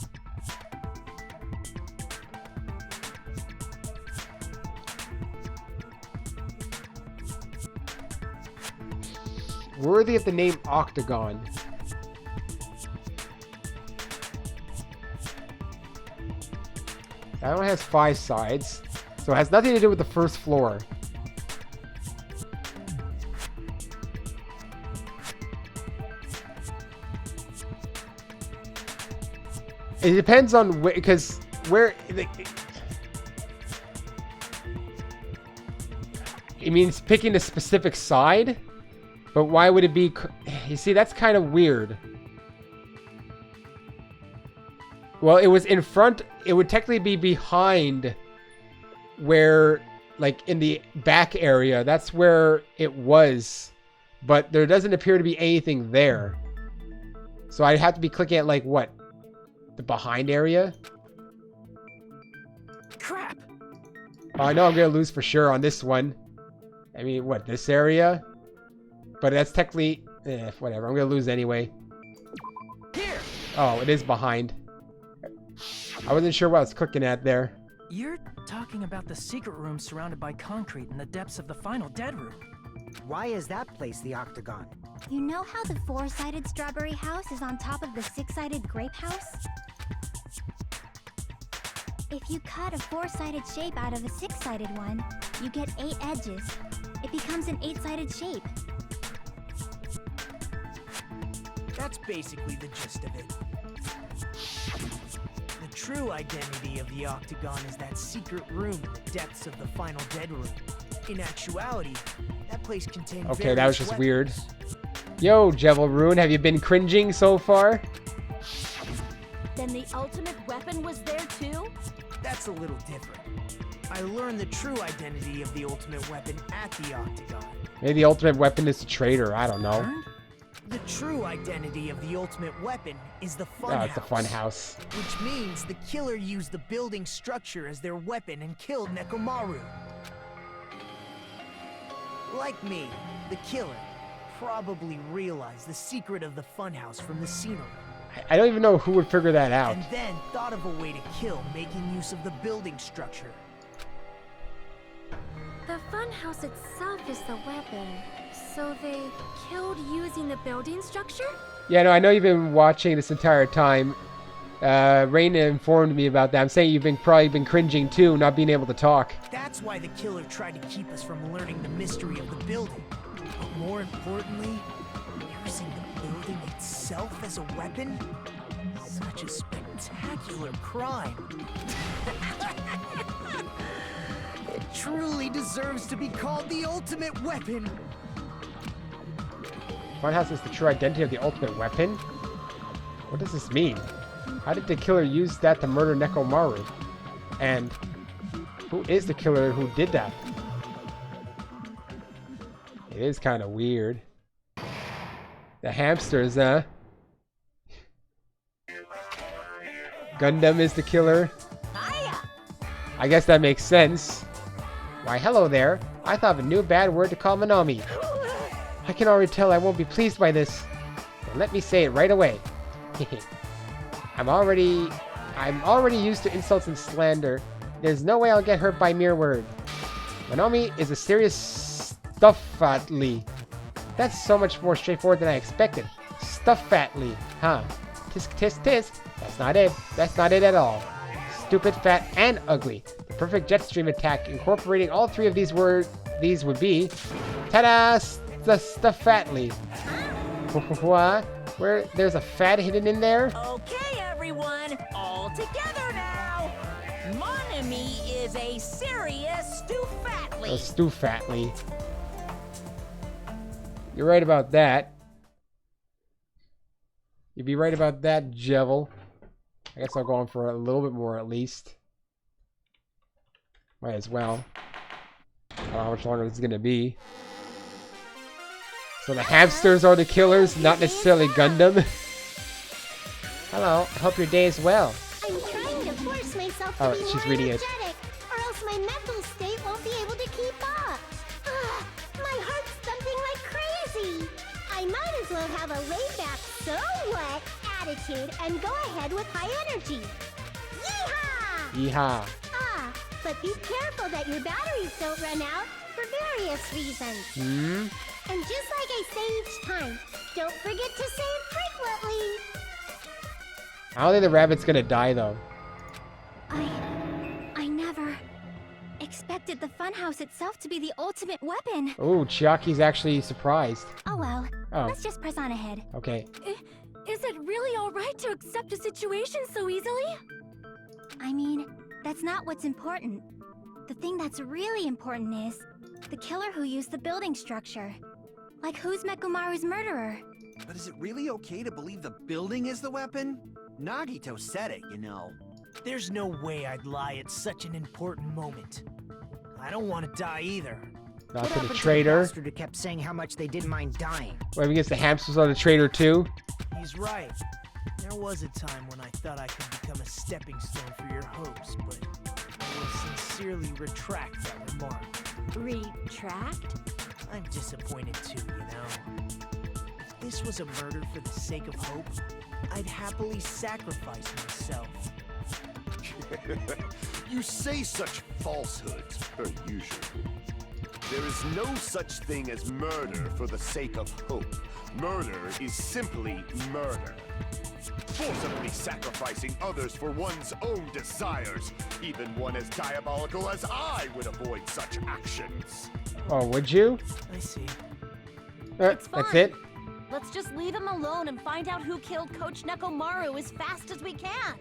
Worthy of the name Octagon. That one has 5 sides, so it has nothing to do with the first floor. It depends on where, because where... It means picking a specific side? But why would it be... You see, that's kind of weird. Well, it was in front... It would technically be behind where... Like, in the back area. That's where it was. But there doesn't appear to be anything there. So I'd have to be clicking at, like, what? The behind area? Crap! Oh, I know I'm going to lose for sure on this one. I mean, what? This area? But that's technically... whatever. I'm going to lose anyway. Here! Oh, it is behind. I wasn't sure what I was clicking at there. You're talking about the secret room surrounded by concrete in the depths of the final dead room. Why is that place the octagon? You know how the 4-sided strawberry house is on top of the 6-sided grape house? If you cut a 4-sided shape out of a 6-sided one, you get 8 edges. It becomes an 8-sided shape. That's basically the gist of it. The true identity of the octagon is that secret room in the depths of the final dead room. In actuality, that place contained Okay, that was just weapons. weird. Yo, Jevil Rune, have you been cringing so far? Then the ultimate weapon was there too? That's a little different. I learned the true identity of the ultimate weapon at the octagon. Maybe the ultimate weapon is the traitor. I don't know. The true identity of the ultimate weapon is the fun Oh, it's the fun house. Which means the killer used the building structure as their weapon and killed Nekomaru. Like me, the killer probably realized the secret of the funhouse from the scenery. I don't even know who would figure that out. And then thought of a way to kill making use of the building structure. The funhouse itself is the weapon, so they killed using the building structure? Yeah, no, I know you've been watching this entire time. Raina informed me about that. I'm saying you've probably been cringing too, not being able to talk. That's why the killer tried to keep us from learning the mystery of the building. But more importantly, using the building itself as a weapon? Such a spectacular crime. It truly deserves to be called the ultimate weapon. Funhouse is the true identity of the ultimate weapon? What does this mean? How did the killer use that to murder Nekomaru? And who is the killer who did that? It is kind of weird. The hamsters, huh? Gundam is the killer. I guess that makes sense. Why, hello there. I thought of a new bad word to call Manami. I can already tell I won't be pleased by this. So let me say it right away. I'm already used to insults and slander. There's no way I'll get hurt by mere word. Manami is a serious stuffatly. That's so much more straightforward than I expected. Stuffatly, huh? Tisk tisk tisk. That's not it. That's not it at all. Stupid, fat, and ugly. The perfect jet stream attack incorporating all 3 of these words. These would be, ta-da! Stuffatly. What? Where there's a fat hidden in there? Okay, everyone, all together now. Monami is a serious stuffatly. Oh, Stuffatly. You're right about that. You'd be right about that, Jevil. I guess I'll go on for a little bit more at least. Might as well. I don't know how much longer this is gonna be. So the hamsters are the killers, not necessarily Gundam. Hello, I hope your day is well. I'm trying to force myself to Alright, be she's more reading it. energetic, or else my mental state won't be able to keep up. My heart's thumping like crazy. I might as well have a laid-back, so what attitude and go ahead with high energy. Yeehaw! Yeehaw. But be careful that your batteries don't run out for various reasons. Hmm? And just like I say each time, don't forget to save frequently. I don't think the rabbit's gonna die though. I never expected the funhouse itself to be the ultimate weapon. Oh, Chiaki's actually surprised. Oh well, Oh. let's just press on ahead. Okay. Is it really alright to accept a situation so easily? I mean, that's not what's important. The thing that's really important is the killer who used the building structure. Like, who's Mekumaru's murderer? But is it really okay to believe the building is the weapon? Nagito said it, you know. There's no way I'd lie at such an important moment. I don't want to die either. Not What to the happened traitor. the bastard who kept saying how much they didn't mind dying? Wait, against the hamsters are the traitor too? He's right. There was a time when I thought I could become a stepping stone for your hopes, but I will sincerely retract that remark. Retract? I'm disappointed too, you know. If this was a murder for the sake of hope, I'd happily sacrifice myself. You say such falsehoods, per usual. There is no such thing as murder for the sake of hope. Murder is simply murder. Forcibly sacrificing others for one's own desires. Even one as diabolical as I would avoid such actions. Oh, would you? I see. It's That's fine. it? Let's just leave him alone and find out who killed Coach Nekomaru as fast as we can.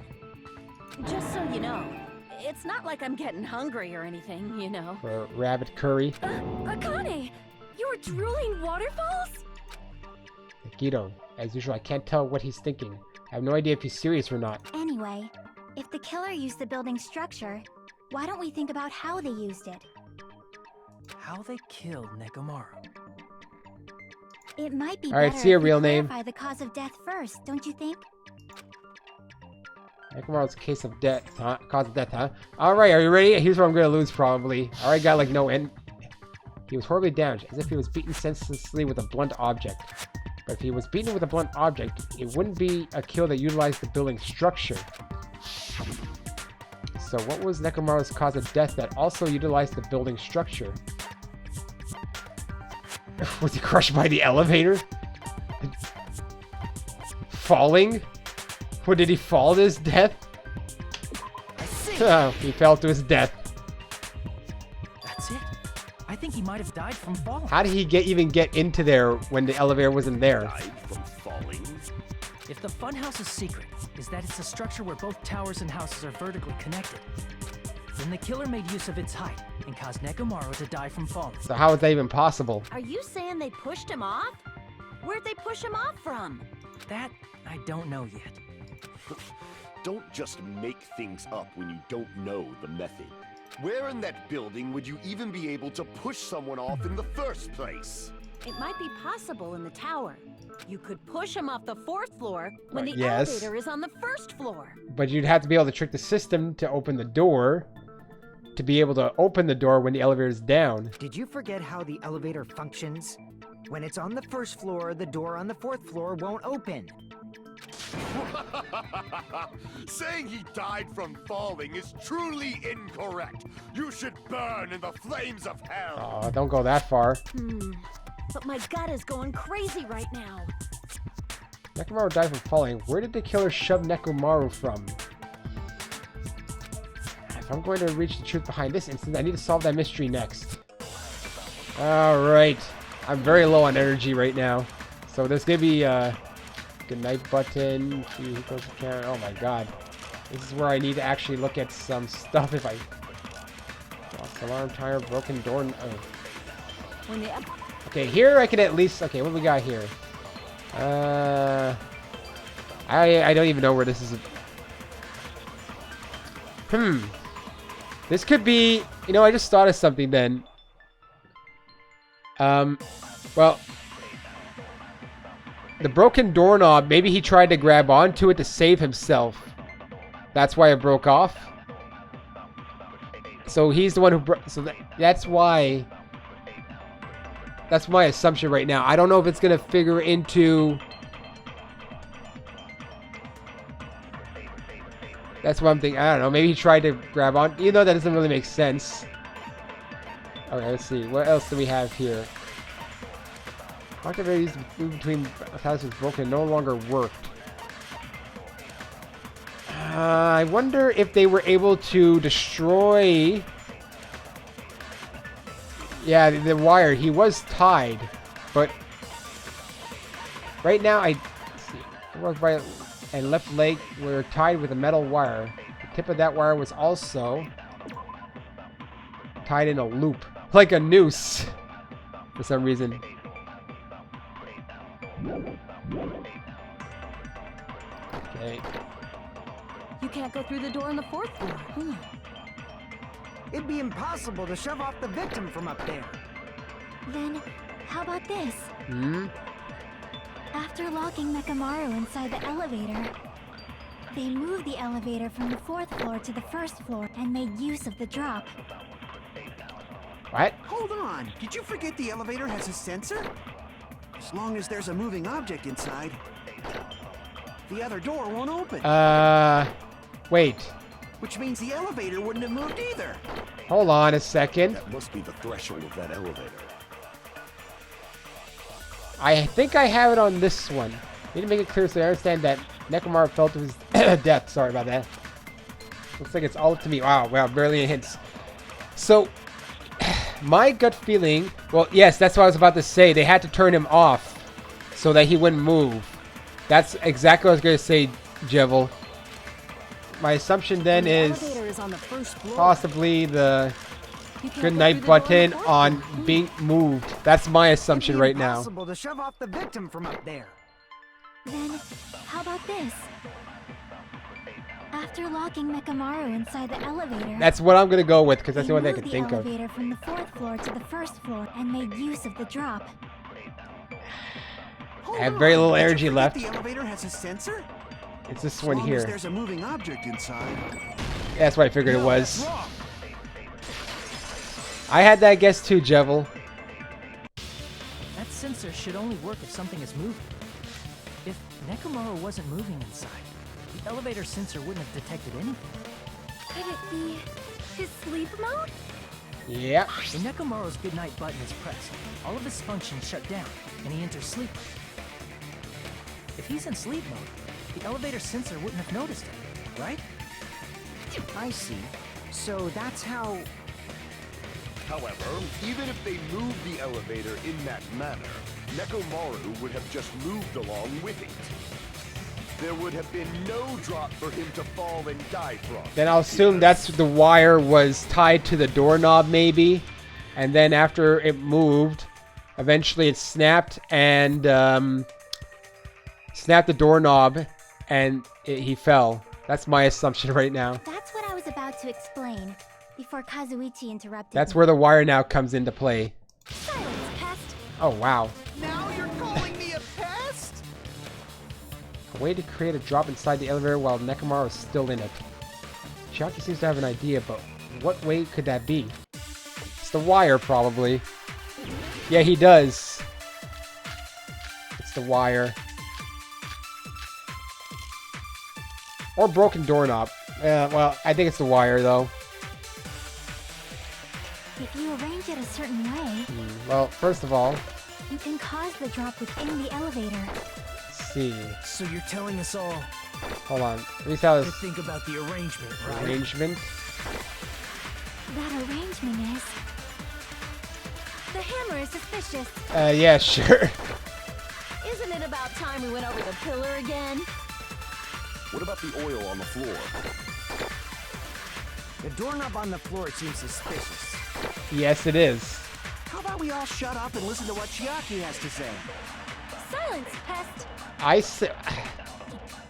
Just so you know, it's not like I'm getting hungry or anything, you know. For rabbit curry. Akane! You were drooling waterfalls? Akito, as usual, I can't tell what he's thinking. I have no idea if he's serious or not. Anyway, if the killer used the building structure, why don't we think about how they used it? How they killed Nekomaru. It might be Alright, better see your if we real name. clarify the cause of death first, don't you think? Nekomaru's case of death, huh? Cause of death, huh? Alright, are you ready? Here's where I'm gonna lose, probably. Alright, got like no end. He was horribly damaged, as if he was beaten senselessly with a blunt object. But if he was beaten with a blunt object, it wouldn't be a kill that utilized the building structure. So what was Nekomaru's cause of death that also utilized the building structure? Was he crushed by the elevator? Falling? What, did he fall to his death? I see. Oh, he fell to his death. That's it. I think he might have died from falling. How did he even get into there when the elevator wasn't there? Died from falling? If the funhouse's secret is that it's a structure where both towers and houses are vertically connected, then the killer made use of its height and caused Nekomaru to die from falling. So how is that even possible? Are you saying they pushed him off? Where'd they push him off from? That I don't know yet. Don't just make things up when you don't know the method. Where in that building would you even be able to push someone off in the first place? It might be possible in the tower. You could push him off the 4th floor when the Yes. elevator is on the 1st floor. But you'd have to be able to trick the system to open the door, to be able to open the door when the elevator is down. Did you forget how the elevator functions? When it's on the 1st floor, the door on the 4th floor won't open. Saying he died from falling is truly incorrect. You should burn in the flames of hell. Oh, don't go that far. But my gut is going crazy right now. Nekomaru died from falling. Where did the killer shove Nekomaru from? If I'm going to reach the truth behind this incident, I need to solve that mystery next. Alright. I'm very low on energy right now. So there's going to be a good night button. Oh my god. This is where I need to actually look at some stuff if I... Lost alarm, tire, broken door... Oh. When the Okay, here I can at least... Okay, what do we got here? I don't even know where this is. This could be... You know, I just thought of something then. Well... The broken doorknob, maybe he tried to grab onto it to save himself. That's why it broke off. So he's the one who that's why... That's my assumption right now. I don't know if it's going to figure into... That's what I'm thinking. I don't know. Maybe he tried to grab on. You know, that doesn't really make sense. Okay, let's see. What else do we have here? Activities between houses broken no longer worked. I wonder if they were able to destroy... Yeah, the wire. He was tied, but right now let's see. It was by a left leg were tied with a metal wire. The tip of that wire was also tied in a loop, like a noose, for some reason. Okay. You can't go through the door on the 4th floor. It'd be impossible to shove off the victim from up there. Then, how about this? Hmm? After locking Mekamaru inside the elevator, they moved the elevator from the 4th floor to the 1st floor and made use of the drop. What? Hold on. Did you forget the elevator has a sensor? As long as there's a moving object inside, the other door won't open. Wait. Which means the elevator wouldn't have moved either. Hold on a second. That must be the threshold of that elevator. I think I have it on this one. Need to make it clear so I understand that Nekomaru fell to his death. Sorry about that. Looks like it's all up to me. Wow, barely any hints. So, my gut feeling... Well, yes, that's what I was about to say. They had to turn him off so that he wouldn't move. That's exactly what I was going to say, Jevil. My assumption then is on the 1st floor. possibly the good night button on being moved. That's my assumption right now. Impossible to shove off the victim from up there. Then, how about this? After locking Mekamaru inside the elevator, That's what I'm going to go with because that's they the one I moved can the think of. elevator from the 4th floor to the 1st floor and made use of the drop. I have very little Did you energy forget left. The elevator has a sensor? It's this As one long as here. there's a moving object inside. Yeah, that's what I figured it No, was. that's wrong. I had that guess too, Jevil. That sensor should only work if something is moving. If Nekomaru wasn't moving inside, the elevator sensor wouldn't have detected anything. Could it be his sleep mode? Yeah. When Nekomaru's goodnight button is pressed, all of his functions shut down, and he enters sleep mode. If he's in sleep mode, the elevator sensor wouldn't have noticed it, right? I see. So that's how... However, even if they moved the elevator in that manner, Nekomaru would have just moved along with it. There would have been no drop for him to fall and die from. Then I'll assume that's the wire was tied to the doorknob maybe. And then after it moved, eventually it snapped and snapped the doorknob and he fell. That's my assumption right now. That's what I was about to explain before Kazuichi interrupted That's me. where the wire now comes into play. Silence, pest! Oh, wow. Now you're calling me a pest? A way to create a drop inside the elevator while Nekomaru is still in it. Chiaki seems to have an idea, but what way could that be? It's the wire, probably. Yeah, he does. It's the wire. Or broken doorknob. Well, I think it's the wire, though. If you arrange it a certain way, Well, first of all, you can cause the drop within the elevator. let's see. So you're telling us all Hold on. Let me see how to this think about the arrangement, right? arrangement. That arrangement is... The hammer is suspicious. Yeah, sure. Isn't it about time we went over the pillar again? What about the oil on the floor? The doorknob on the floor seems suspicious. Yes, it is. How about we all shut up and listen to what Chiaki has to say? Silence, pest! I say...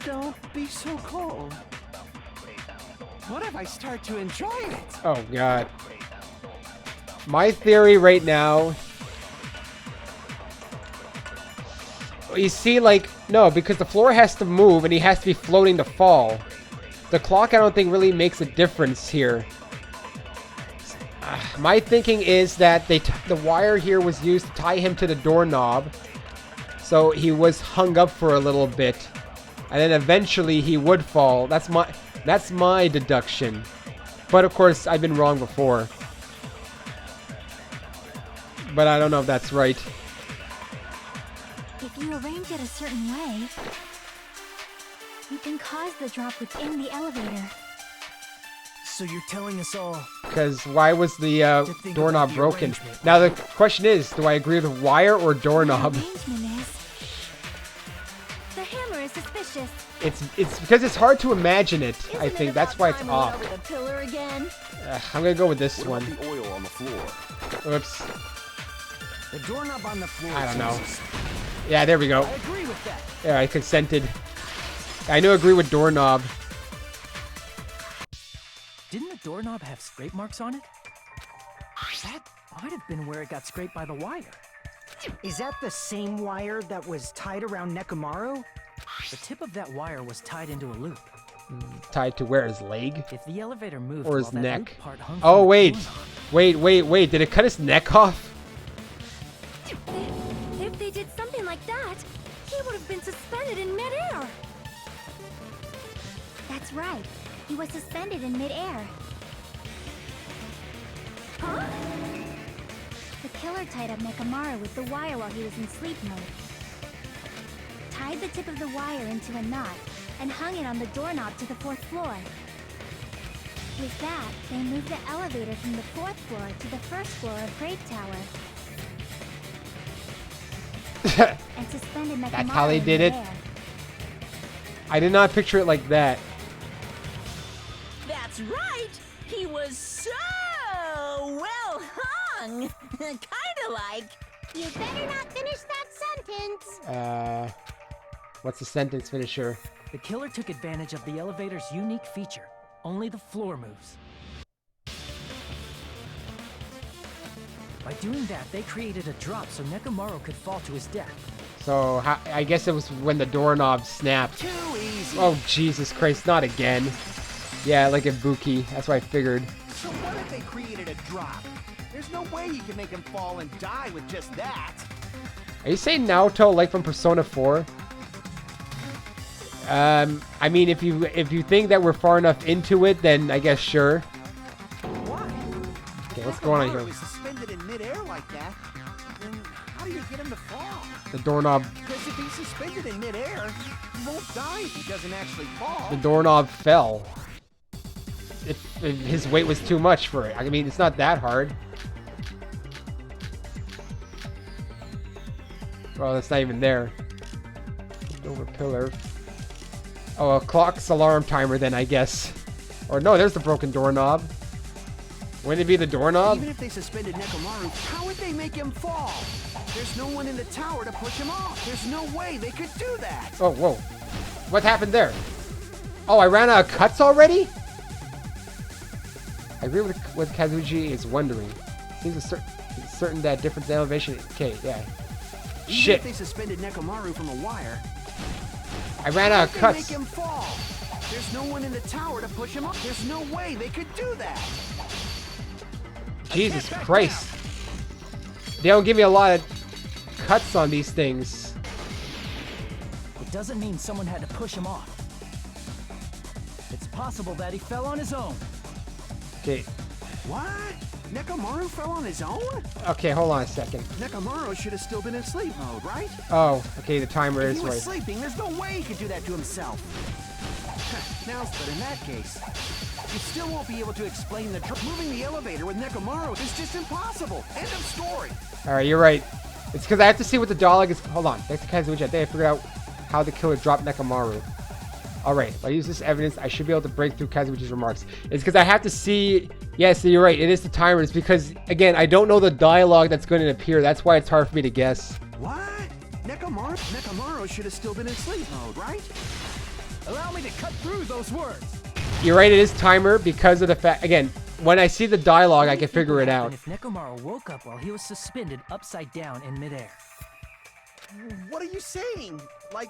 Don't be so cold. What if I start to enjoy it? Oh, God. My theory right now... You see, like... No, because the floor has to move and he has to be floating to fall. The clock, I don't think, really makes a difference here. My thinking is that the wire here was used to tie him to the doorknob. So he was hung up for a little bit. And then eventually he would fall. That's my deduction. But of course, I've been wrong before. But I don't know if that's right. If you arrange it a certain way, you can cause the drop within the elevator. So you're telling us all... Because why was the doorknob broken? Now the question is, do I agree with wire or doorknob? The arrangement is... The hammer is suspicious. It's because it's hard to imagine it. I think that's why it's off. Over the pillar again? I'm gonna go with this What one. about the oil on the floor? Oops. The doorknob on the floor. I don't know. is- Yeah, there we go. I agree with that. Yeah, I consented. I do agree with doorknob. Didn't the doorknob have scrape marks on it? That might have been where it got scraped by the wire. Is that the same wire that was tied around Nekomaru? The tip of that wire was tied into a loop. Tied to where? His leg? If the elevator moved Or his while that neck? loop part hung Oh, from the wait. doorknob- Wait. Did it cut his neck off? If they did something like that, he would have been suspended in midair. That's right. He was suspended in midair. Huh? The killer tied up Nekomaru with the wire while he was in sleep mode. Tied the tip of the wire into a knot and hung it on the doorknob to the 4th floor. With that, they moved the elevator from the 4th floor to the 1st floor of Grape Tower. And suspended Nekomaru That's how they in did it? midair. I did not picture it like that. That's right! He was so well hung! Kinda like... You better not finish that sentence. What's the sentence finisher? The killer took advantage of the elevator's unique feature. Only the floor moves. By doing that, they created a drop so Nekomaru could fall to his death. So, I guess it was when the doorknob snapped. Too easy. Oh, Jesus Christ, not again. Yeah, like Ibuki. That's what I figured. So what if they created a drop? There's no way you can make him fall and die with just that. Are you saying Naoto like from Persona 4? I mean, if you think that we're far enough into it, then I guess sure. Why? Okay, what's going on Nekomaru here? is suspended in midair like that, then how do you get him to fall? The doorknob. Because if he's suspended in midair, he won't die if he doesn't actually fall. The doorknob fell. If his weight was too much for it. I mean, it's not that hard. Well, that's not even there. Over pillar. Oh, a clock's alarm timer then, I guess. Or no, there's the broken doorknob. Wouldn't it be the doorknob? Even if they suspended Nekomaru, how would they make him fall? There's no one in the tower to push him off. There's no way they could do that. Oh, whoa. What happened there? Oh, I ran out of cuts already? I agree with what Kazuji is wondering. Seems certain that difference in elevation. Okay, yeah. Even Shit. if they suspended Nekomaru from a wire, I ran out of how would they cuts. make him fall? There's no one in the tower to push him off. There's no way they could do that. Jesus Christ. They don't give me a lot of cuts on these things. It doesn't mean someone had to push him off. It's possible that he fell on his own. Okay. What? Nekomaru fell on his own? Okay, hold on a second. Nekomaru should have still been in sleep mode, right? Oh, okay, the timer If is he was right. sleeping, there's no way he could do that to himself. But in that case, you still won't be able to explain the moving the elevator with Nekomaru is just impossible. End of story. Alright, you're right. It's because I have to see what the dialogue is. Hold on. Thanks to Kazuchi, I think I figured out how the killer dropped Nekomaru. Alright, if I use this evidence, I should be able to break through Kazuchi's remarks. It's because I have to see... Yes, you're right. It is the timer. It's because, again, I don't know the dialogue that's going to appear. That's why it's hard for me to guess. What? Nekomaru should have still been in sleep mode, right? Allow me to cut through those words. You're right, it is timer because of the fact, again, when I see the dialogue, I can figure it out. If Nekomaru woke up while he was suspended upside down in midair. What are you saying? Like,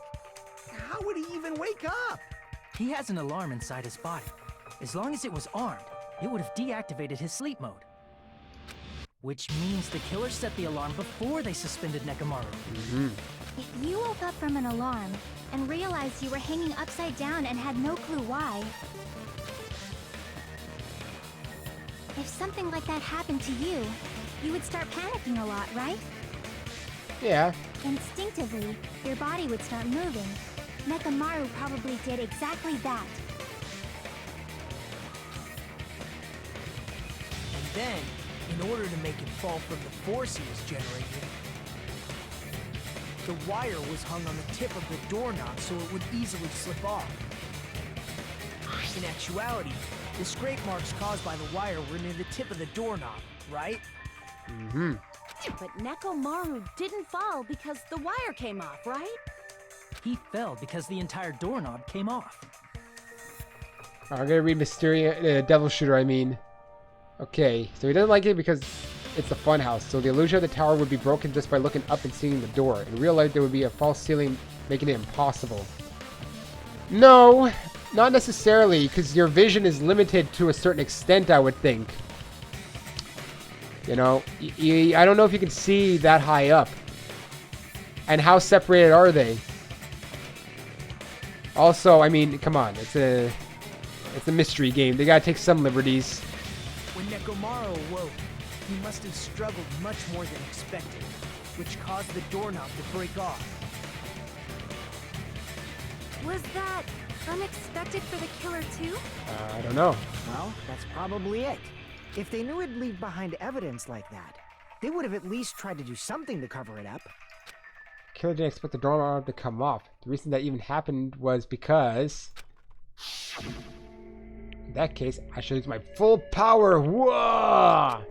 how would he even wake up? He has an alarm inside his body. As long as it was armed, it would have deactivated his sleep mode. Which means the killer set the alarm before they suspended Nekomaru. If you woke up from an alarm and realized you were hanging upside down and had no clue why, if something like that happened to you, you would start panicking a lot, right? Yeah. Instinctively, your body would start moving. Nekomaru probably did exactly that. And then, in order to make it fall from the force he was generating, the wire was hung on the tip of the doorknob so it would easily slip off. In actuality, the scrape marks caused by the wire were near the tip of the doorknob, right? But Nekomaru didn't fall because the wire came off, right? He fell because the entire doorknob came off. I'm gonna read Devil Shooter, I mean. Okay, so he doesn't like it because it's a fun house, so the illusion of the tower would be broken just by looking up and seeing the door. In real life, there would be a false ceiling making it impossible. No, not necessarily, because your vision is limited to a certain extent, I would think. You know, I don't know if you can see that high up. And how separated are they? Also, I mean, come on, it's a mystery game. They gotta take some liberties. When Nekomaru awoke, he must have struggled much more than expected, which caused the doorknob to break off. Was that unexpected for the killer too? I don't know. Well, that's probably it. If they knew it'd leave behind evidence like that, they would have at least tried to do something to cover it up. Killer didn't expect the doorknob to come off. The reason that even happened was because... in that case, I should use my full power. Whoa!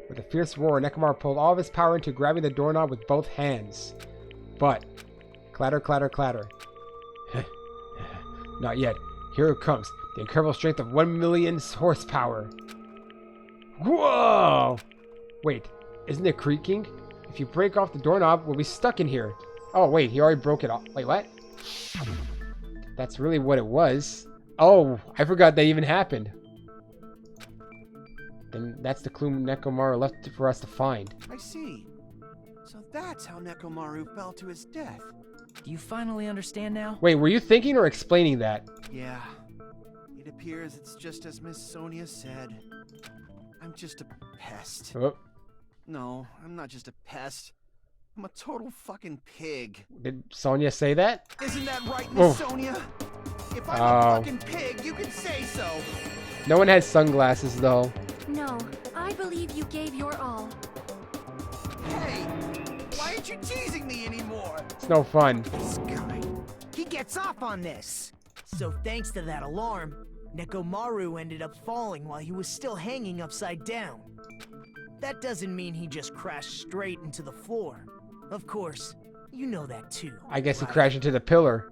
With a fierce roar, Nekomaru pulled all of his power into grabbing the doorknob with both hands. But, clatter, clatter, clatter. Not yet. Here it comes. The incredible strength of 1 million horsepower. Whoa! Wait, isn't it creaking? If you break off the doorknob, we'll be stuck in here. Oh, wait, he already broke it off. Wait, what? That's really what it was. Oh, I forgot that even happened. Then that's the clue Nekomaru left for us to find. I see. So that's how Nekomaru fell to his death. Do you finally understand now? Wait, were you thinking or explaining that? Yeah. It appears it's just as Miss Sonia said. I'm just a pest. Oh, No, I'm not just a pest. I'm a total fucking pig. did Sonia say that? Isn't that right, Miss Oh. Sonia? If I'm Oh. a fucking pig, you can say so. No one has sunglasses, though. No, I believe you gave your all. Hey, why aren't you teasing me anymore? It's no fun. This guy, he gets off on this. So thanks to that alarm, Nekomaru ended up falling while he was still hanging upside down. That doesn't mean he just crashed straight into the floor. Of course, you know that too. I guess he right? crashed into the pillar.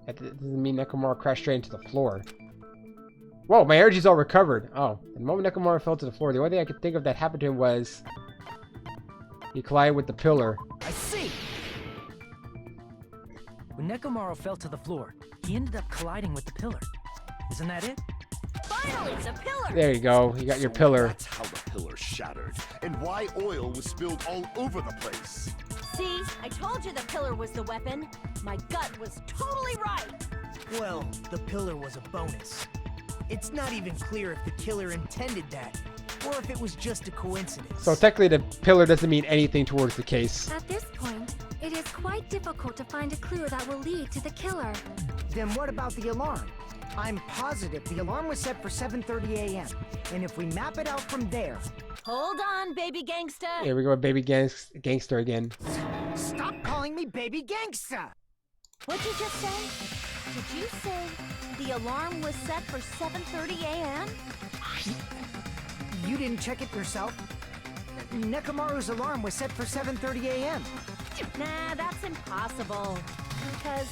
That doesn't mean Nekomaru crashed straight into the floor. Whoa, my energy's all recovered. Oh, the moment Nekomaru fell to the floor, the only thing I could think of that happened to him was... he collided with the pillar. I see! When Nekomaru fell to the floor, he ended up colliding with the pillar. Isn't that it? Finally, it's a pillar! There you go, you got your So pillar. That's how the pillar shattered, and why oil was spilled all over the place. See, I told you the pillar was the weapon. My gut was totally right. Well, the pillar was a bonus. It's not even clear if the killer intended that, or if it was just a coincidence. So technically the pillar doesn't mean anything towards the case. At this point, it is quite difficult to find a clue that will lead to the killer. Then what about the alarm? I'm positive the alarm was set for 7:30 a.m. And if we map it out from there... Hold on, baby gangsta. Here we go, baby gangster again. Stop calling me baby gangsta! What'd you just say? Did you say the alarm was set for 7:30 a.m.? You didn't check it yourself? Nekomaru's alarm was set for 7:30 a.m. Nah, that's impossible. Because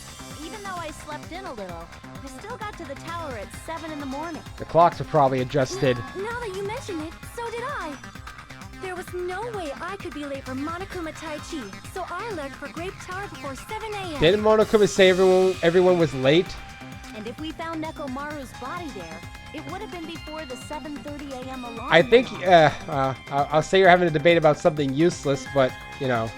even though I slept in a little, I still got to the tower at 7 in the morning. The clocks are probably adjusted. Now that you mention it, so did I. There was no way I could be late for Monokuma Tai Chi, so I left for Grape Tower before 7 a.m. Didn't Monokuma say everyone was late? And if we found Nekomaru's body there, it would have been before the 7:30 a.m. alarm. I think, went off. I'll say you're having a debate about something useless, but, you know.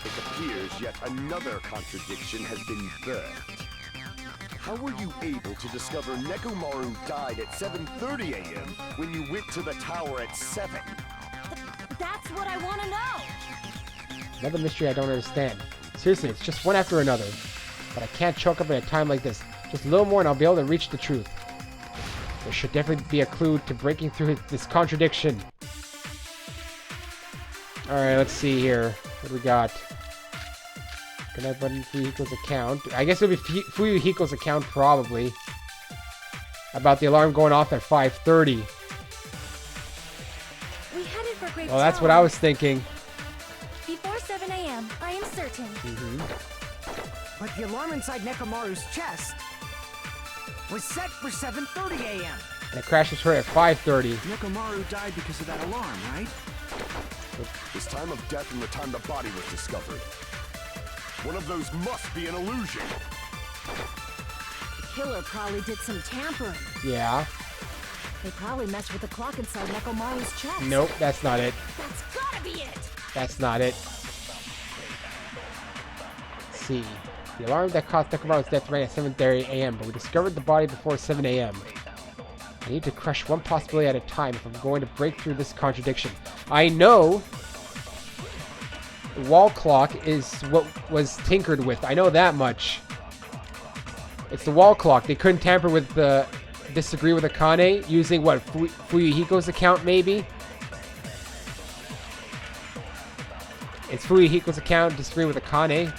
It appears yet another contradiction has been birthed. How were you able to discover Nekomaru died at 7:30 a.m. when you went to the tower at 7? That's what I want to know. Another mystery I don't understand. Seriously, it's just one after another. But I can't choke up at a time like this. Just a little more and I'll be able to reach the truth. There should definitely be a clue to breaking through this contradiction. Alright, let's see here. What do we got? Can I put in Fuyuhiko's account? I guess it'll be Fuyuhiko's account, probably. About the alarm going off at 5:30. We headed for Grape Well, that's Tower. what I was thinking. Before 7 a.m., I am certain. But the alarm inside Nekomaru's chest was set for 7:30 a.m. And it crashes her at 5:30. Nekomaru died because of that alarm, right? His time of death and the time the body was discovered. One of those must be an illusion. The killer probably did some tampering. Yeah. They probably messed with the clock inside Nekomaru's chest. Nope, that's not it. That's gotta be it! That's not it. Let's see. The alarm that caused Nekomaru's death rang at 7:30 a.m., but we discovered the body before 7 a.m. I need to crush one possibility at a time if I'm going to break through this contradiction. I know the wall clock is what was tinkered with. I know that much. It's the wall clock. They couldn't tamper with the disagree with Akane using what, Fuyuhiko's account maybe? It's Fuyuhiko's account disagreeing with Akane.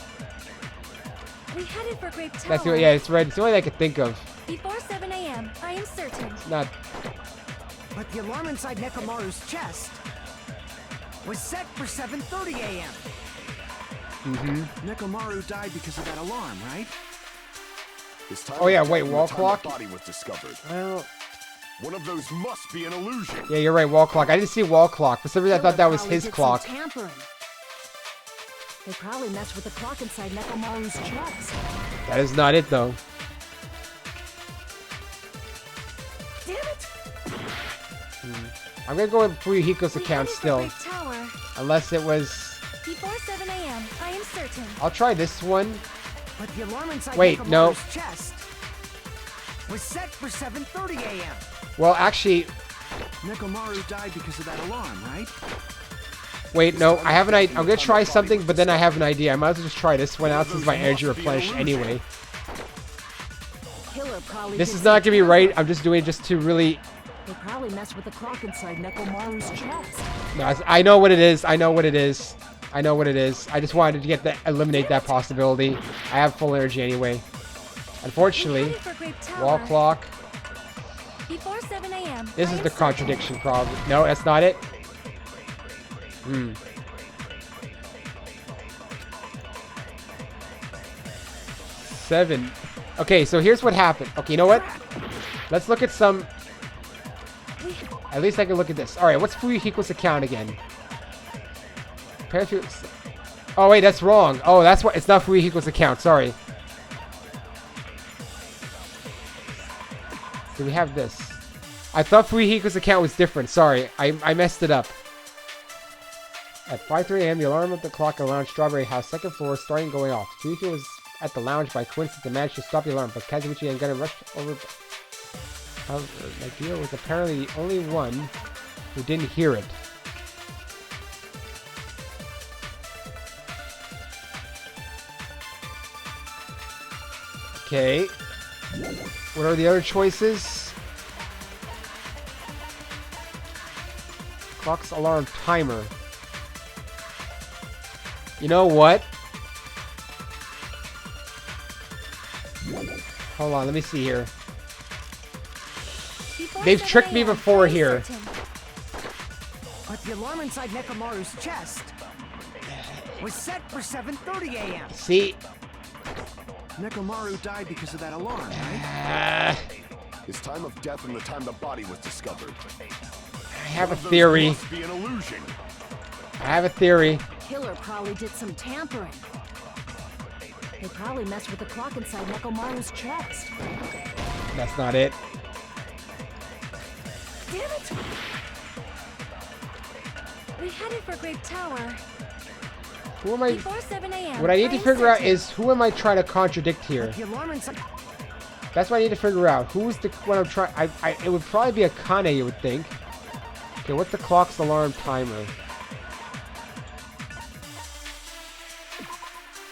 We headed for Grape Tower. That's the, yeah, it's right. It's the only thing I could think of. Before 7 a.m., I am certain. Not. But the alarm inside Nekomaru's chest was set for 7:30 a.m. Nekomaru died because of that alarm, right? His time Oh, yeah, of death wait, and the wall time clock? The body was discovered. Well, One of those must be an illusion. yeah, you're right. Wall clock. I didn't see wall clock. For some reason, I thought that was Probably his did some clock. tampering. They probably messed with the clock inside Nekomaru's chest. That is not it, though. Damn it! I'm gonna go with Fuyuhiko's We account headed for still, Grape Tower. unless it was. Before 7 a.m., I am certain. I'll try this one. But the alarm inside Wait, Nekomaru's no. chest was set for 7:30 a.m. Well, actually, Nekomaru died because of that alarm, right? wait, no. I have an idea. I'm gonna try something, but then I have an idea. I might as well just try this one out since my energy replenished anyway. Killer probably This did is some not gonna be right. tampering. I'm just doing it just to really. They probably messed with the clock inside Nekomaru's chest. No, I know what it is. I know what it is. I know what it is. I just wanted to get that, eliminate that possibility. I have full energy anyway. Unfortunately, We headed for Grape Tower. wall clock. Before 7 a.m. This I is am the certain. contradiction problem. No, that's not it. 7. Okay, so here's what happened. Okay, you know what? Let's look at some. At least I can look at this. All right, what's Fuyuhiko's account again? Oh wait, that's wrong. Oh, that's what. It's not Fuyuhiko's account. Sorry. Do we have this? I thought Fuyuhiko's account was different. Sorry, I messed it up. At 5:30 a.m., the alarm of the clock around Strawberry House, second floor, starting going off. Fuyuhiko was at the lounge by coincidence and managed to stop the alarm, but Kazuichi and Gunner rushed over. However, Nagio was apparently the only one who didn't hear it. Okay. What are the other choices? Clock's alarm timer. You know what? Hold on, let me see here. Before They've 7 tricked me a.m., before I am here. certain. But the alarm inside Nekomaru's chest was set for 7:30 a.m. See? Nekomaru died because of that alarm, right? His time of death and the time the body was discovered. I have a One of those theory. must be an illusion. I have a theory. Killer probably did some tampering. They probably messed with the clock inside Nekomaru's chest. That's not it. Damn it! We headed for Grape Tower Who am I? before 7 a.m. What I need to I'm figure out certain. is who am I trying to contradict here? The alarm inside. That's what I need to figure out. Who's the one I'm trying? It would probably be Akane, you would think. Okay, what's the clock's alarm timer?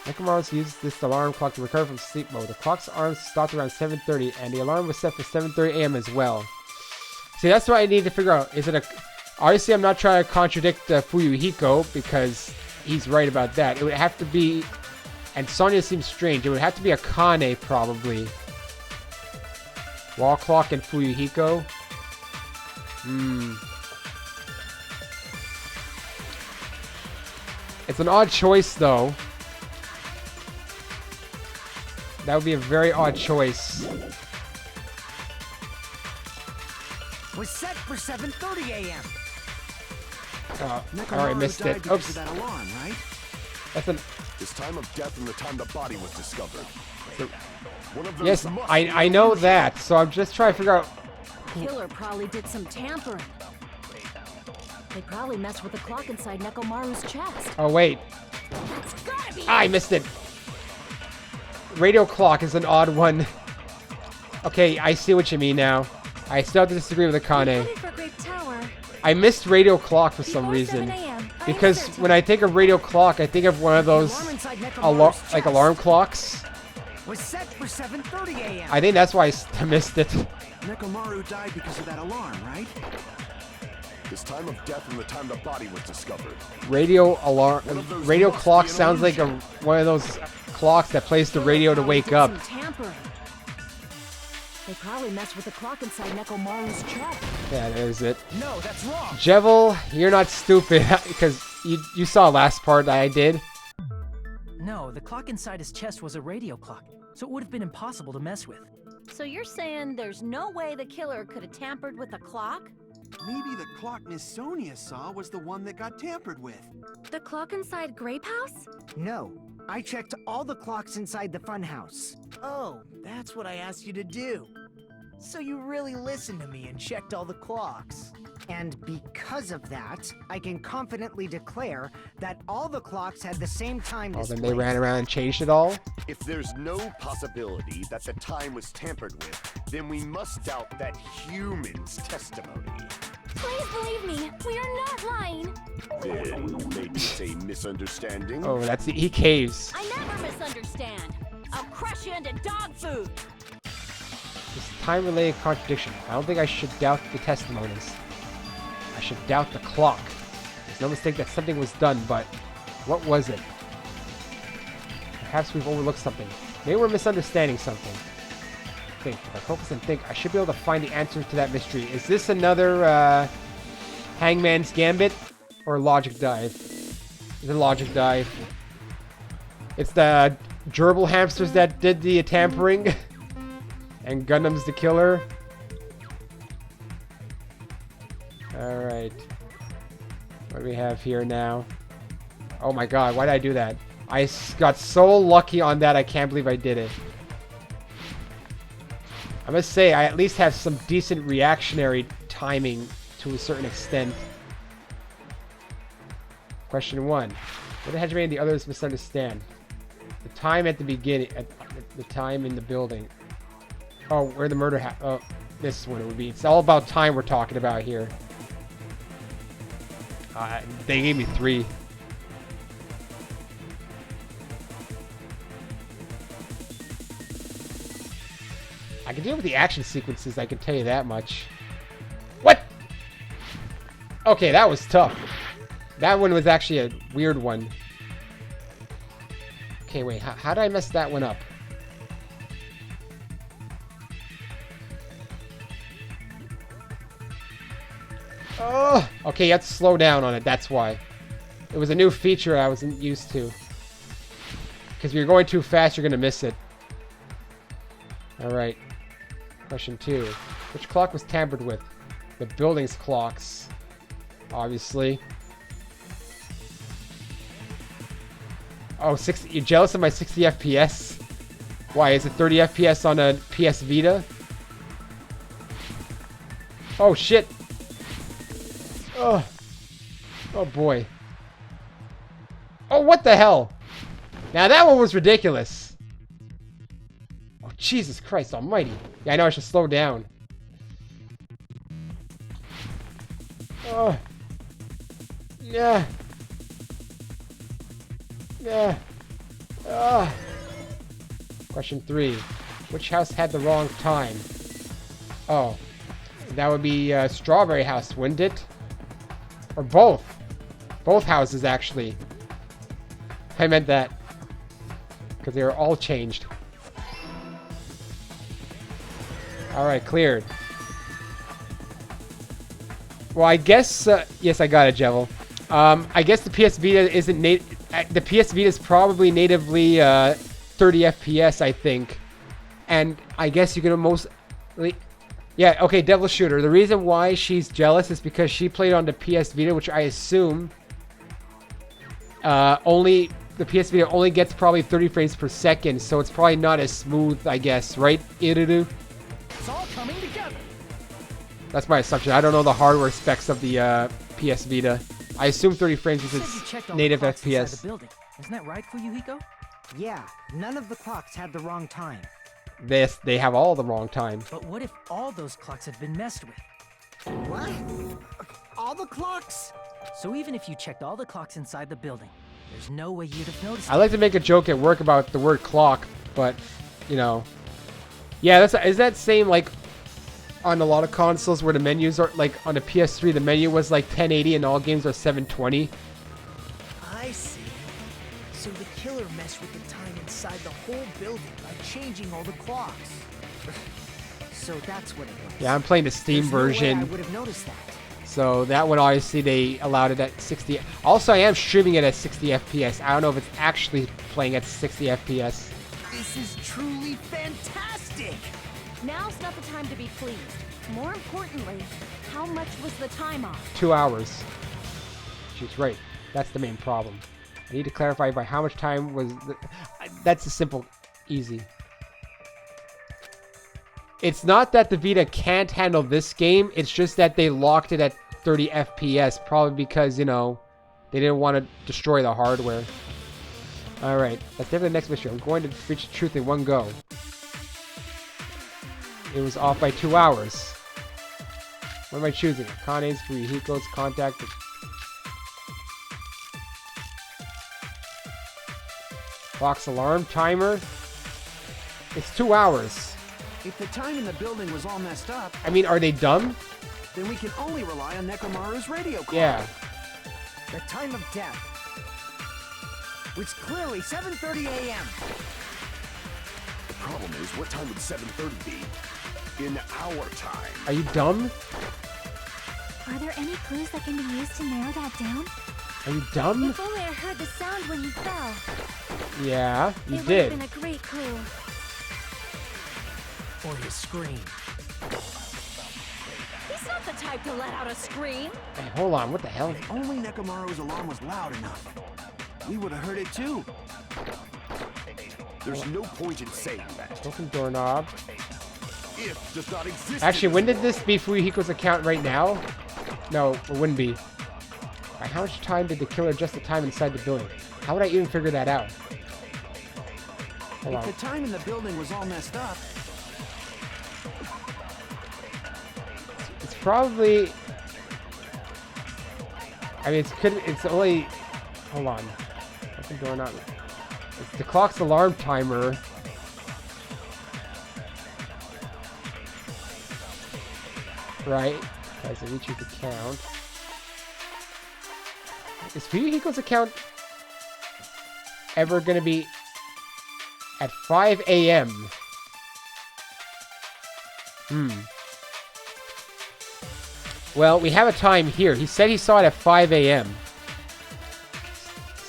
Nekomaru used this alarm clock to recover from sleep mode. The clock's alarm stopped around 7:30, and the alarm was set for 7:30 a.m. as well. See, that's what I need to figure out. Is it a? Obviously, I'm not trying to contradict Fuyuhiko because he's right about that. It would have to be, and Sonya seems strange. It would have to be Akane probably. Wall clock and Fuyuhiko. It's an odd choice, though. That would be a very odd choice. Was set for 7:30 a.m. I Nekomaru already missed died it. because Oops. of that alarm, right? That's an. His time of death and the time the body was discovered. One of those Yes, must be I an know illusion. that. So I'm just trying to figure out. Killer probably did some tampering. They probably messed with the clock inside Nekomaru's chest. Oh wait, That's gotta be I missed it. Radio clock is an odd one. Okay, I see what you mean now. I still have to disagree with We Akane. headed for Grape Tower I missed radio clock for some before reason. 7 a.m. I'm Because certain. when I think of radio clock, I think of one of those Alarm inside Nekomaru's like chest alarm clocks. Was set for 7:30 a.m. I think that's why I missed it. Nekomaru died because of that alarm, right? His time of death and the time the body was discovered. Radio alarm, One of those radio must clock be an sounds like illusion. one of those clocks that plays the Killer radio to probably wake did up. some tampering. They probably messed with the clock inside Nekomaru's chest. Yeah, there's it. No, that's wrong. Jevil, you're not stupid because you saw last part that I did. No, the clock inside his chest was a radio clock, so it would have been impossible to mess with. So you're saying there's no way the killer could have tampered with the clock? Maybe the clock Miss Sonia saw was the one that got tampered with. The clock inside Grape House? No, I checked all the clocks inside the funhouse. Oh, that's what I asked you to do. So you really listened to me and checked all the clocks. And because of that, I can confidently declare that all the clocks had the same time Oh, then displaced. they ran around and changed it all. If there's no possibility that the time was tampered with, then we must doubt that human's testimony. Please believe me, we are not lying. Then maybe it's a misunderstanding. Oh, that's the he caves. I never misunderstand. I'll crush you into dog food. This time-related contradiction. I don't think I should doubt the testimonies. I should doubt the clock. There's no mistake that something was done, but what was it? Perhaps we've overlooked something. Maybe we're misunderstanding something. Think. If I focus and think, I should be able to find the answer to that mystery. Is this another Hangman's Gambit or Logic Dive? Is it Logic Dive? It's the gerbil hamsters that did the tampering. And Gundam's the killer. Alright. What do we have here now? Oh my god, why did I do that? I got so lucky on that, I can't believe I did it. I must say, I at least have some decent reactionary timing to a certain extent. Question 1. What the heck made the others misunderstand? The time at the beginning, at the time in the building. Oh, where the murder happened. Oh, this is what it would be. It's all about time we're talking about here. They gave me 3. I can deal with the action sequences, I can tell you that much. What? Okay, that was tough. That one was actually a weird one. Okay, wait, how did I mess that one up? Oh, okay, you have to slow down on it, that's why. It was a new feature I wasn't used to. Because if you're going too fast, you're going to miss it. Alright. Question 2. Which clock was tampered with? The building's clocks. Obviously. Oh, 60, you're jealous of my 60 FPS? Why, is it 30 FPS on a PS Vita? Oh, shit. Oh. Oh, boy. Oh, what the hell? Now, that one was ridiculous. Oh, Jesus Christ almighty. Yeah, I know I should slow down. Oh. Yeah. Yeah. Ah. Question 3. Which house had the wrong time? Oh. That would be Strawberry House, wouldn't it? Or both. Both houses, actually. I meant that. Because they were all changed. Alright, cleared. Well, I guess... yes, I got it, Jevil. I guess the PS Vita isn't... the PS Vita is probably natively 30 FPS, I think. And I guess you can mostly... Yeah, okay, Devil Shooter. The reason why she's jealous is because she played on the PS Vita, which I assume... the PS Vita only gets probably 30 frames per second, so it's probably not as smooth, I guess, right, Iriru? It's all coming together. That's my assumption. I don't know the hardware specs of the PS Vita. I assume 30 frames is its native FPS. The building. Isn't that right, Fuyuhiko? Yeah, none of the clocks had the wrong time. They have all the wrong time. But what if all those clocks have been messed with? What? All the clocks? So even if you checked all the clocks inside the building, there's no way you'd have noticed. I like to make a joke at work about the word clock, but, you know. Yeah, is that same, like, on a lot of consoles where the menus are, like, on the PS3, the menu was, like, 1080 and all games are 720? I see. So the killer messed with the time inside the whole building by changing all the clocks. So that's what it was. Yeah, I'm playing the Steam There's version. No way I would have noticed that. So that one, obviously, they allowed it at 60. Also, I am streaming it at 60 FPS. I don't know if it's actually playing at 60 FPS. This is truly fantastic! Now's not the time to be pleased. More importantly, how much was the time off? 2 hours. She's right. That's the main problem. I need to clarify by how much time was... That's a simple, easy. It's not that the Vita can't handle this game. It's just that they locked it at 30 FPS. Probably because, you know, they didn't want to destroy the hardware. Alright, let's get to the next mission. I'm going to reach the truth in one go. It was off by 2 hours. What am I choosing? Kane's, Fuyuhiko's, Contact. Clock's alarm, timer. It's 2 hours. If the time in the building was all messed up, I mean, are they dumb? then we can only rely on Nekomaru's radio call. Yeah. The time of death was clearly 7:30 a.m. The problem is, what time would 7:30 be? In our time. Are you dumb? Are there any clues that can be used to narrow that down? Are you dumb? If only I heard the sound when he fell. Yeah, you It would did. have been a great clue. Or his scream. He's not the type to let out a scream. Hey, hold on, what the hell? If only Nekomaru's alarm was loud enough, we would have heard it too. There's no point in saying that. Broken doorknob. If does not exist. Actually, when did this be Fuyuhiko's account right now? No, it wouldn't be. By how much time did the killer adjust the time inside the building? How would I even figure that out? Hold If on. the time in the building was all messed up, It's probably... I mean, it's only... Hold on. Broken doorknob. It's the clock's alarm timer. Right? As it reaches account. Is Fuyuhiko's account ever gonna be at 5 a.m.? Well, we have a time here. He said he saw it at 5 a.m.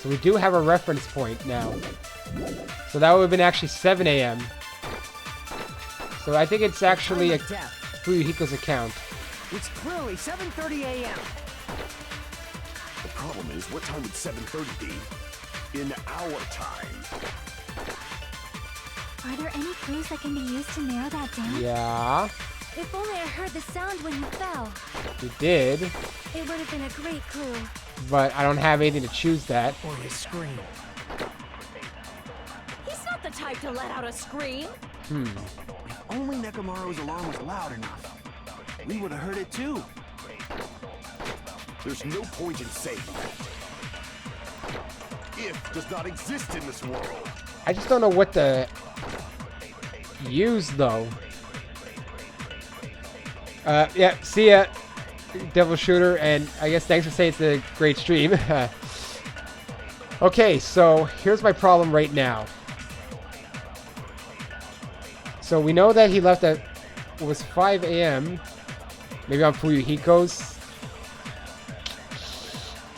So we do have a reference point now. So that would have been actually 7 a.m. So I think it's actually a Fuyuhiko's account. It's clearly 7:30 a.m. The problem is, what time would 7:30 be in our time? Are there any clues that can be used to narrow that down? Yeah, If only I heard the sound when you fell. we did. It would have been a great clue. But I don't have anything to choose that. Or his scream. He's not the type to let out a scream. If only Nekomaru's alarm was loud enough, we would have heard it too. There's no point in saying that. If does not exist in this world. I just don't know what to use, though. Yeah, see ya, Devil Shooter, and I guess thanks for saying it's a great stream. Okay, so here's my problem right now. So we know that he left at, it was 5 a.m. Maybe on Fuyuhiko's.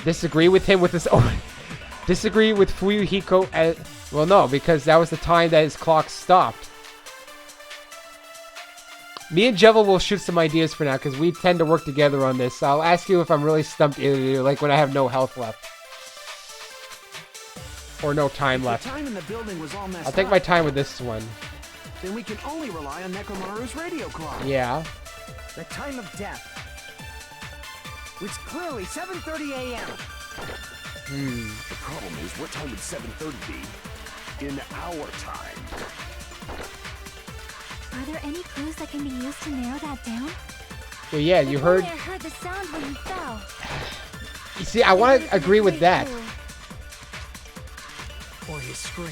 Disagree with him with his own. Disagree with Fuyuhiko at, well, no, because that was the time that his clock stopped. Me and Jevil will shoot some ideas for now, because we tend to work together on this. I'll ask you if I'm really stumped, like when I have no health left. Or no time left. The time in the building was all messed I'll take up. my time with this one. Then we can only rely on Nekomaru's radio clock. Yeah. The time of death. It's clearly 7:30 a.m. The problem is, what time would 7:30 be in our time? Are there any clues that can be used to narrow that down? Well, yeah, you If heard. only I heard the sound when you fell. You see, I want to agree with that. Or his scream.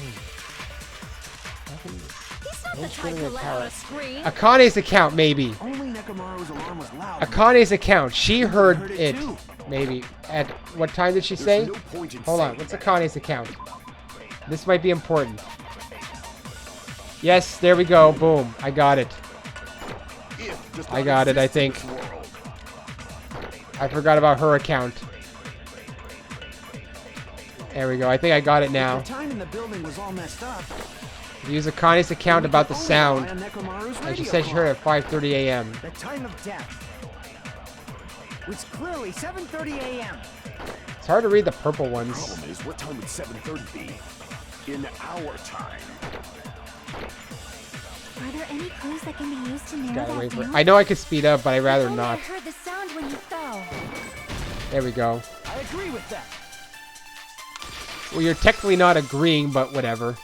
He's not the type to let out a scream. Akane's account, maybe. Only Nekomaru's alarm was loud. Akane's account. She heard heard it it. too. Maybe. At what time did she There's say? no point in Hold on. saying What's that. Akane's account? This might be important. Yes, there we go. Boom. I got it. If does I not got it, I exist in think. this world. I forgot about her account. There we go. I think I got it now. The time in the building was all messed up. Use Akane's account about the sound. Only rely on Nekomaru's And she radio said she heard it clock. at 5:30 a.m. The time of death. It's clearly 7:30 a.m. It's hard to read the purple The ones. problem is, what time would 7:30 be in our time? Are there any clues that can be used to narrow Gotta that wait for it. down? I know I could speed up, but I'd rather If only not. I heard the sound when you fell. There we go. I agree with that. Well, you're technically not agreeing, but whatever.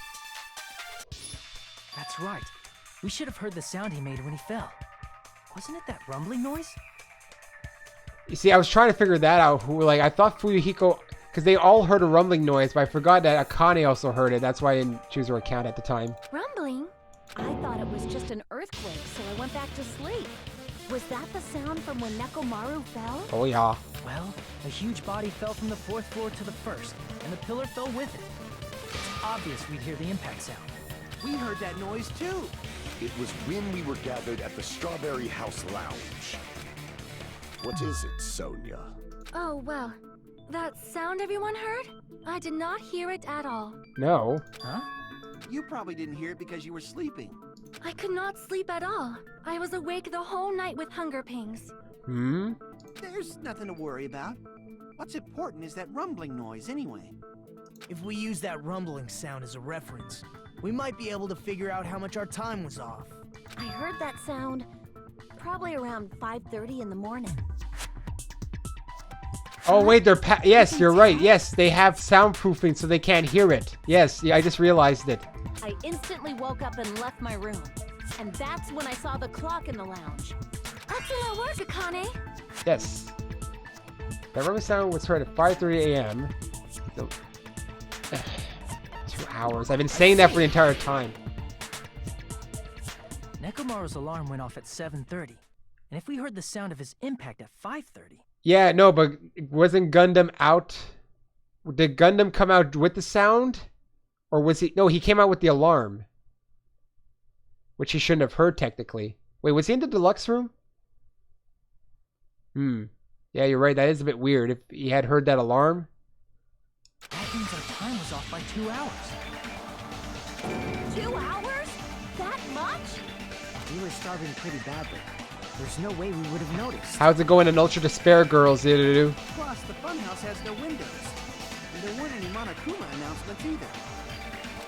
That's right. We should have heard the sound he made when he fell. Wasn't it that rumbling noise? You see, I was trying to figure that out. Like, I thought Fuyuhiko, because they all heard a rumbling noise, but I forgot that Akane also heard it. That's why I didn't choose her account at the time. Rumbling? I thought it was just an earthquake, so I went back to sleep. Was that the sound from when Nekomaru fell? Oh, yeah. Well, a huge body fell from the 4th floor to the 1st, and the pillar fell with it. It's obvious we'd hear the impact sound. We heard that noise too. It was when we were gathered at the Strawberry House Lounge. What is it, Sonia? Oh, well. That sound everyone heard? I did not hear it at all. No. Huh? You probably didn't hear it because you were sleeping. I could not sleep at all. I was awake the whole night with hunger pangs. Hmm? There's nothing to worry about. What's important is that rumbling noise anyway. If we use that rumbling sound as a reference, we might be able to figure out how much our time was off. I heard that sound probably around 5:30 in the morning. Oh, wait, they're yes, you're right. Yes, they have soundproofing so they can't hear it. Yes, yeah, I just realized it. I instantly woke up and left my room. And that's when I saw the clock in the lounge. Excellent work, Akane! Yes. That rumbling sound was heard at 5:30 a.m. So, 2 hours. I've been saying that for the entire time. Nekomaru's alarm went off at 7:30, and if we heard the sound of his impact at 5:30, Yeah, no, but wasn't Gundam out? Did Gundam come out with the sound? Or was he... No, he came out with the alarm. Which he shouldn't have heard, technically. Wait, was he in the deluxe room? Yeah, you're right. That is a bit weird. If he had heard that alarm. all things are time was off by 2 hours. 2 hours? That much? We were starving pretty badly. There's no way we would have noticed. How's it going in Ultra Despair, girls? Plus, the funhouse has no windows. And there weren't any Monokuma announcements either.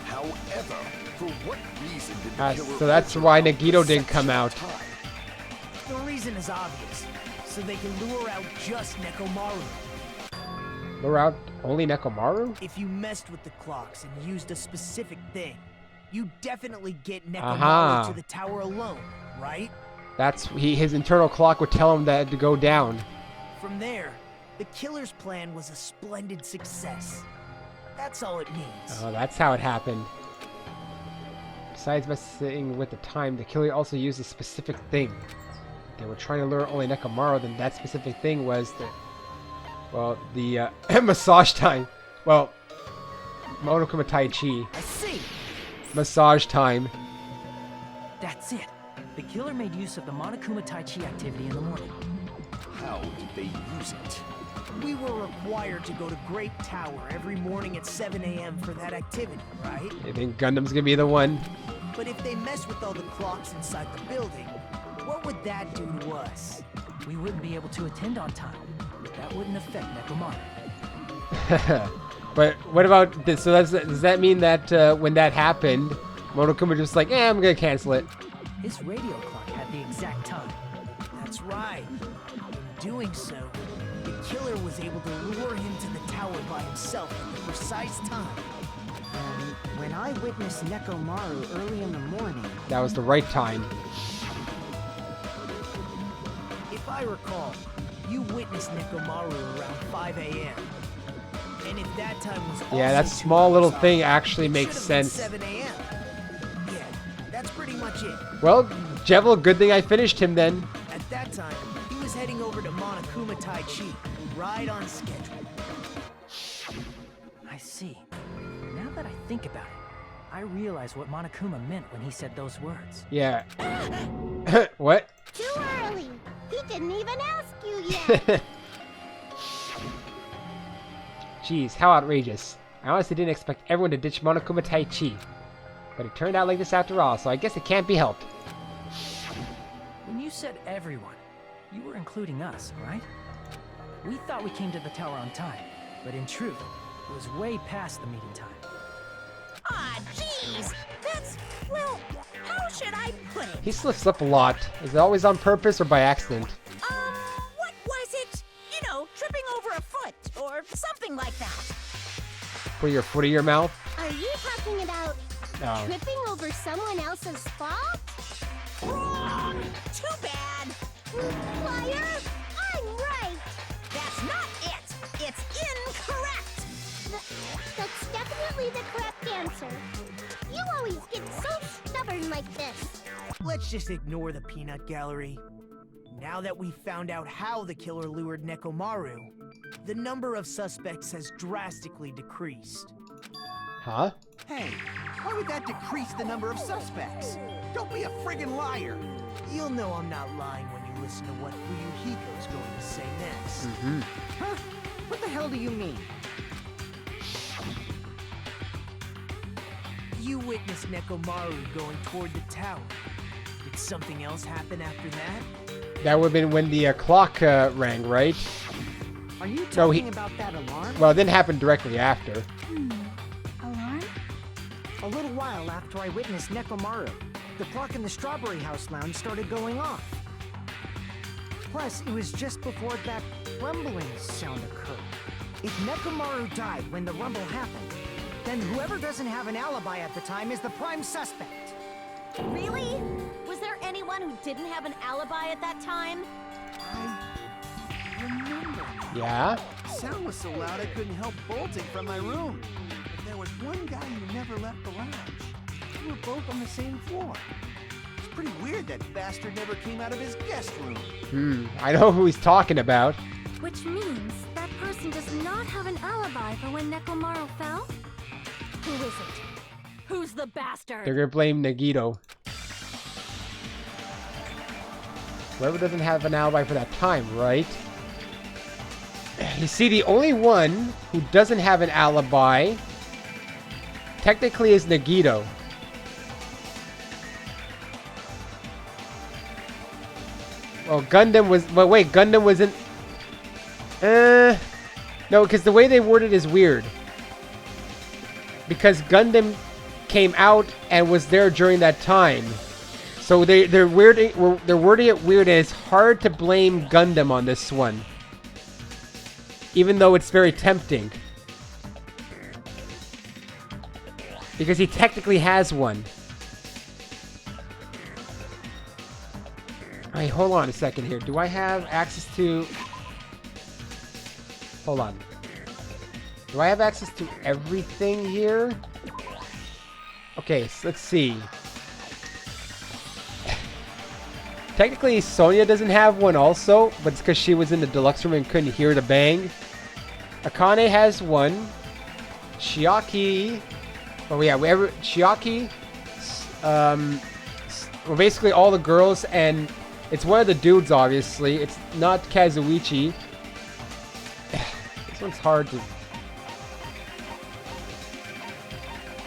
However, for what reason did the killer So that's why Nagito didn't such come short out. time? The reason is obvious. So they can lure out just Nekomaru. Lure out only Nekomaru? If you messed with the clocks and used a specific thing, you definitely get Nekomaru Aha. to the tower alone, right? That's his internal clock would tell him that to go down. From there, the killer's plan was a splendid success. That's all it means. Oh, that's how it happened. Besides messing with the time, the killer also used a specific thing. If they were trying to lure only Nekomaru, then that specific thing was the massage time. Well, Monokuma Tai Chi. I see. Massage time. That's it. The killer made use of the Monokuma Tai Chi activity in the morning. How did they use it? We were required to go to Great Tower every morning at 7 a.m. for that activity, right? You think Gundam's gonna be the one? But if they mess with all the clocks inside the building, what would that do to us? We wouldn't be able to attend on time. That wouldn't affect Nekomaru. But what about this? So does that mean that when that happened, Monokuma just like, I'm gonna cancel it? His radio clock had the exact time. That's right. In doing so, the killer was able to lure him to the tower by himself at the precise time. When I witnessed Nekomaru early in the morning, That was the right time. If I recall, you witnessed Nekomaru around 5 a.m. And if that time was Yeah, that also 2 small little hours off, thing actually it makes should have been sense. 7 a.m. Yeah, that's pretty much it. Well, Jevil, good thing I finished him then. At that time, he was heading over to Monokuma Tai Chi, right on schedule. I see. Now that I think about it, I realize what Monokuma meant when he said those words. Yeah. What? Too early. He didn't even ask you yet. Jeez, how outrageous. I honestly didn't expect everyone to ditch Monokuma Tai Chi. But it turned out like this after all, so I guess it can't be helped. When you said everyone, you were including us, right? We thought we came to the tower on time, but in truth, it was way past the meeting time. Ah, jeez. That's, well, how should I put it? He slips up a lot. Is it always on purpose or by accident? What was it? You know, tripping over a foot or something like that. Put your foot in your mouth? Are you talking about No. tripping over someone else's fault? Wrong! Too bad. Liar! I'm right! That's not it. It's incorrect. That's definitely the correct answer. You always get so stubborn like this. Let's just ignore the peanut gallery. Now that we've found out how the killer lured Nekomaru, the number of suspects has drastically decreased. Huh? Hey, why would that decrease the number of suspects? Don't be a friggin' liar! You'll know I'm not lying when you listen to what Fuyuhiko's going to say next. Mm-hmm. huh? What the hell do you mean? You witnessed Nekomaru going toward the tower. Did something else happen after that? That would have been when the clock rang, right? Are you No, talking about that alarm? Well, it didn't happen directly after. Alarm? A little while after I witnessed Nekomaru, the clock in the Strawberry House lounge started going off. Plus, it was just before that rumbling sound occurred. If Nekomaru died when the rumble happened, then whoever doesn't have an alibi at the time is the prime suspect. Really? Was there anyone who didn't have an alibi at that time? I remember. Yeah? Sound was so loud I couldn't help bolting from my room. But there was one guy who never left the lounge. We were both on the same floor. It's pretty weird that bastard never came out of his guest room. I know who he's talking about. Which means that person does not have an alibi for when Nekomaru fell? Who is it? Who's the bastard? They're gonna blame Nagito. Whoever doesn't have an alibi for that time, right? You see, the only one who doesn't have an alibi technically is Nagito. Well, Gundam was... But wait, Gundam wasn't... No, because the way they worded is weird. Because Gundam came out and was there during that time. So they're wording it weird, and it's hard to blame Gundam on this one. Even though it's very tempting. Because he technically has one. Alright, hold on a second here. Do I have access to... Hold on. Do I have access to everything here? Okay, so let's see. Technically, Sonya doesn't have one also, but it's because she was in the deluxe room and couldn't hear the bang. Akane has one. Chiaki... Oh yeah, Chiaki... well, basically all the girls, and it's one of the dudes, obviously. It's not Kazuichi. This one's hard to...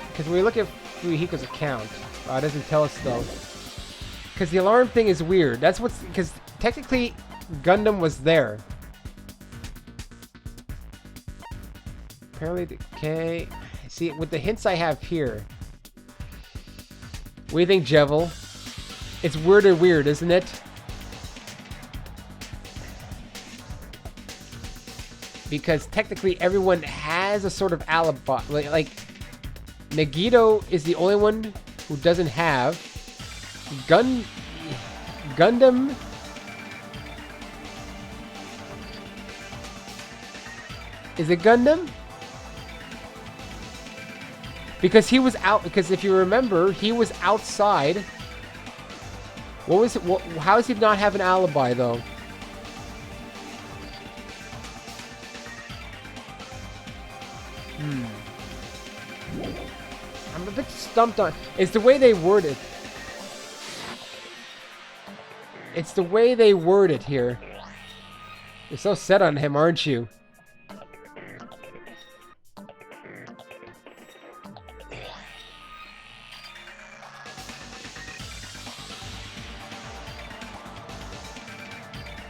Because when we look at Fuyuhiko's account, it doesn't tell us, though. Because the alarm thing is weird. That's what's... Because technically, Gundam was there. Apparently, okay... See, with the hints I have here... What do you think, Jevil? It's weird, isn't it? Because technically everyone has a sort of alibi. Like Nagito is the only one who doesn't have. Gundam... Is it Gundam? Because he was out. Because if you remember, he was outside. What was it? How does he not have an alibi, though? I'm a bit stumped on... It's the way they word it. It's the way they word it here. You're so set on him, aren't you?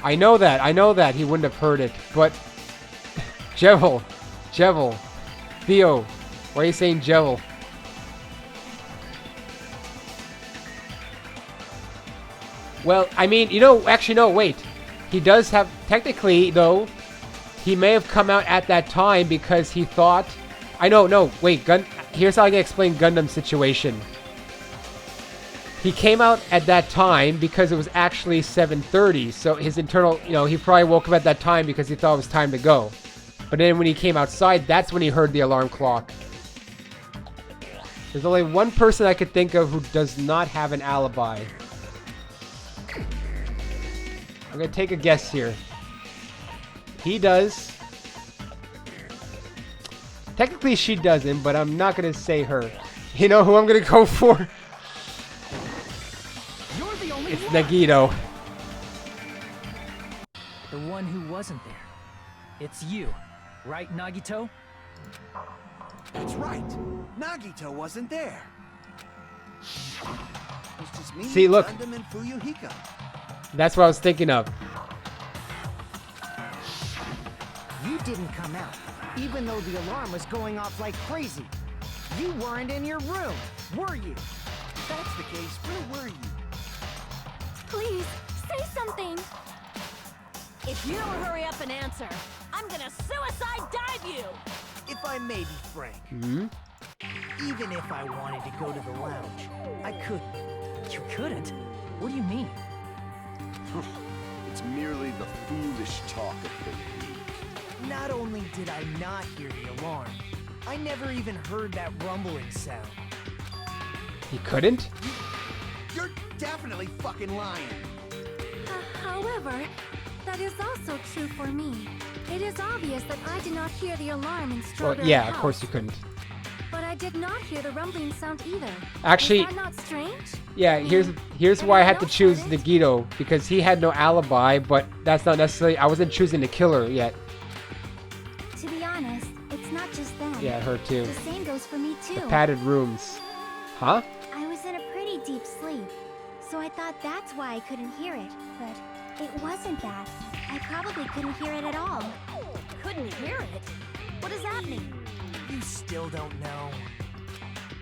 I know that he wouldn't have heard it, but... Jevil, Theo, why are you saying Jevil? Well, I mean, you know, actually, no, wait. He does have, technically, though, he may have come out at that time because he thought... I know, no, wait, here's how I can explain Gundam's situation. He came out at that time because it was actually 7:30, so his internal, you know, he probably woke up at that time because he thought it was time to go. But then when he came outside, that's when he heard the alarm clock. There's only one person I could think of who does not have an alibi. I'm gonna take a guess here. He does. Technically she doesn't, but I'm not gonna say her. You know who I'm gonna go for? It's Nagito. The one who wasn't there. It's you, right, Nagito? That's right. Nagito wasn't there. It was just me, See, look. Gundam, and Fuyuhiko. That's what I was thinking of. You didn't come out, even though the alarm was going off like crazy. You weren't in your room, were you? If that's the case, where were you? Please, say something. If you don't hurry up and answer, I'm gonna suicide dive you! If I may be frank, Hmm? even if I wanted to go to the lounge, I couldn't. You couldn't? What do you mean? It's merely the foolish talk of the weak. Not only did I not hear the alarm, I never even heard that rumbling sound. He couldn't? You're definitely fucking lying. However, that is also true for me. It is obvious that I did not hear the alarm in Well, Strawberry yeah, House, of course you couldn't. but I did not hear the rumbling sound either. Actually, Is that not strange? yeah, here's why I had to choose Nagito, because he had no alibi, but that's not necessarily... I wasn't choosing the killer yet. To be honest, it's not just them. Yeah, her too. The same goes for me too. The padded rooms. Huh? I was in a pretty deep sleep, so I thought that's why I couldn't hear it. But it wasn't that. I probably couldn't hear it at all. Couldn't hear it? What does that mean? You still don't know.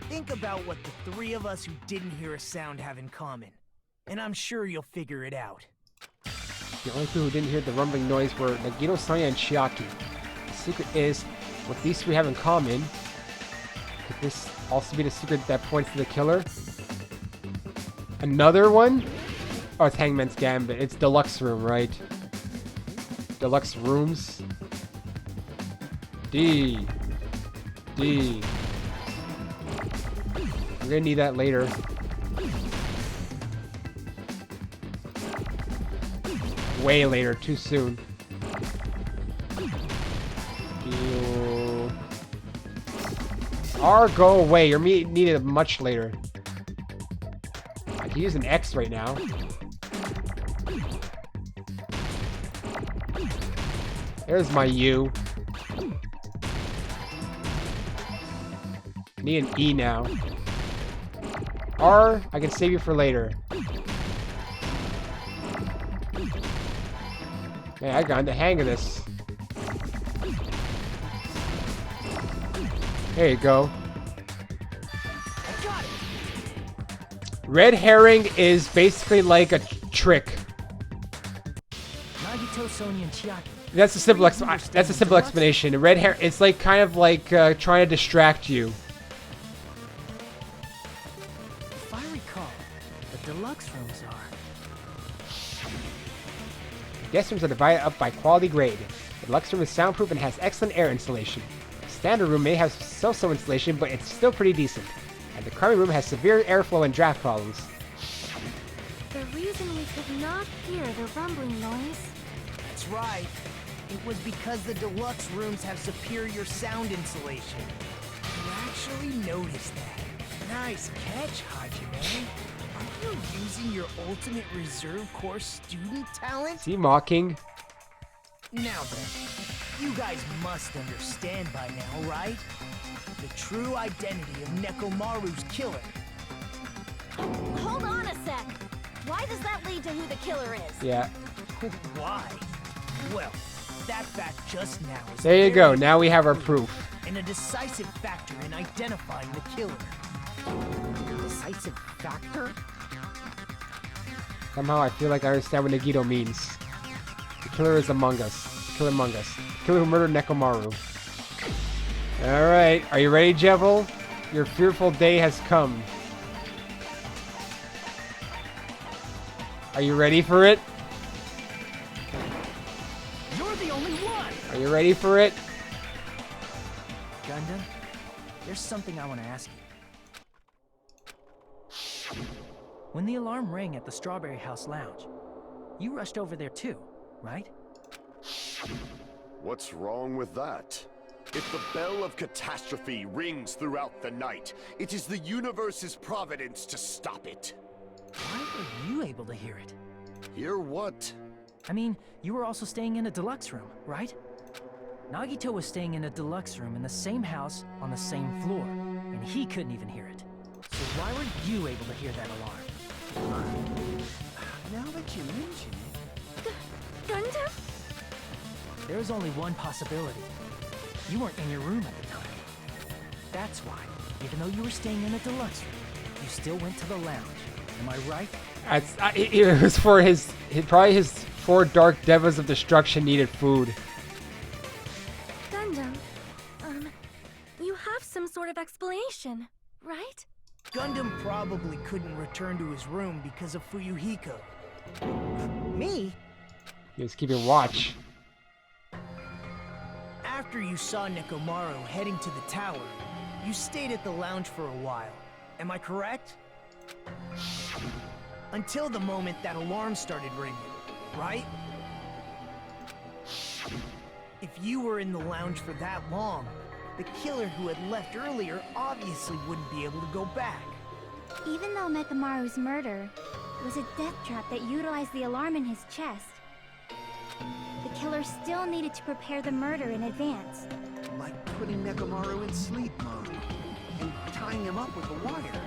Think about what the three of us who didn't hear a sound have in common, and I'm sure you'll figure it out. The only people who didn't hear the rumbling noise were Nagito, Sonia, and Chiaki. The secret is, what these three have in common. Could this also be the secret that points to the killer? Another one? Oh, it's Hangman's Gambit. It's deluxe room, right? Deluxe rooms. D. We're gonna need that later. Way later, too soon. R, go away. You're needed much later. I can use an X right now. There's my U. Need an E now. R, I can save you for later. Man, I got the hang of this. There you go. Red herring is basically like a trick. Nagito, Sonia, and Chiaki. That's a simple explanation. Red hair, it's like kind of like trying to distract you. If I recall, the deluxe rooms are... Guest rooms are divided up by quality grade. The deluxe room is soundproof and has excellent air insulation. The standard room may have so-so insulation, but it's still pretty decent. And the economy room has severe airflow and draft problems. The reason we could not hear the rumbling noise... That's right. It was because the deluxe rooms have superior sound insulation. You actually noticed that. Nice catch, Hajime. Are you using your ultimate reserve corps student talent? Is he mocking? Now then, you guys must understand by now, right? The true identity of Nekomaru's killer. Hold on a sec. Why does that lead to who the killer is? Yeah. Why? Well, that fact just now is There you go. very Now we have our clear proof. and a decisive factor in identifying the killer. Decisive factor? Somehow I feel like I understand what Nagito means. The killer is among us. The killer among us. The killer who murdered Nekomaru. Alright, are you ready, Jevil? Your fearful day has come. Are you ready for it? You're the only one! Are you ready for it? Gundam, there's something I want to ask you. When the alarm rang at the Strawberry House Lounge, you rushed over there too, right? What's wrong with that? If the bell of catastrophe rings throughout the night, it is the universe's providence to stop it. Why were you able to hear it? Hear what? I mean, you were also staying in a deluxe room, right? Nagito was staying in a deluxe room in the same house on the same floor, and he couldn't even hear it. So why were you able to hear that alarm? Now that you mention it... Gundam? There is only one possibility. You weren't in your room at the time. That's why, even though you were staying in a deluxe room, you still went to the lounge. Am I right? It was for probably his 4 Dark Devas of Destruction needed food. Gundam, you have some sort of explanation, right? Gundam probably couldn't return to his room because of Fuyuhiko. Me? He was keeping watch. After you saw Nekomaru heading to the tower, you stayed at the lounge for a while. Am I correct? Until the moment that alarm started ringing, right? If you were in the lounge for that long, the killer who had left earlier obviously wouldn't be able to go back. Even though Nekomaru's murder was a death trap that utilized the alarm in his chest, the killer still needed to prepare the murder in advance. Like putting Nekomaru in sleep mode and tying him up with a wire.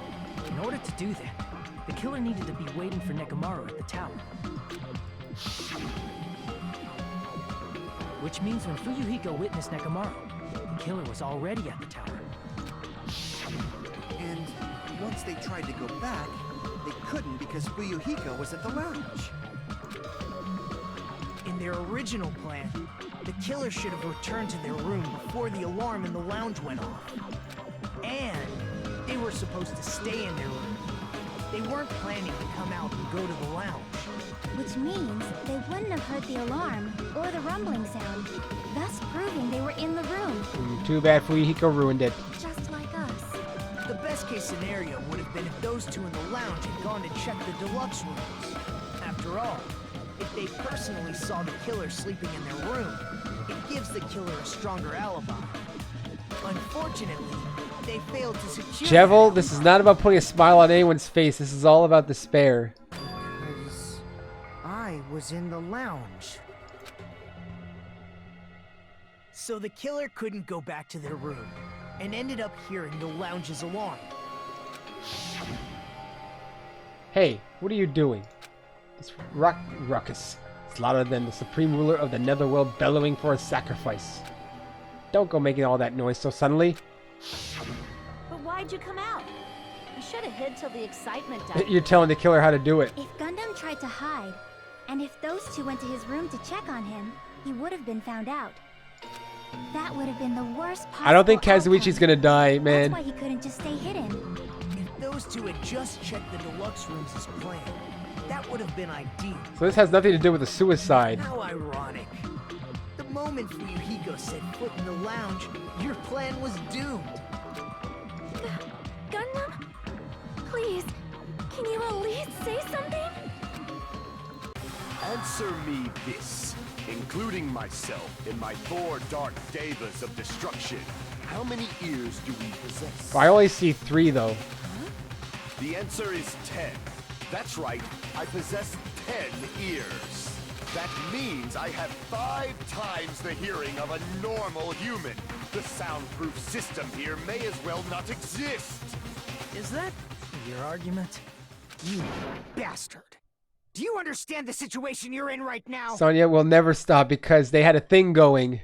In order to do that, the killer needed to be waiting for Nekomaru at the tower. Which means when Fuyuhiko witnessed Nekomaru, the killer was already at the tower. And once they tried to go back, they couldn't because Fuyuhiko was at the lounge. In their original plan, the killer should have returned to their room before the alarm in the lounge went off. And they were supposed to stay in their room. They weren't planning to come out and go to the lounge. Which means they wouldn't have heard the alarm or the rumbling sound, thus proving they were in the room. Too bad Fuyuhiko ruined it. Just like us. The best case scenario would have been if those two in the lounge had gone to check the deluxe rooms. After all, if they personally saw the killer sleeping in their room, it gives the killer a stronger alibi. Unfortunately, they failed to secure Jevil, this is not about putting a smile on anyone's face. This is all about despair. Because I was in the lounge. So the killer couldn't go back to their room, and ended up hearing the lounge's alarm. Hey, what are you doing? This ruckus is louder than the supreme ruler of the netherworld bellowing for a sacrifice. Don't go making all that noise so suddenly. But why'd you come out? You should have hid till the excitement died. You're telling the killer how to do it. If Gundam tried to hide, and if those two went to his room to check on him, he would have been found out. That would have been the worst possible I don't think outcome. Kazuichi's gonna die, man. That's why he couldn't just stay hidden. If those two had just checked the deluxe rooms as planned, that would have been ideal. So this has nothing to do with the suicide. How ironic. The moment Fuyuhiko set foot in the lounge, your plan was doomed. Gundam? Please, can you at least say something? Answer me this, including myself in my 4 dark devas of destruction. How many ears do we possess? I only see 3 though. The answer is 10. That's right, I possess 10 ears. That means I have 5 times the hearing of a normal human. The soundproof system here may as well not exist. Is that your argument? You bastard! Do you understand the situation you're in right now? Sonya will never stop because they had a thing going.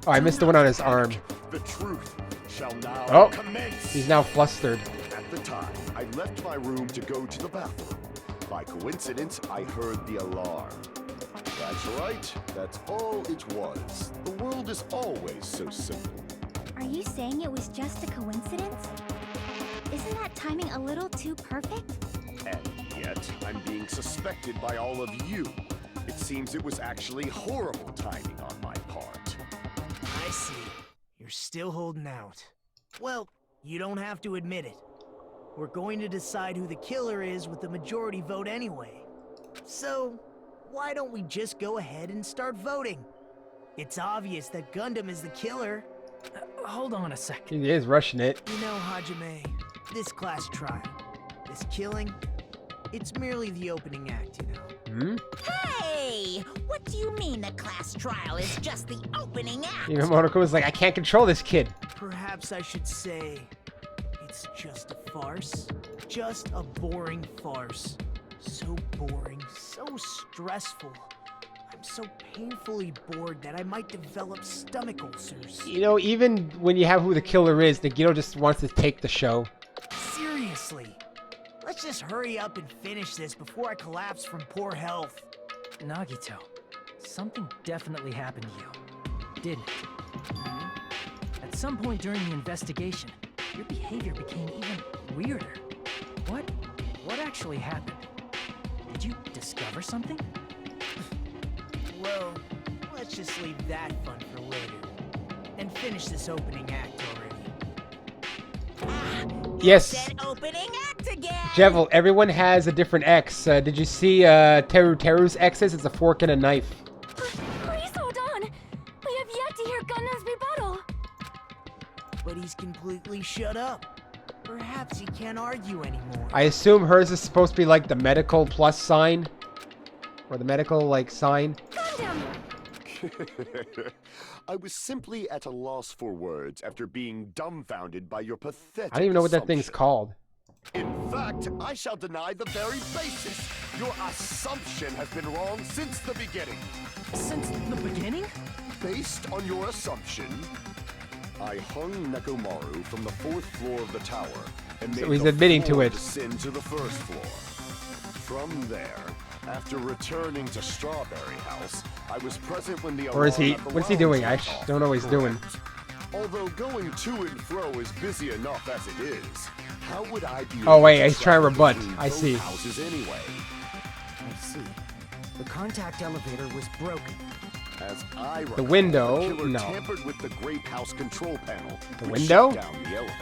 Oh, I missed the one on his arm. The truth shall now Oh, commence. he's now flustered. At the time, I left my room to go to the bathroom. By coincidence, I heard the alarm. That's right. That's all it was. The world is always so simple. Are you saying it was just a coincidence? Isn't that timing a little too perfect? And yet, I'm being suspected by all of you. It seems it was actually horrible timing on my part. I see. You're still holding out. Well, you don't have to admit it. We're going to decide who the killer is with the majority vote anyway. So, why don't we just go ahead and start voting? It's obvious that Gundam is the killer. Hold on a second. He is rushing it. You know, Hajime, this class trial, this killing, it's merely the opening act, you know. Hey! What do you mean the class trial is just the opening act? Even Monoko was like, I can't control this kid. Perhaps I should say, it's just a farce. Just a boring farce. So boring, so stressful. I'm so painfully bored that I might develop stomach ulcers. You know, even when you have who the killer is, Nagito just wants to take the show. Seriously, let's just hurry up and finish this before I collapse from poor health. Nagito, something definitely happened to you, didn't it? At some point during the investigation, your behavior became even weirder. What actually happened? Did you discover something? Well, let's just leave that fun for later. And finish this opening act already. Yes. Said opening act again! Jevil, everyone has a different X. Did you see Teru's X's? It's a fork and a knife. Please hold on. We have yet to hear Gundam's rebuttal. But he's completely shut up. Perhaps he can't argue anymore. I assume hers is supposed to be like the medical plus sign. Or the medical, like, sign. Gundam! I was simply at a loss for words after being dumbfounded by your pathetic I don't even know what that thing's assumption. called. In fact, I shall deny the very basis. Your assumption has been wrong since the beginning. Since the beginning? Based on your assumption, I hung Nekomaru from the 4th floor of the tower and So made he's the admitting to floor it. descend to the 1st floor. From there, after returning to Strawberry House, I was present when the Or is he? alarm at the What's he lounge doing? I went off. don't know what he's doing. Correct. Although going to and fro is busy enough as it is, how would I be Oh, able wait, to he's trying to travel rebut. between I both see. houses anyway? I see. The contact elevator was broken. As I recall, The window? the killer No. tampered with the Grape House control panel. The which window? shut down the elevator.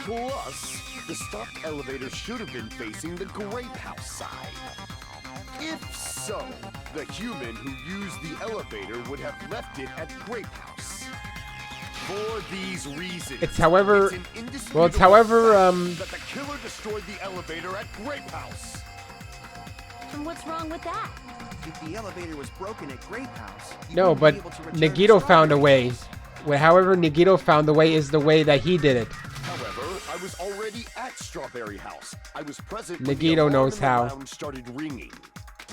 Plus, the stopped elevator should have been facing the Grape House side. If so, the human who used the elevator would have left it at Grape House. For these reasons, It's however- it's an well, it's indisputable however, fact that the killer destroyed the elevator at Grape House. And what's wrong with that? If the elevator was broken at Grape House, you No, wouldn't but be able to return to Nagito found a Strawberry way. House. Well, however Nagito found the way is the way that he did it. However, I was already at Strawberry House. I was present when the Nagito alarm knows in the how. lounge started ringing,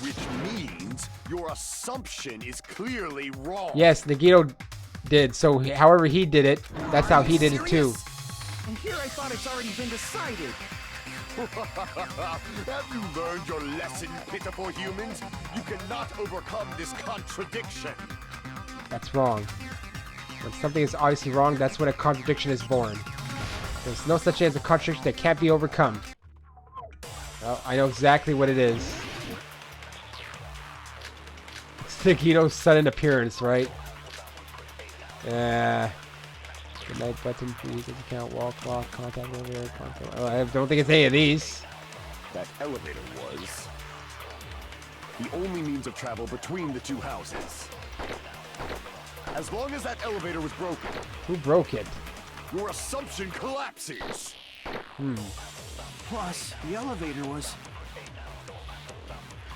which means your assumption is clearly wrong. Yes, Nagito did. So however he did it, that's how Are he you did it too. serious? And here I thought it's already been decided. Have you learned your lesson, pitiful humans? You cannot overcome this contradiction. That's wrong. When something is obviously wrong, that's when a contradiction is born. There's no such thing as a contradiction that can't be overcome. Well, I know exactly what it is. It's Nagito's sudden appearance, right? Good night button, please. Account, wall clock, contact elevator, contact. Oh, I don't think it's any of these. That elevator was the only means of travel between the two houses. As long as that elevator was broken, Who broke it? your assumption collapses. Plus, the elevator was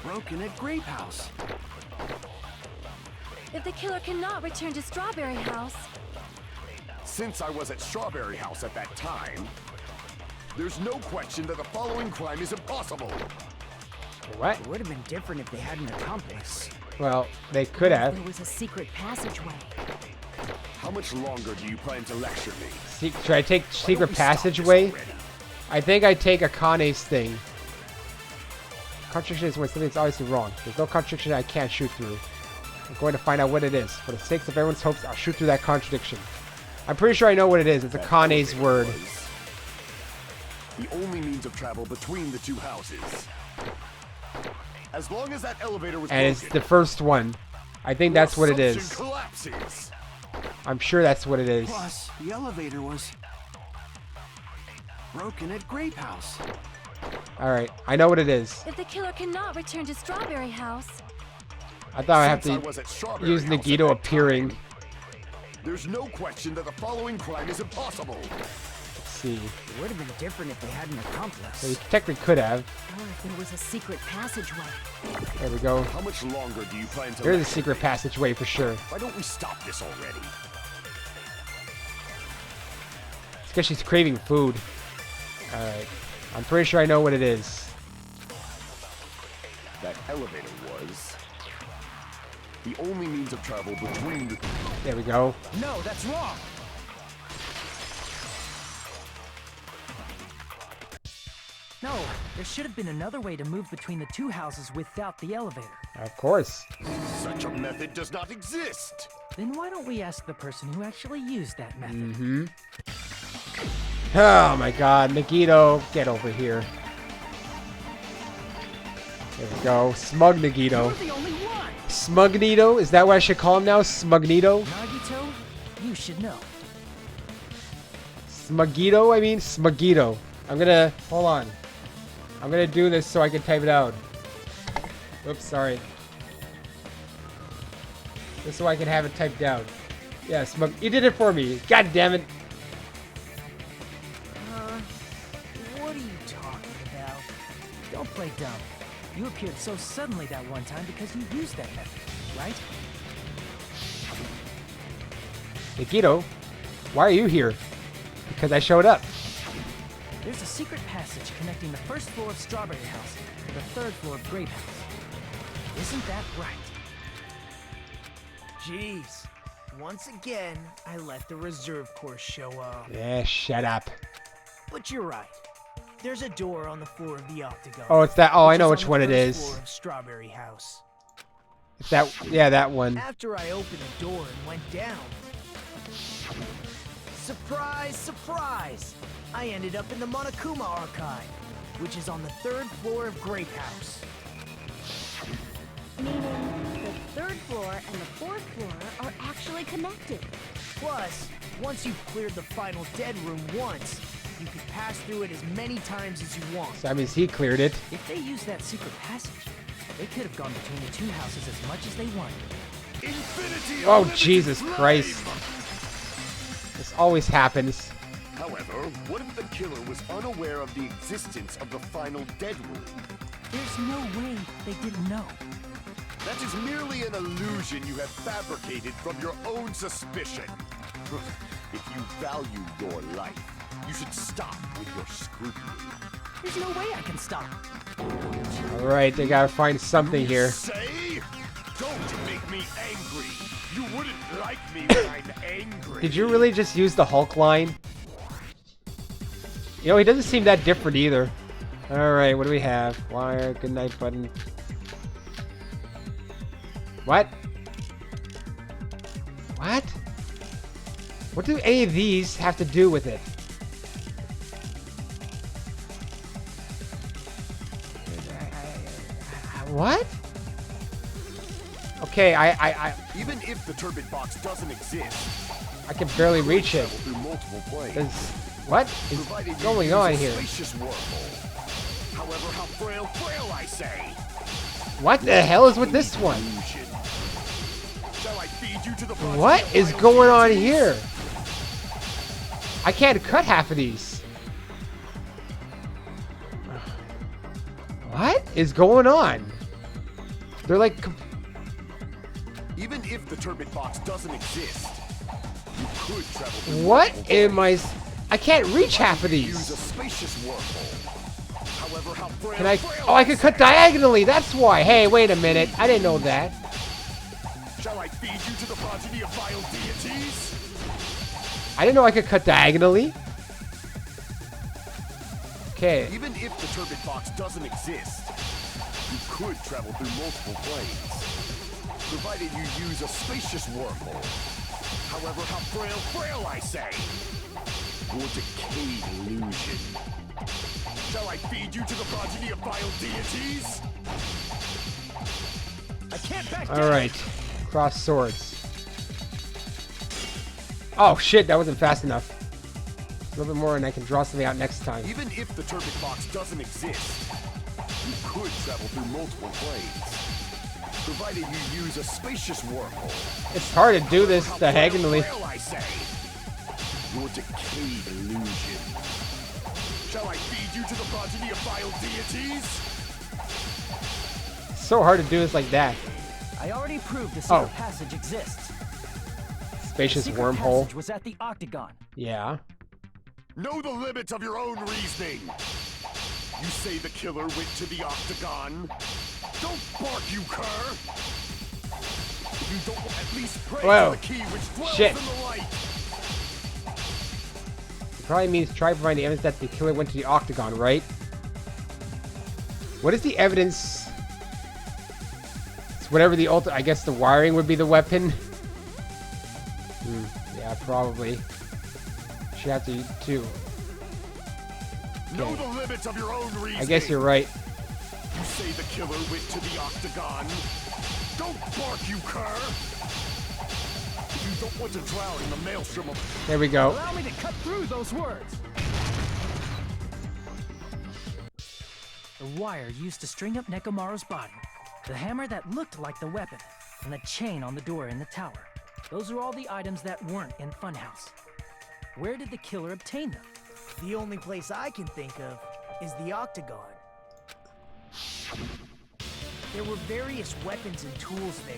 broken at Grape House. If the killer cannot return to Strawberry House, Since I was at Strawberry House at that time, there's no question that the following crime is impossible. What? It would have been different if they had an accomplice. Well, they could have. There was a secret passageway. How much longer do you plan to lecture me? Should I take Why don't secret we stop this passageway? already? I think I take Akane's thing. Contradiction is when something's obviously wrong. There's no contradiction I can't shoot through. I'm going to find out what it is. For the sake of everyone's hopes, I'll shoot through that contradiction. I'm pretty sure I know what it is. It's That Akane's elevator word. was the only means of travel between the two houses. As long as that elevator was And it's broken, the first one. I think your that's what it assumption is. collapses. I'm sure that's what it is. Plus, the elevator was broken at Grape House. Alright, I know what it is. if the killer cannot return to Strawberry House, I thought I have Since I to was at Strawberry use House at Nagito that appearing. time, there's no question that the following crime is impossible. Let's see. It would have been different if they had an accomplice. So he technically could have. Or if there was a secret passageway. There we go. How much longer do you plan to There's a lecture secret me? passageway for sure. Why don't we stop this already? It's because she's craving food. Alright. I'm pretty sure I know what it is. That elevator was the only means of travel between the... There we go. No, that's wrong. No, there should have been another way to move between the two houses without the elevator. Of course. Such a method does not exist. Then why don't we ask the person who actually used that method? Mm-hmm. Oh my god, Nagito, get over here. There we go. Smug Nagito. You're the only one! Smugnito? Is that what I should call him now? Smugnito? Nagito, you should know. Smugito? I mean, Smugito. I'm gonna... Hold on. I'm gonna do this so I can type it out. Oops, sorry. Just so I can have it typed down. Yeah, Smug... You did it for me. God damn it. What are you talking about? Don't play dumb. You appeared so suddenly that one time because you used that method, right? Nikito, why are you here? Because I showed up. There's a secret passage connecting the first floor of Strawberry House to the third floor of Grape House. Isn't that right? Jeez. Once again, I let the reserve course show up. Yeah, shut up. But you're right. There's a door on the floor of the Octagon. Oh, it's that. Oh, I know on which the one it first is. floor of Strawberry House. It's that. Yeah, that one. After I opened the door and went down, surprise, surprise! I ended up in the Monokuma Archive, which is on the third floor of Grape House. Meaning the third floor and the fourth floor are actually connected. Plus, once you've cleared the final dead room once, you can pass through it as many times as you want. So that means he cleared it. If they used that secret passage, they could have gone between the two houses as much as they wanted. Infinity Oh, Unlimited Jesus Flame! Christ. This always happens. However, what if the killer was unaware of the existence of the final dead room? There's no way they didn't know. That is merely an illusion you have fabricated from your own suspicion. If you value your life, you should stop with your scrutiny. There's no way I can stop. Alright, they gotta find something here. Say? Don't make me angry. You wouldn't like me when I'm angry. Did you really just use the Hulk line? You know, he doesn't seem that different either. Alright, what do we have? Wire, goodnight button. What? What? What do any of these have to do with it? What? Okay, Even if the turbid box doesn't exist, I can barely reach it. through multiple planes. What is Provided you going use on a here? spacious wormhole. However, how frail I say. What the hell is with this one? Illusion. Shall I feed you to the progeny What of is wild going on deities? here? I can't cut half of these. What is going on? They're like... Even if the turbid box doesn't exist, you could travel through What multiple am I... planes. I can't reach half of Use a these. spacious wormhole. However, how frail Can I... frail Oh, I could cut say. diagonally. That's why. Hey, wait a minute. I didn't know that. Shall I feed you to the progeny of vile deities? I didn't know I could cut diagonally. Okay. Even if the turbid box doesn't exist, you could travel through multiple planes, provided you use a spacious wormhole. However, how frail I say. Your decayed illusion. Shall I feed you to the progeny of vile deities? I can't back down. Alright. Cross swords. Oh, shit. That wasn't fast enough. A little bit more and I can draw something out next time. Even if the turbid box doesn't exist, you could travel through multiple planes, provided you use a spacious wormhole. It's hard to do this How diagonally. frail I say. Your decayed illusion. Shall I feed you to the progeny of vile deities? So hard to do this like that. I already proved the secret Oh. passage exists. Spacious The secret wormhole. passage was at the Octagon. Yeah. Know the limits of your own reasoning. You say the killer went to the Octagon. Don't bark, you cur! You don't at least pray Whoa. for the key which dwells Shit. in the light. It probably means try providing evidence that the killer went to the Octagon, right? What is the evidence? It's whatever the I guess the wiring would be the weapon. Yeah, probably. Should have to too. Know the limits of your own reasoning. I guess you're right. You say the killer went to the Octagon. Don't bark, you cur! You don't want to drown in the maelstrom of... There we go. Allow me to cut through those words. The wire used to string up Nekomaru's body, the hammer that looked like the weapon, and the chain on the door in the tower. Those are all the items that weren't in Funhouse. Where did the killer obtain them? The only place I can think of is the Octagon. There were various weapons and tools there.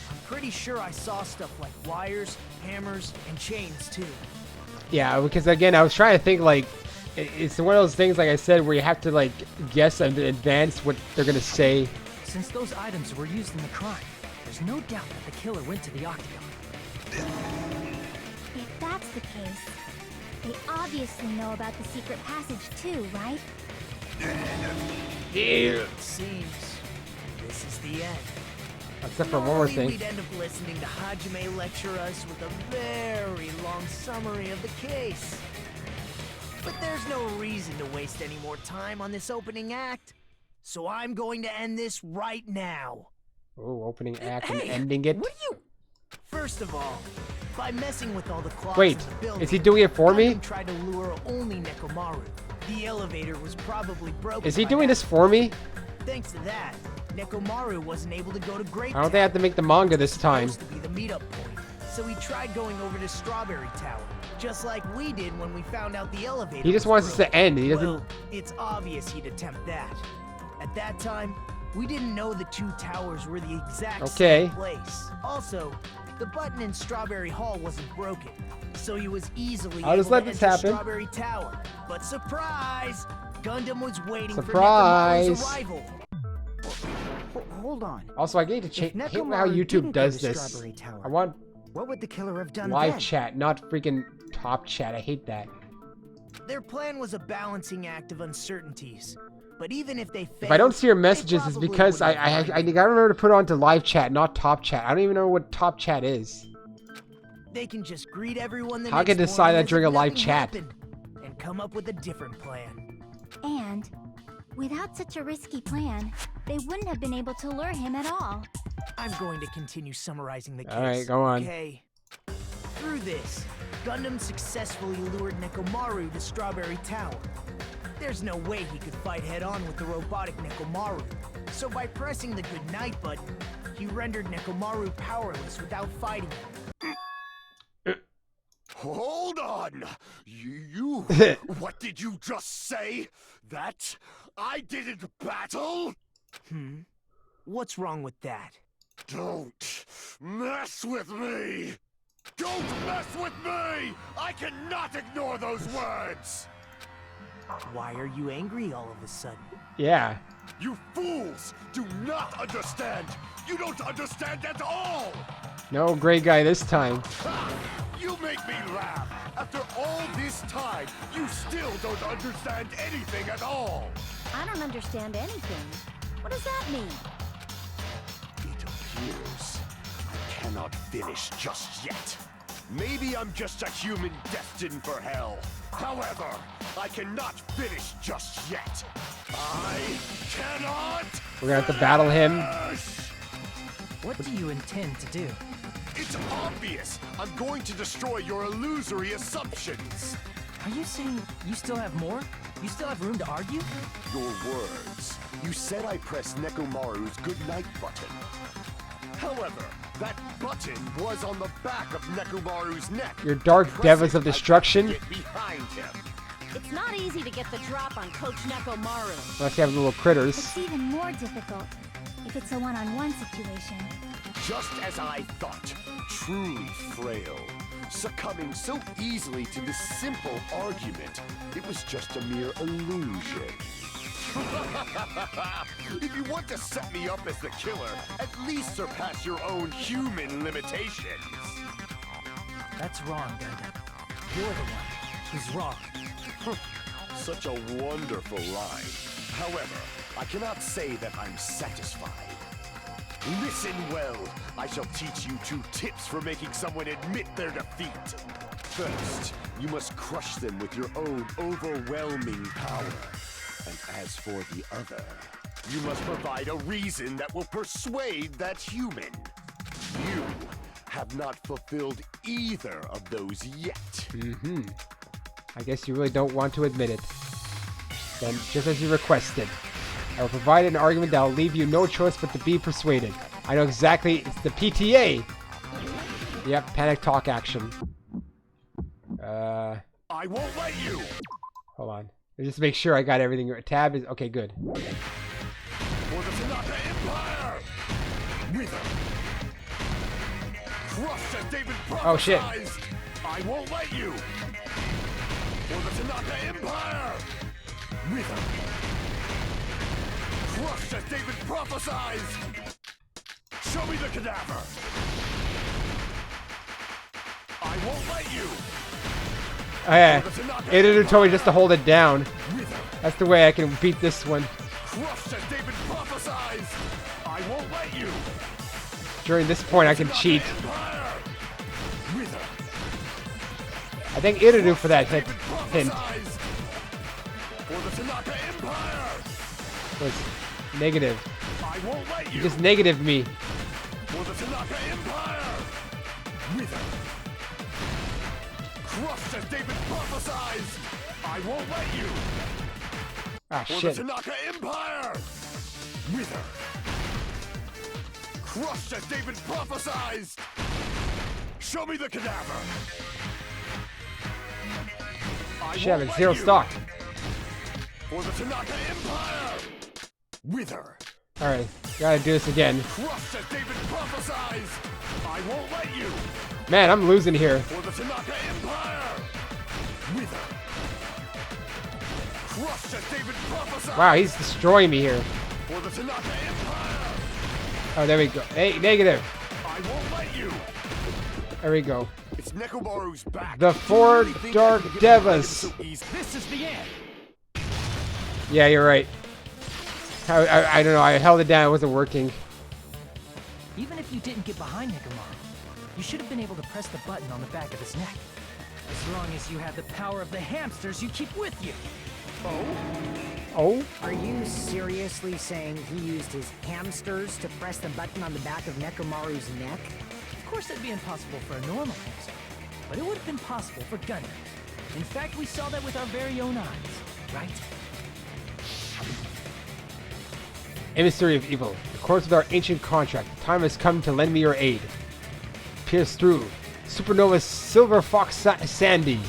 I'm pretty sure I saw stuff like wires, hammers, and chains too. Yeah, because again, I was trying to think like, it's one of those things, like I said, where you have to like guess in advance what they're gonna say. Since those items were used in the crime, there's no doubt that the killer went to the Octagon. If that's the case, they obviously know about the secret passage too, right? It seems this is the end. Except for one more Normally thing. we'd end up listening to Hajime lecture us with a very long summary of the case. But there's no reason to waste any more time on this opening act. So I'm going to end this right now. Oh, opening act Hey, and ending it. What are you? First of all, by messing with all the clocks Wait, in the building, is he doing it for me? Gundam tried to lure only Nekomaru. The elevator was probably broken. Is he by doing that this for me? Thanks to that, Nekomaru wasn't able to go to Grape I don't think I have to make the manga this time. Supposed to be the meetup point, so he tried going over to Strawberry Tower, just like we did when we found out the elevator. He just was wants us broken. to end. He doesn't. Well, it's obvious he'd attempt that. At that time, we didn't know the two towers were the exact Okay. same place. Also, the button in Strawberry Hall wasn't broken, so he was easily I'll just able let to this enter happen. Strawberry Tower. But surprise! Gundam was waiting Surprise. for Nekomaru's arrival. Hold on. Also, I need to change. Hate how Nekomaru YouTube didn't go does to this. Strawberry Tower, I want what would the killer have done live then? chat, not freaking top chat. I hate that. Their plan was a balancing act of uncertainties. But even if they failed, If I don't see your they messages, it's probably because I wouldn't have gotta remember to put it onto live chat, not top chat. I don't even know what top chat is. They can just greet everyone the How can I next decide morning that as during if a live nothing chat? happened, and come up with a different plan. And without such a risky plan, they wouldn't have been able to lure him at all. I'm going to continue summarizing the case. All right, go on. Okay. Through this, Gundam successfully lured Nekomaru to Strawberry Tower. There's no way he could fight head-on with the robotic Nekomaru. So by pressing the goodnight button, he rendered Nekomaru powerless without fighting him. Hold on! You... What did you just say? That I didn't battle? What's wrong with that? Don't mess with me! Don't mess with me! I cannot ignore those words! Why are you angry all of a sudden? Yeah. You fools do not understand! You don't understand at all! No great guy this time. Ha! You make me laugh! After all this time, you still don't understand anything at all! I don't understand anything. What does that mean? It appears I cannot finish just yet. Maybe I'm just a human destined for hell. However, I cannot finish just yet. I cannot. We're gonna have to battle him. finish! What do you intend to do? It's obvious. I'm going to destroy your illusory assumptions. Are you saying you still have more? You still have room to argue? Your words. You said I pressed Nekomaru's goodnight button. However, that button was on the back of Nekomaru's neck. Your dark Press devils it, of I destruction. can get behind him. It's not easy to get the drop on Coach Nekomaru. Unless you have little critters. It's even more difficult if it's a one-on-one situation. Just as I thought, truly frail, succumbing so easily to this simple argument, it was just a mere illusion. If you want to set me up as the killer, at least surpass your own human limitations. That's wrong, Gundam. You're the one who's wrong. Such a wonderful line. However, I cannot say that I'm satisfied. Listen well. I shall teach you 2 tips for making someone admit their defeat. First, you must crush them with your own overwhelming power. And as for the other, you must provide a reason that will persuade that human. You have not fulfilled either of those yet. I guess you really don't want to admit it. Then, just as you requested, I will provide an argument that will leave you no choice but to be persuaded. I know exactly, it's the PTA! Yep, panic talk action. I won't let you! Hold on. Just make sure I got everything. Tab is, okay, good. For the Tanaka Empire! Wither! Crushed as David prophesized! Oh, shit. I won't let you! For the Tanaka Empire! Wither! Crushed as David prophesized! Show me the cadaver! I won't let you! Oh yeah, Editor told me just to hold it down. Wither! That's the way I can beat this one. Crushed as David prophesized! I won't let you! During this point, I can cheat. Empire! Wither! I thank Editor for that hint. For the Tanaka Empire! Was negative. I won't let You you! just negative me. For the Tanaka Empire! Wither! Crushed as David prophesized! I won't let you! Ah, For shit. the Tanaka Empire! Wither! Crushed as David prophesized! Show me the cadaver! I Shit, I'm won't at let 0 you. stock. For the Tanaka Empire! Wither! Alright, gotta do this again. Crushed as David prophesized! I won't let you! Man, I'm losing here. For the Tanaka Empire! Wither! Crushed as David prophesied! Wow, he's destroying me here. For the Tanaka Empire! Oh, there we go. Hey, negative. I won't let you! There we go. It's Nekomaru's back. The Do you four really think Dark I can get behind him Devas. so easy? This is the end. Yeah, you're right. I don't know. I held it down. It wasn't working. Even if you didn't get behind Nekomaru, you should have been able to press the button on the back of his neck. As long as you have the power of the hamsters you keep with you. Oh? Are you seriously saying he used his hamsters to press the button on the back of Nekomaru's neck? Of course, that'd be impossible for a normal hamster, but it would have been possible for Gundam. In fact, we saw that with our very own eyes, right? Emissary of Evil. In accordance with our ancient contract, the time has come to lend me your aid. Pierce through. Supernova Silver Fox Sandy.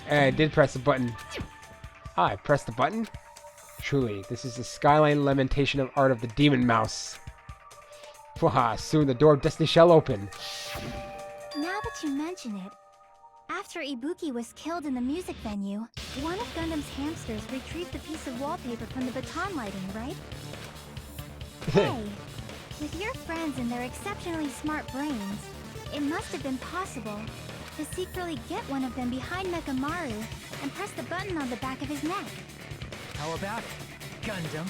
And I did press the button. Ah, I pressed the button? Truly, this is the skyline lamentation of art of the demon mouse. Waha, soon the door of destiny shall open. Now that you mention it, after Ibuki was killed in the music venue, one of Gundam's hamsters retrieved the piece of wallpaper from the baton lighting, right? Hey, with your friends and their exceptionally smart brains, it must have been possible to secretly get one of them behind Nekomaru and press the button on the back of his neck. How about it, Gundam?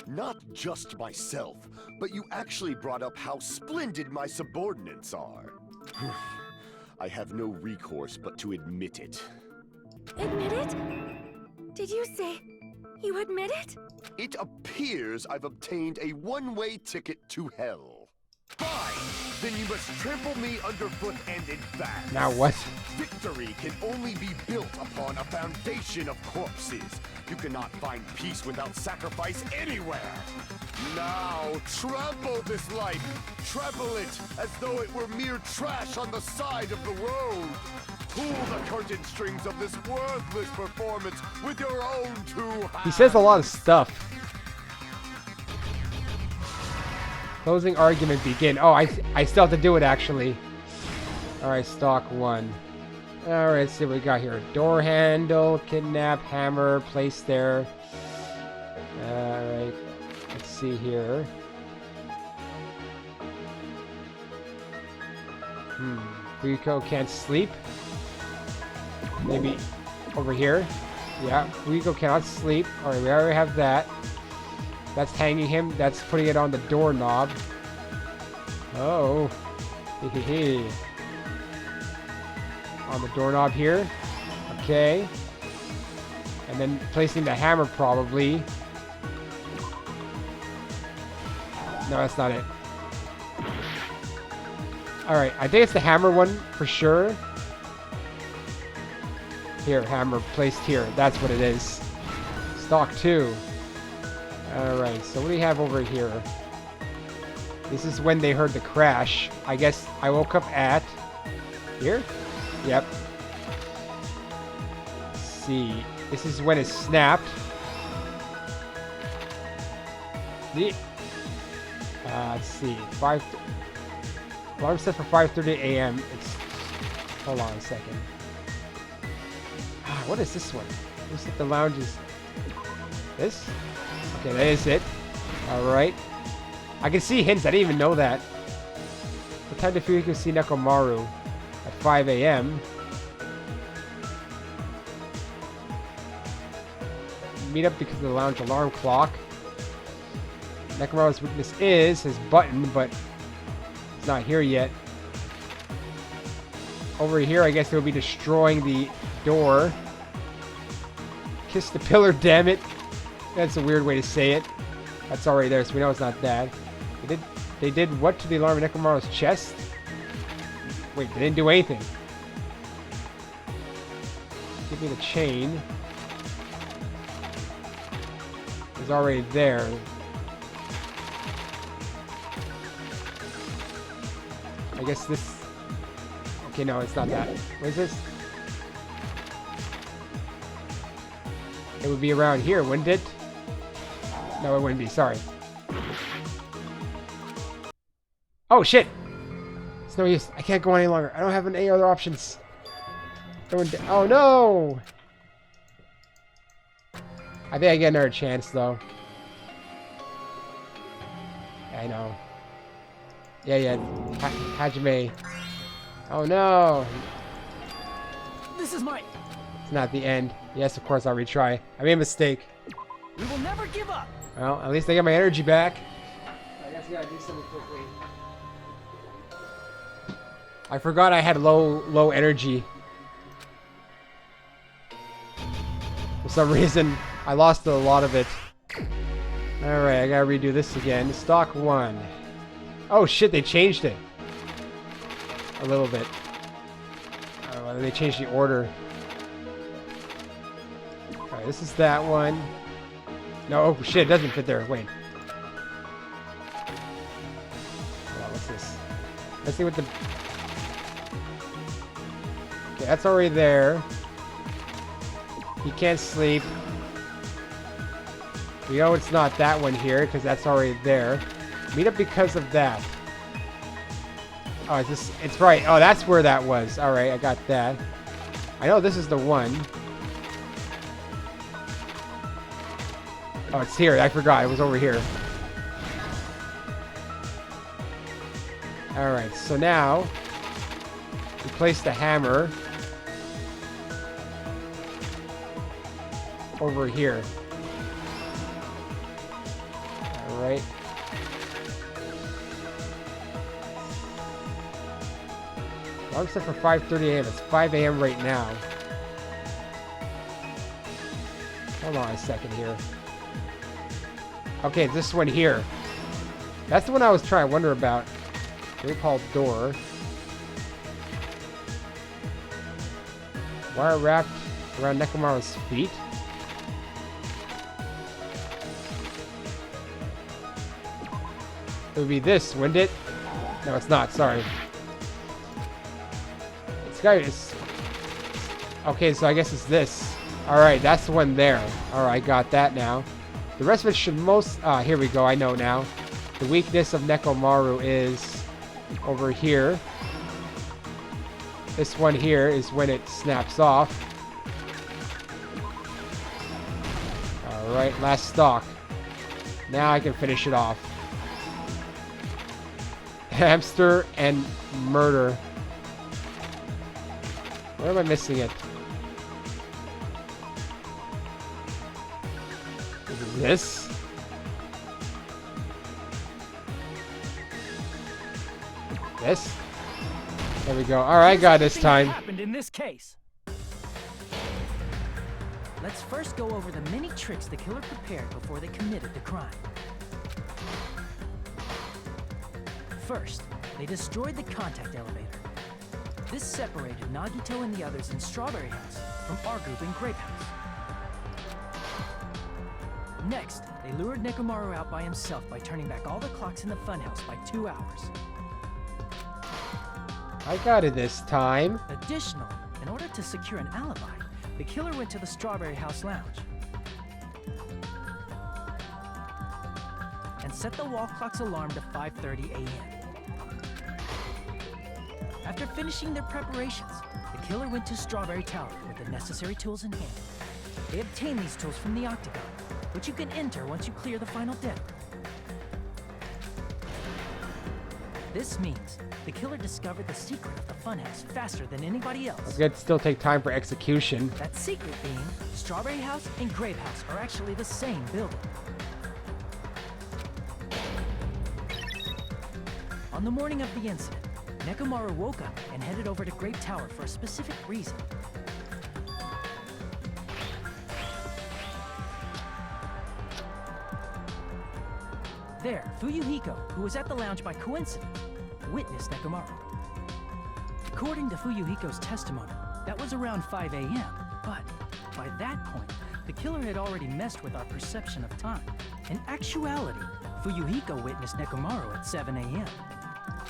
Not just myself, but you actually brought up how splendid my subordinates are. I have no recourse but to admit it. Admit it? Did you say you admit it? It appears I've obtained a one-way ticket to hell. Fine! Then you must trample me underfoot and advance. Now what? Victory can only be built upon a foundation of corpses. You cannot find peace without sacrifice anywhere. Now, trample this life. Trample it as though it were mere trash on the side of the road. Pull the curtain strings of this worthless performance with your own two hands. He says a lot of stuff. Closing argument begin. Oh, I still have to do it actually. Alright, stock 1. Alright, let's see what we got here. Door handle, kidnap, hammer, place there. Alright, let's see here. Rico can't sleep. Maybe over here. Yeah, Rico cannot sleep. Alright, we already have that. That's hanging him. That's putting it on the doorknob. Oh. Hehehe. On the doorknob here. Okay. And then placing the hammer probably. No, that's not it. Alright, I think it's the hammer one for sure. Here, hammer placed here. That's what it is. Stock 2. Alright, so what do we have over here? This is when they heard the crash. I guess I woke up at... Here? Yep. see. This is when it snapped. Let's see. Alarm set for 5:30 a.m. It's. Hold on a second. What is this one? Looks like the lounge is. This? Okay, that is it. Alright. I can see hints. I didn't even know that. What time do you feel you can see Nekomaru? At 5 a.m. Meet up because of the lounge alarm clock. Nekomaru's weakness is his button, but it's not here yet. Over here, I guess he'll be destroying the door. Kiss the pillar, damn it. That's a weird way to say it. That's already there, so we know it's not that. They did what to the alarm in Nekomaru's chest? Wait, they didn't do anything. Give me the chain. It's already there. I guess this... Okay, no, it's not that. What is this? It would be around here, wouldn't it? No, it wouldn't be. Sorry. Oh, shit! It's no use. I can't go any longer. I don't have any other options. Oh, no! I think I get another chance, though. Yeah, I know. Yeah. Hajime. Oh, no! This is my... It's not the end. Yes, of course, I'll retry. I made a mistake. We will never give up! Well, at least I got my energy back. I guess I gotta do something quickly. I forgot I had low energy. For some reason, I lost a lot of it. Alright, I gotta redo this again. Stock 1. Oh shit, they changed it. A little bit. Oh, they changed the order. Alright, this is that one. No, oh shit, it doesn't fit there. Wait. Hold on, what's this? Let's see what the... Okay, that's already there. He can't sleep. We know it's not that one here, because that's already there. Meet up because of that. Oh, is this... It's right. Oh, that's where that was. Alright, I got that. I know this is the one. Oh, it's here. I forgot. It was over here. Alright, so now... we place the hammer... over here. Alright. Alarm set for 5:30 a.m. It's 5 a.m. right now. Hold on a second here. Okay, this one here. That's the one I was trying to wonder about. Great Hall door. Wire wrapped around Nekomaru's feet. It would be this, wouldn't it? No, it's not. Sorry. It's okay, so I guess it's this. Alright, that's the one there. Alright, got that now. The rest of it should most... here we go. I know now. The weakness of Nekomaru is over here. This one here is when it snaps off. Alright, last stock. Now I can finish it off. Hamster and murder. Where am I missing it? Is it this? This? There we go. Alright, I got it this time. What happened in this case? Let's first go over the many tricks the killer prepared before they committed the crime. First, they destroyed the contact elevator. This separated Nagito and the others in Strawberry House from our group in Grape House. Next, they lured Nekomaru out by himself by turning back all the clocks in the funhouse by 2 hours. I got it this time. Additionally, in order to secure an alibi, the killer went to the Strawberry House Lounge and set the wall clock's alarm to 5:30 a.m. After finishing their preparations, the killer went to Strawberry Tower with the necessary tools in hand. They obtained these tools from the Octagon, which you can enter once you clear the final dead. This means the killer discovered the secret of the funhouse faster than anybody else. It's gonna still take time for execution. That secret being, Strawberry House and Grape House are actually the same building. On the morning of the incident, Nekomaru woke up and headed over to Grape Tower for a specific reason. There, Fuyuhiko, who was at the lounge by coincidence, witnessed Nekomaru. According to Fuyuhiko's testimony, that was around 5 a.m., but by that point, the killer had already messed with our perception of time. In actuality, Fuyuhiko witnessed Nekomaru at 7 a.m.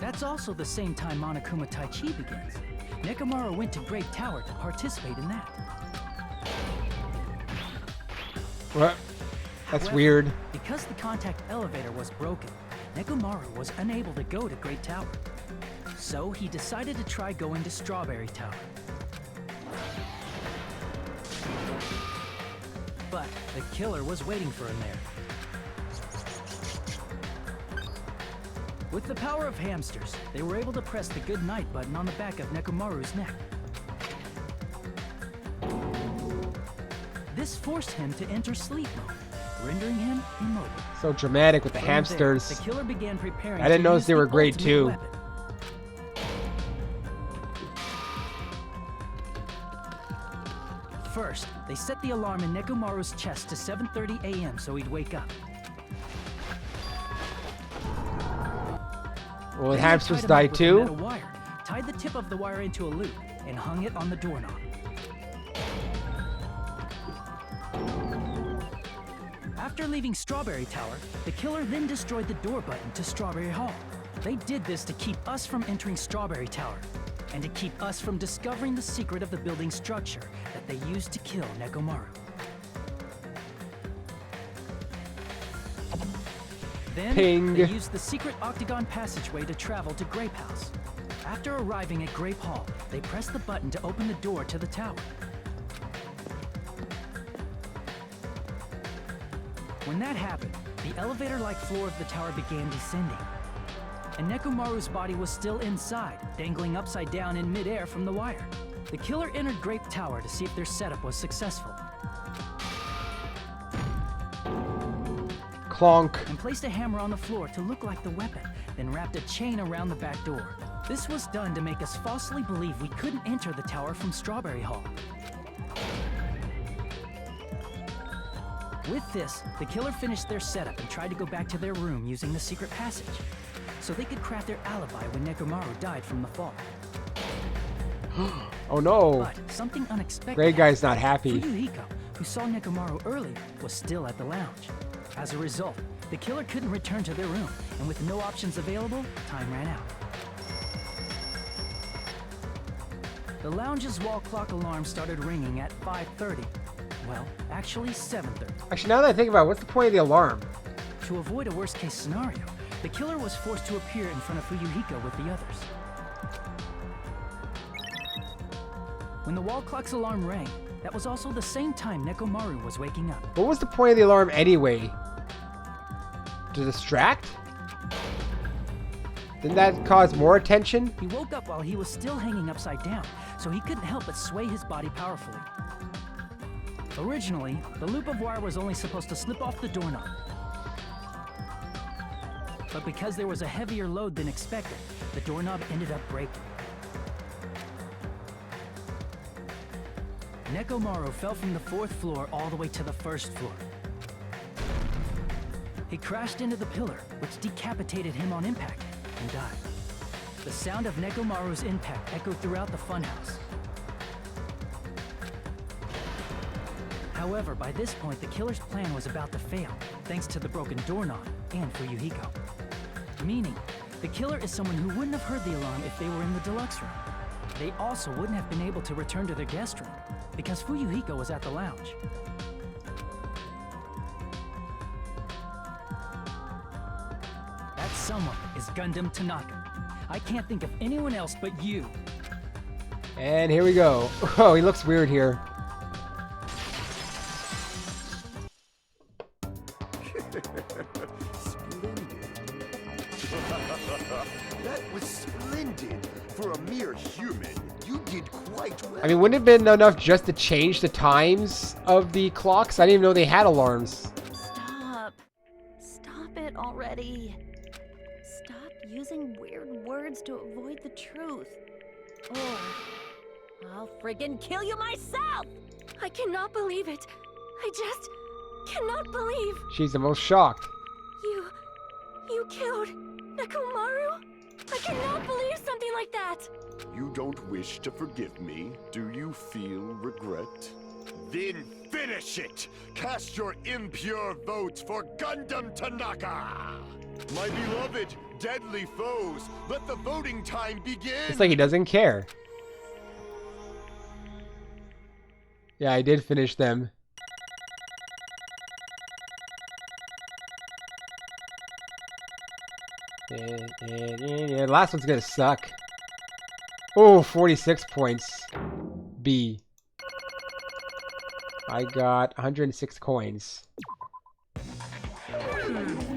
That's also the same time Monokuma Tai Chi begins. Nekomaru went to Grape Tower to participate in that. What? That's However, weird. Because the contact elevator was broken, Nekomaru was unable to go to Great Tower. So he decided to try going to Strawberry Tower. But the killer was waiting for him there. With the power of hamsters, they were able to press the good night button on the back of Nekomaru's neck. This forced him to enter sleep mode, rendering him immobile. So dramatic with the From hamsters. there, the killer began preparing I didn't to notice use they the were great ultimate too. weapon. First, they set the alarm in Nekomaru's chest to 7:30 a.m. so he'd wake up. Will the Then they hamsters tied him die up with a too? metal wire, tied the tip of the wire into a loop, and hung it on the doorknob. After leaving Strawberry Tower, the killer then destroyed the door button to Strawberry Hall. They did this to keep us from entering Strawberry Tower, and to keep us from discovering the secret of the building's structure that they used to kill Nekomaru. Then, Ping. they used the secret octagon passageway to travel to Grape House. After arriving at Grape Hall, they pressed the button to open the door to the tower. When that happened, the elevator-like floor of the tower began descending. And Nekomaru's body was still inside, dangling upside down in midair from the wire. The killer entered Grape Tower to see if their setup was successful, Clonk. and placed a hammer on the floor to look like the weapon, then wrapped a chain around the back door. This was done to make us falsely believe we couldn't enter the tower from Strawberry Hall. With this, the killer finished their setup and tried to go back to their room using the secret passage, so they could craft their alibi when Nekomaru died from the fall. Oh no. But something unexpected Gray guy's not happened. happy. Fuyuhiko, who saw Nekomaru earlier, was still at the lounge. As a result, the killer couldn't return to their room, and with no options available, time ran out. The lounge's wall clock alarm started ringing at 5:30. Well, actually 7:30. Actually, now that I think about it, what's the point of the alarm? To avoid a worst-case scenario, the killer was forced to appear in front of Fuyuhiko with the others. When the wall clock's alarm rang, that was also the same time Nekomaru was waking up. What was the point of the alarm anyway? To distract? Didn't that cause more attention? He woke up while he was still hanging upside down, so he couldn't help but sway his body powerfully. Originally, the loop of wire was only supposed to slip off the doorknob. But because there was a heavier load than expected, the doorknob ended up breaking. Nekomaru fell from the 4th floor all the way to the 1st floor. He crashed into the pillar, which decapitated him on impact, and died. The sound of Nekomaru's impact echoed throughout the funhouse. However, by this point, the killer's plan was about to fail, thanks to the broken doorknob and Fuyuhiko. Meaning, the killer is someone who wouldn't have heard the alarm if they were in the deluxe room. they also wouldn't have been able to return to their guest room, because Fuyuhiko was at the lounge. That someone is Gundam Tanaka. I can't think of anyone else but you. And here we go. Oh, he looks weird here. That was splendid. For a mere human, you did quite well. I mean, wouldn't it have been enough just to change the times of the clocks? I didn't even know they had alarms. Stop. Stop it already. Stop using weird words to avoid the truth. Or I'll friggin' kill you myself! I cannot believe it. I just cannot believe She's the most shocked. you killed Nekomaru? I cannot believe something like that. You don't wish to forgive me? Do you feel regret? Then finish it! Cast your impure votes for Gundam Tanaka! My beloved, deadly foes, let the voting time begin! It's like he doesn't care. Yeah, I did finish them. Yeah, the last one's gonna suck. Oh, 46 points. B. I got 106 coins.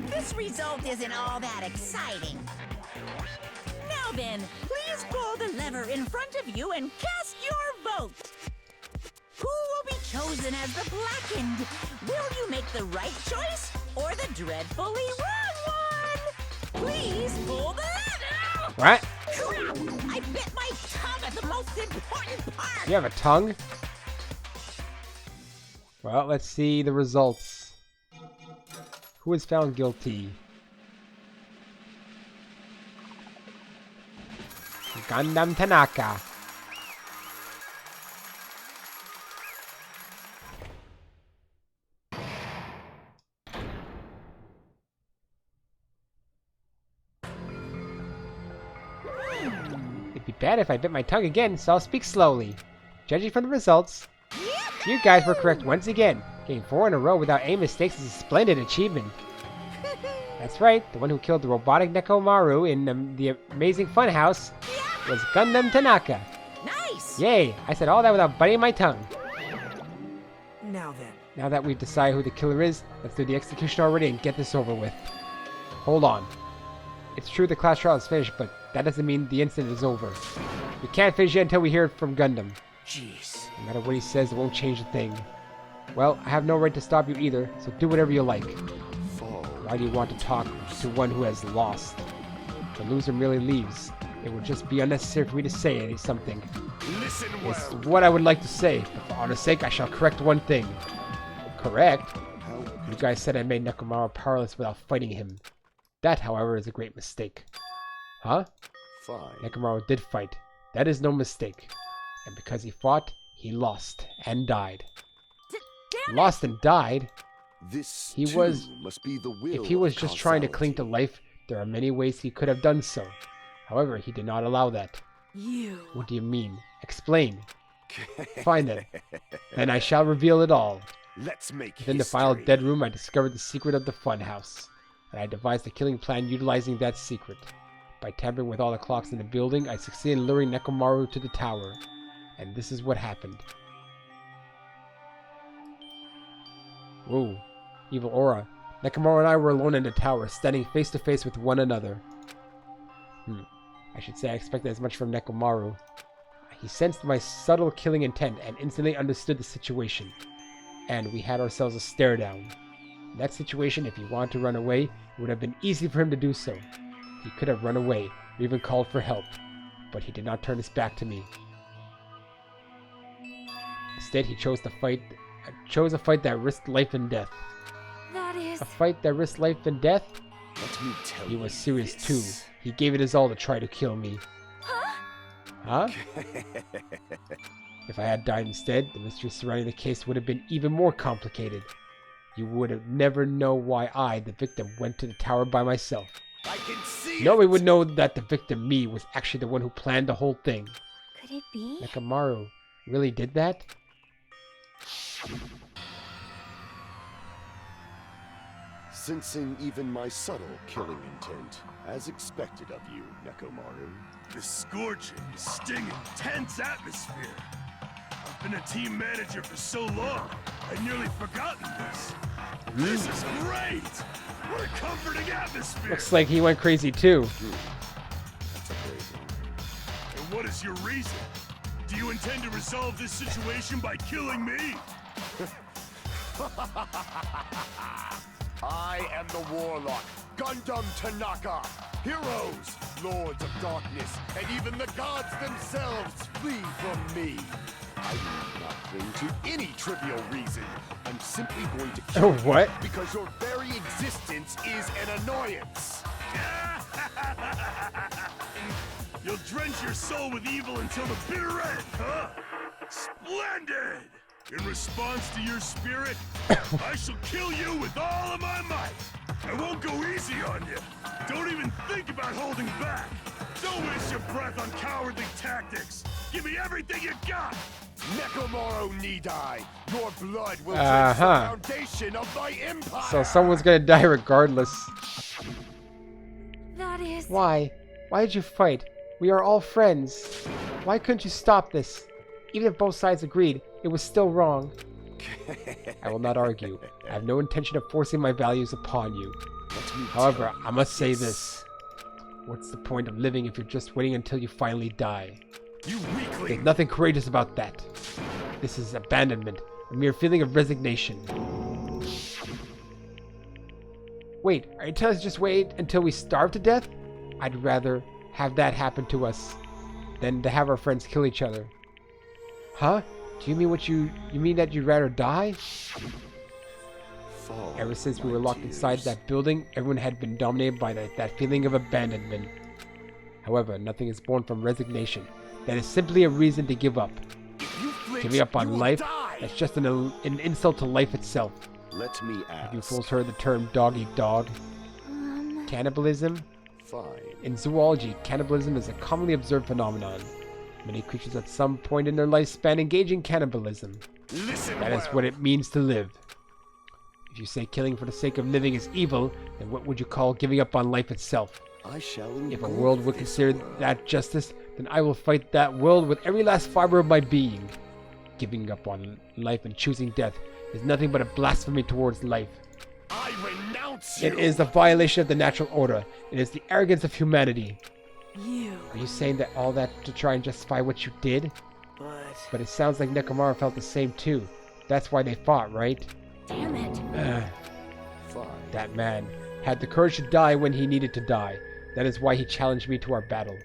This result isn't all that exciting. Now then, please pull the lever in front of you and cast your vote. Who will be chosen as the blackened? Will you make the right choice or the dreadfully wrong one? Please pull the lever! What? Crap! I bit my tongue at the most important part! You have a tongue? Well, let's see the results. Who is found guilty? Gundam Tanaka. It'd be bad if I bit my tongue again, so I'll speak slowly. Judging from the results, you guys were correct once again. Getting 4 in a row without any mistakes is a splendid achievement. That's right, the one who killed the robotic Nekomaru in the Amazing Funhouse was Gundam Tanaka. Nice! Yay, I said all that without biting my tongue. Now then. Now that we've decided who the killer is, let's do the execution already and get this over with. Hold on. It's true the class trial is finished, but that doesn't mean the incident is over. We can't finish it until we hear it from Gundam. Jeez. No matter what he says, it won't change a thing. Well, I have no right to stop you either, so do whatever you like. Why do you want to talk to one who has lost? The loser merely leaves. It would just be unnecessary for me to say something. Listen It's well. what I would like to say, but for honor's sake, I shall correct one thing. Correct? You guys said I made Nekomaru powerless without fighting him. That, however, is a great mistake. Huh? Fine. Nekomaru did fight. That is no mistake. And because he fought, he lost and died. Lost and died? This He too was- must be the will If he was of just trying to cling to causality. life, there are many ways he could have done so. However, he did not allow that. You. What do you mean? Explain. Fine then. Then I shall reveal it all. Let's make Within the final history. dead room, I discovered the secret of the funhouse, and I devised a killing plan utilizing that secret. By tampering with all the clocks in the building, I succeeded in luring Nekomaru to the tower. And this is what happened. Whoa. Evil aura. Nekomaru and I were alone in the tower, standing face to face with one another. I should say I expected as much from Nekomaru. He sensed my subtle killing intent and instantly understood the situation. And we had ourselves a stare down. In that situation, if he wanted to run away, it would have been easy for him to do so. He could have run away, or even called for help. But he did not turn his back to me. Instead, he chose a fight that risked life and death. That is... A fight that risked life and death? Let me tell He you was serious this. too. He gave it his all to try to kill me. Huh? If I had died instead, the mystery surrounding the case would have been even more complicated. You would have never know why I, the victim, went to the tower by myself. I can see Nobody it. would know that the victim, me, was actually the one who planned the whole thing. Could Could it be? Nekomaru really did that? Sensing even my subtle killing intent, as expected of you, Nekomaru. The scorching, stinging, tense atmosphere. I've been a team manager for so long, I'd nearly forgotten this. This is great! What a comforting atmosphere! Looks like he went crazy too. That's a brave one. And what is your reason? Do you intend to resolve this situation by killing me? I am the Warlock, Gundam Tanaka. Heroes, Lords of Darkness, and even the gods themselves flee from me. I need not cling to any trivial reason. I'm simply going to kill you What? because your very existence is an annoyance. You'll drench your soul with evil until the bitter end, huh? Splendid! In response to your spirit, I shall kill you with all of my might. I won't go easy on you. Don't even think about holding back. Don't waste your breath on cowardly tactics. Give me everything you got. Nekomaru Nidai, your blood will change the foundation of my empire. So someone's gonna die regardless. That is... Why? Why did you fight? We are all friends. Why couldn't you stop this? Even if both sides agreed, it was still wrong. I will not argue. I have no intention of forcing my values upon you. However, I must say this. What's the point of living if you're just waiting until you finally die? You weakling! There's nothing courageous about that. This is abandonment, a mere feeling of resignation. Wait, are you telling us to just wait until we starve to death? I'd rather have that happen to us than to have our friends kill each other. Huh? Do you mean you mean that you'd rather die? Ever since we were locked inside that building, everyone had been dominated by that feeling of abandonment. However, nothing is born from resignation. That is simply a reason to give up. Giving up on life, that's just an insult to life itself. Let me ask. Have you fools heard the term dog eat dog? Cannibalism? Fine. In zoology, cannibalism is a commonly observed phenomenon. Many creatures at some point in their lifespan engage in cannibalism. That is what it means to live. If you say killing for the sake of living is evil, then what would you call giving up on life itself? If a world would consider that justice, then I will fight that world with every last fiber of my being. Giving up on life and choosing death is nothing but a blasphemy towards life. I renounce you. It is a violation of the natural order. It is the arrogance of humanity. You. Are you saying that all that to try and justify what you did? But it sounds like Nekomaru felt the same too. That's why they fought, right? Damn it. Fine. That man had the courage to die when he needed to die. That is why he challenged me to our battle.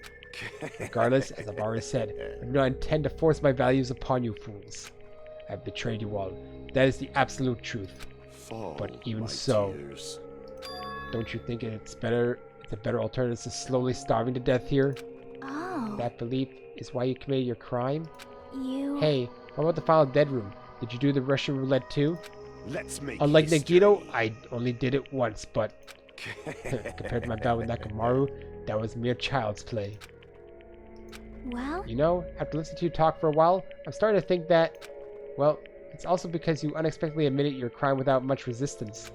Regardless, as I've already said, I do not intend to force my values upon you fools. I have betrayed you all. That is the absolute truth. But even so, don't you think it's a better alternative to slowly starving to death here? Oh. That belief is why you committed your crime? You... Hey, what about the final dead room? Did you do the Russian roulette too? Let's make Unlike history. Nagito, I only did it once, but compared to my battle with Nekomaru, that was mere child's play. Well... You know, after listening to you talk for a while, I'm starting to think that, well, it's also because you unexpectedly admitted your crime without much resistance.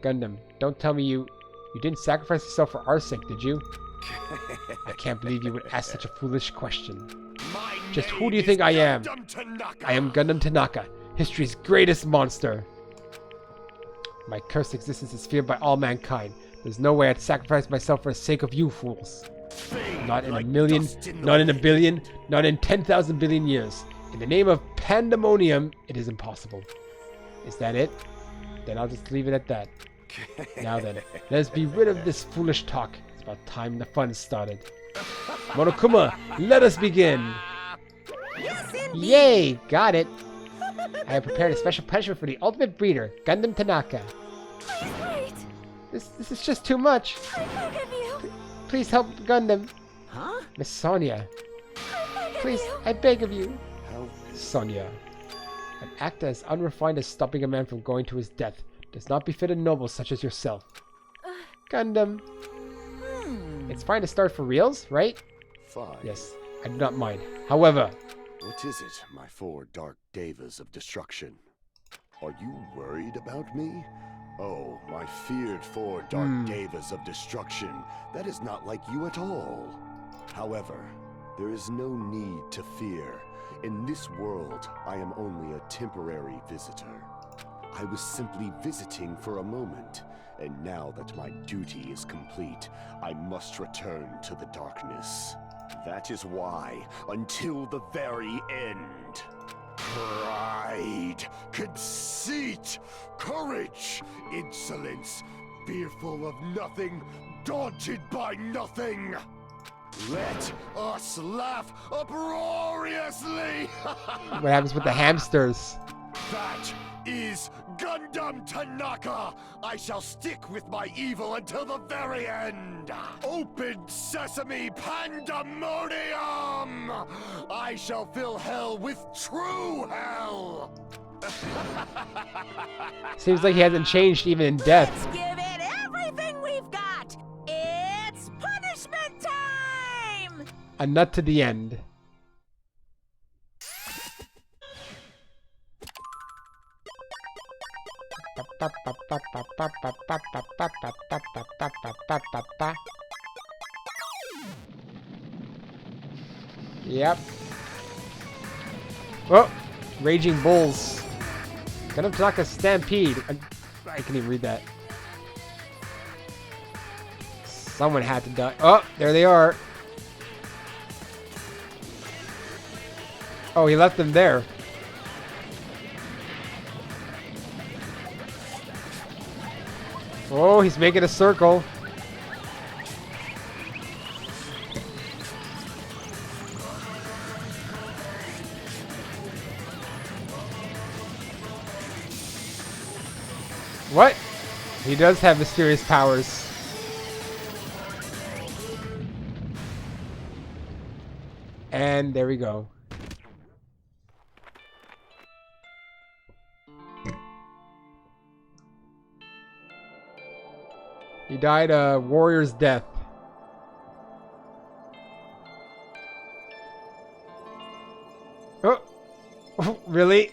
Gundam, don't tell me you didn't sacrifice yourself for our sake, did you? I can't believe you would ask such a foolish question. Just who do you think I am? I am Gundam Tanaka, history's greatest monster. My cursed existence is feared by all mankind. There's no way I'd sacrifice myself for the sake of you fools. Not in a million, not in a billion, not in 10,000 billion years. In the name of pandemonium, it is impossible. Is that it? Then I'll just leave it at that. Now then, let us be rid of this foolish talk. It's about time the fun started. Monokuma, let us begin! Yay! Got it! I have prepared a special punishment for the ultimate breeder, Gundam Tanaka. Please wait. This is just too much. I beg of you. Please help Gundam. Huh? Miss Sonia. I beg Please, of you. I beg of you. Sonia. An act as unrefined as stopping a man from going to his death does not befit a noble such as yourself. Gundam. It's fine to start for reals, right? Fine. Yes. I do not mind. However... What is it, my four dark devas of destruction? Are you worried about me? Oh, my feared four dark devas of destruction. That is not like you at all. However, there is no need to fear. In this world, I am only a temporary visitor. I was simply visiting for a moment, and now that my duty is complete, I must return to the darkness. That is why, until the very end, pride, conceit, courage, insolence, fearful of nothing, daunted by nothing. Let us laugh uproariously! What happens with the hamsters? That is Gundam Tanaka! I shall stick with my evil until the very end! Open sesame pandemonium! I shall fill hell with true hell! Seems like he hasn't changed even in death. Let's give it everything we've got. It's punishment time! A nut to the end. Yep. Oh, Raging Bulls. Gundam Tanaka Stampede. I can't even read that. Someone had to die. Oh, there they are. Oh, he left them there. Oh, he's making a circle. What? He does have mysterious powers. And there we go. He died a warrior's death. Oh, really?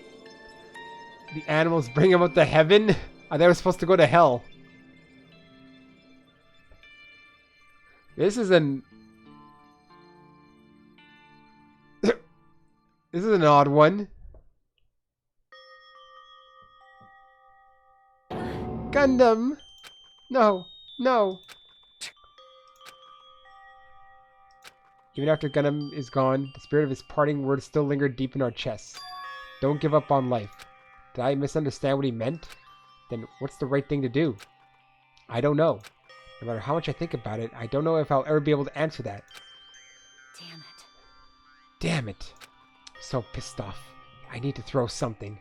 The animals bring him up to heaven? I thought he was supposed to go to hell. This is an... This is an odd one. Gundam! No! No! Even after Gundam is gone, the spirit of his parting words still lingered deep in our chests. Don't give up on life. Did I misunderstand what he meant? Then what's the right thing to do? I don't know. No matter how much I think about it, I don't know if I'll ever be able to answer that. Damn it. Damn it. I'm so pissed off. I need to throw something.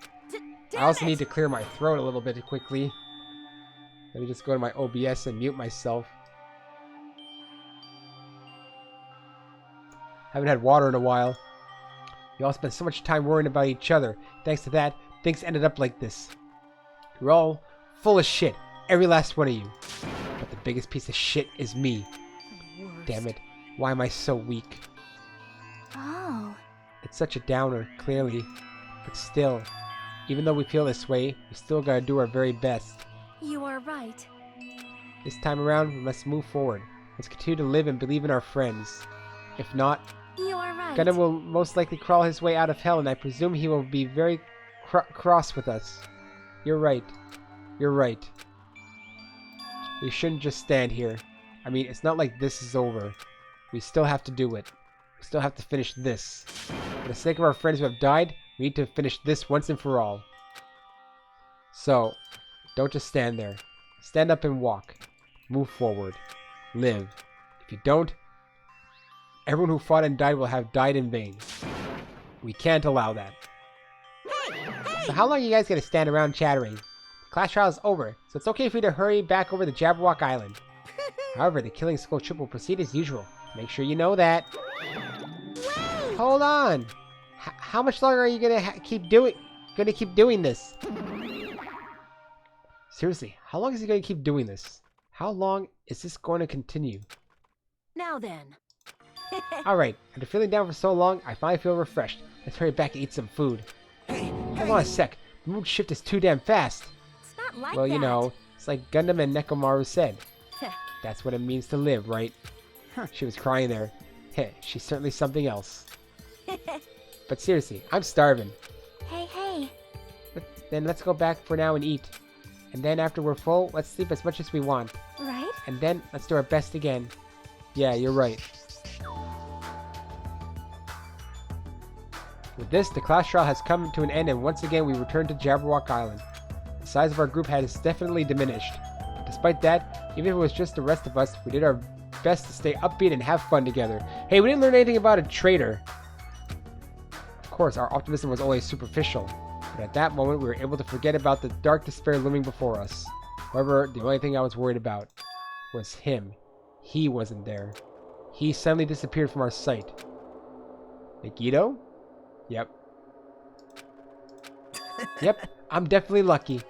Damn I also it! need to clear my throat a little bit quickly. Let me just go to my OBS and mute myself. Haven't had water in a while. We all spent so much time worrying about each other. Thanks to that, things ended up like this. You're all full of shit. Every last one of you. But the biggest piece of shit is me. Damn it. Why am I so weak? Oh. It's such a downer, clearly. But still, even though we feel this way, we still gotta do our very best. You are right. This time around, we must move forward. Let's continue to live and believe in our friends. If not, You are right. Gundam will most likely crawl his way out of hell, and I presume he will be very cross with us. You're right. You're right. We shouldn't just stand here. I mean, it's not like this is over. We still have to do it. We still have to finish this. For the sake of our friends who have died, we need to finish this once and for all. So, don't just stand there. Stand up and walk. Move forward. Live. If you don't, everyone who fought and died will have died in vain. We can't allow that. So how long are you guys gonna stand around chattering? Class trial is over, so it's okay for you to hurry back over to Jabberwock Island. However, the killing school trip will proceed as usual. Make sure you know that. Wait! Hold on. How much longer are you gonna keep doing this? Seriously, how long is he gonna keep doing this? How long is this going to continue? Now then, Alright, after feeling down for so long, I finally feel refreshed. Let's hurry back and eat some food. Hold on a sec. The mood shift is too damn fast. It's not like Well, that. you know, it's like Gundam and Nekomaru said. That's what it means to live, right? She was crying there. Heh, she's certainly something else. But seriously, I'm starving. Hey. Then let's go back for now and eat. And then after we're full, let's sleep as much as we want. Right? And then let's do our best again. Yeah, you're right. With this, the class trial has come to an end, and once again we return to Jabberwock Island. The size of our group has definitely diminished. But despite that, even if it was just the rest of us, we did our best to stay upbeat and have fun together. Hey, we didn't learn anything about a traitor. Of course, our optimism was only superficial, but at that moment we were able to forget about the dark despair looming before us. However, the only thing I was worried about was him. He wasn't there. He suddenly disappeared from our sight. Nagito? Yep. Yep, I'm definitely lucky.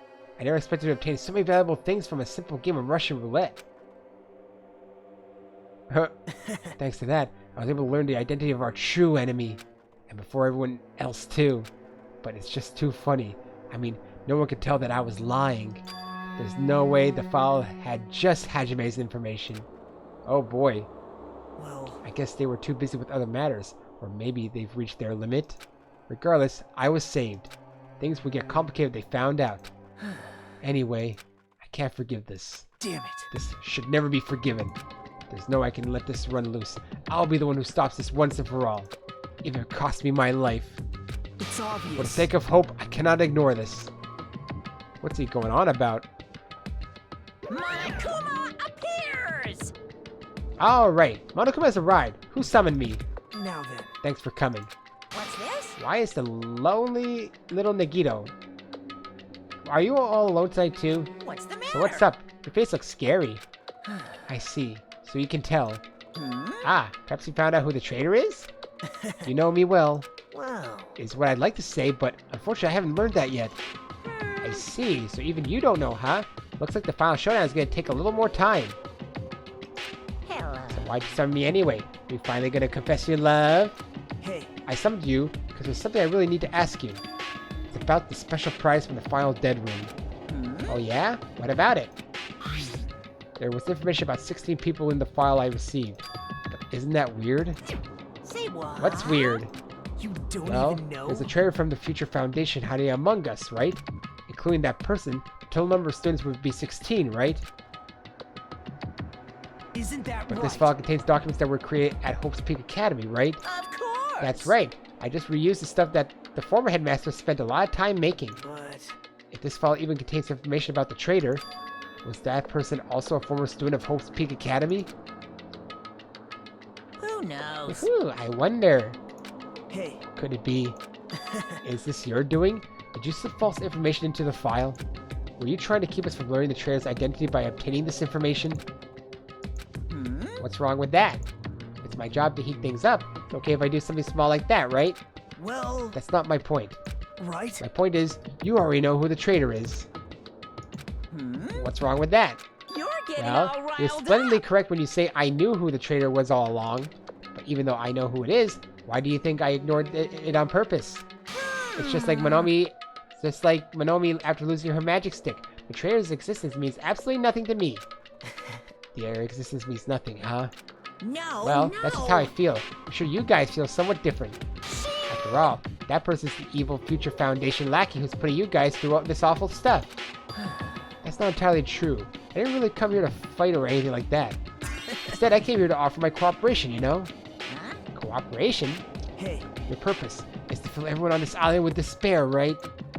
I never expected to obtain so many valuable things from a simple game of Russian roulette. Thanks to that, I was able to learn the identity of our true enemy. And before everyone else too. But it's just too funny. I mean, no one could tell that I was lying. There's no way the file had just Hajime's information. Oh boy. Well, I guess they were too busy with other matters. Or maybe they've reached their limit. Regardless, I was saved. Things would get complicated if they found out. Anyway, I can't forgive this. damn it. This should never be forgiven. There's no way I can let this run loose. I'll be the one who stops this once and for all. Even if it costs me my life. It's obvious. For the sake of hope, I cannot ignore this. What's he going on about? Monokuma appears! Alright, Monokuma has arrived. Who summoned me? Now then. Thanks for coming. What's this? Why is the lonely little Nagito? Are you all alone tonight too? What's the matter? So what's up? Your face looks scary. I see. So you can tell. Ah, perhaps you found out who the traitor is? You know me well. Wow. Is what I'd like to say, but unfortunately I haven't learned that yet. I see. So even you don't know, huh? Looks like the final showdown is going to take a little more time. Hello. So why'd you summon me anyway? Are you finally going to confess your love? Hey, I summoned you because there's something I really need to ask you. It's about the special prize from the final dead room. Oh yeah? What about it? There was information about 16 people in the file I received. But isn't that weird? Say what? What's weird? you don't Well, even know? there's a traitor from the Future Foundation hiding among us, right? Including that person, the total number of students would be 16, right? Isn't that But right? this file contains documents that were created at Hope's Peak Academy, right? Of course! That's right. I just reused the stuff that the former headmaster spent a lot of time making. But If this file even contains information about the traitor, was that person also a former student of Hope's Peak Academy? Who knows? Woohoo, I wonder. hey, Could it be? Is this your doing? Did you slip false information into the file? Were you trying to keep us from learning the traitor's identity by obtaining this information? What's wrong with that? It's my job to heat things up. It's okay if I do something small like that, right? well, That's not my point. right? My point is, you already know who the traitor is. What's wrong with that? You're getting all Well, you're riled splendidly up. correct when you say I knew who the traitor was all along. But even though I know who it is, why do you think I ignored it on purpose? It's just like Monomi after losing her magic stick. The traitor's existence means absolutely nothing to me. Their existence means nothing, huh? No, Well, no. that's just how I feel. I'm sure you guys feel somewhat different. After all, that person's the evil Future Foundation lackey who's putting you guys through all this awful stuff. That's not entirely true. I didn't really come here to fight or anything like that. Instead, I came here to offer my cooperation, you know? Huh? Cooperation? Hey, Your purpose is to fill everyone on this island with despair, right?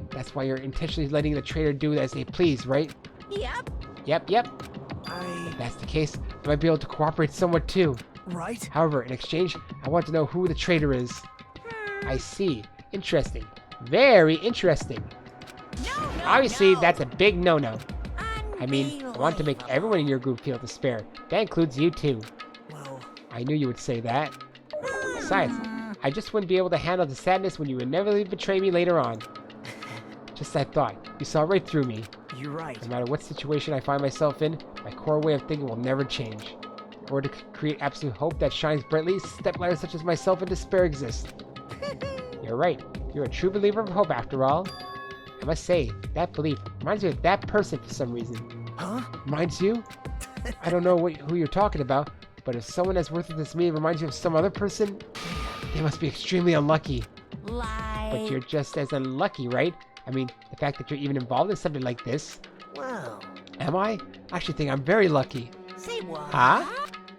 That's why you're intentionally letting the traitor do as they please, right? Yep. Yep. I... If that's the case, I might be able to cooperate somewhat too. right? However, in exchange, I want to know who the traitor is. I see. Interesting. Very interesting. No, Obviously, no. that's a big no-no. I mean, I want to make everyone in your group feel despair. That includes you too. Well, I knew you would say that. Besides, I just wouldn't be able to handle the sadness when you inevitably betray me later on. Just that thought. You saw right through me. you're right. No matter what situation I find myself in, my core way of thinking will never change. In order to create absolute hope that shines brightly, stepladders such as myself in despair exist. You're right. You're a true believer of hope after all. I must say, that belief reminds me of that person for some reason. Huh? Reminds you? I don't know who you're talking about, but if someone as worthless as me reminds you of some other person, they must be extremely unlucky. Like... But you're just as unlucky, right? I mean, the fact that you're even involved in something like this. Well, Am I? I actually think I'm very lucky. Say what? Huh?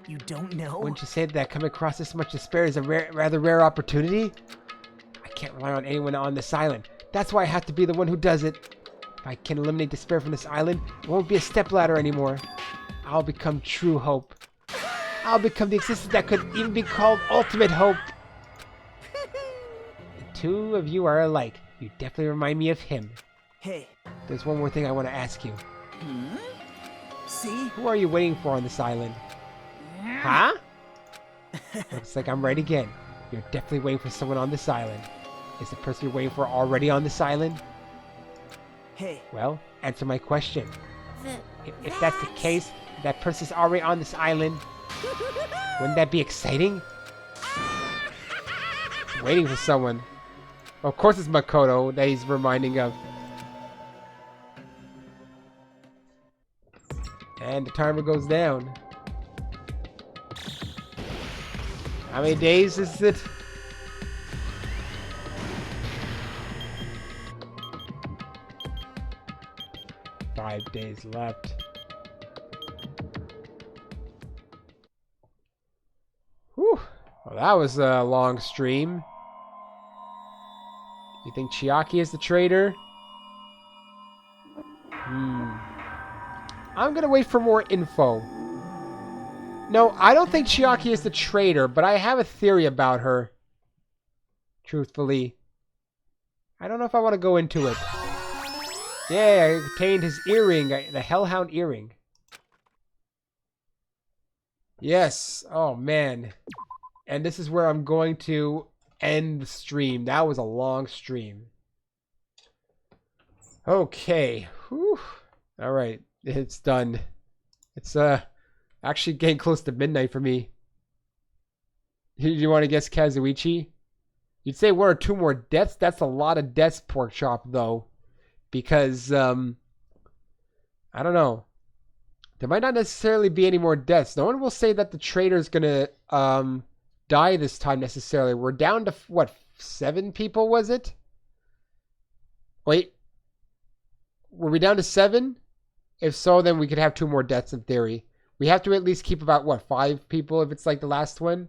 you don't know? Wouldn't you say that coming across this much despair is a rather rare opportunity? I can't rely on anyone on this island. That's why I have to be the one who does it. If I can eliminate despair from this island, it won't be a stepladder anymore. I'll become true hope. I'll become the existence that could even be called ultimate hope. The two of you are alike. You definitely remind me of him. Hey, There's one more thing I want to ask you. see? Who are you waiting for on this island? Huh? Looks like I'm right again. You're definitely waiting for someone on this island. Is the person you're waiting for already on this island? Hey, Well, answer my question. If that's the case, that person's already on this island. Wouldn't that be exciting? Waiting for someone. Of course it's Makoto that he's reminding of. And the timer goes down. How many days is it? Five days left. Whew. Well, that was a long stream. You think Chiaki is the traitor? I'm gonna wait for more info. No, I don't think Chiaki is the traitor, but I have a theory about her. Truthfully. I don't know if I want to go into it. Yeah, I obtained his earring, the Hellhound earring. Yes, oh man. And this is where I'm going to end the stream. That was a long stream. Okay. Whew. All right, it's done. It's actually getting close to midnight for me. You want to guess Kazuichi? You'd say one or two more deaths. That's a lot of deaths, Pork Chop, though. Because, I don't know. There might not necessarily be any more deaths. No one will say that the traitor is going to die this time necessarily. We're down to, what, 7 people, was it? Wait. Were we down to 7? If so, then we could have 2 more deaths in theory. We have to at least keep about, what, 5 people if it's like the last one?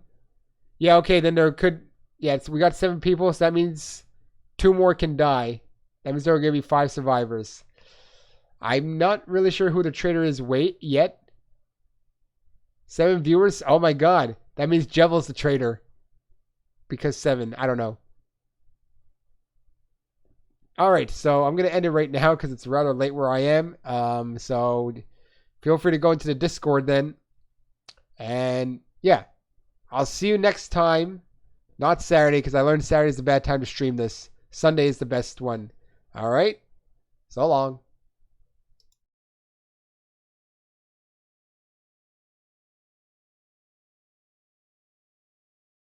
Yeah, okay, then there could... Yeah, we got 7 people, so that means 2 more can die. That means there are going to be 5 survivors. I'm not really sure who the traitor is yet. 7 viewers? Oh my god. That means Jevel's the traitor. Because 7. I don't know. Alright, so I'm going to end it right now because it's rather late where I am. So feel free to go into the Discord then. And yeah. I'll see you next time. Not Saturday because I learned Saturday is a bad time to stream this. Sunday is the best one. Alright? So long.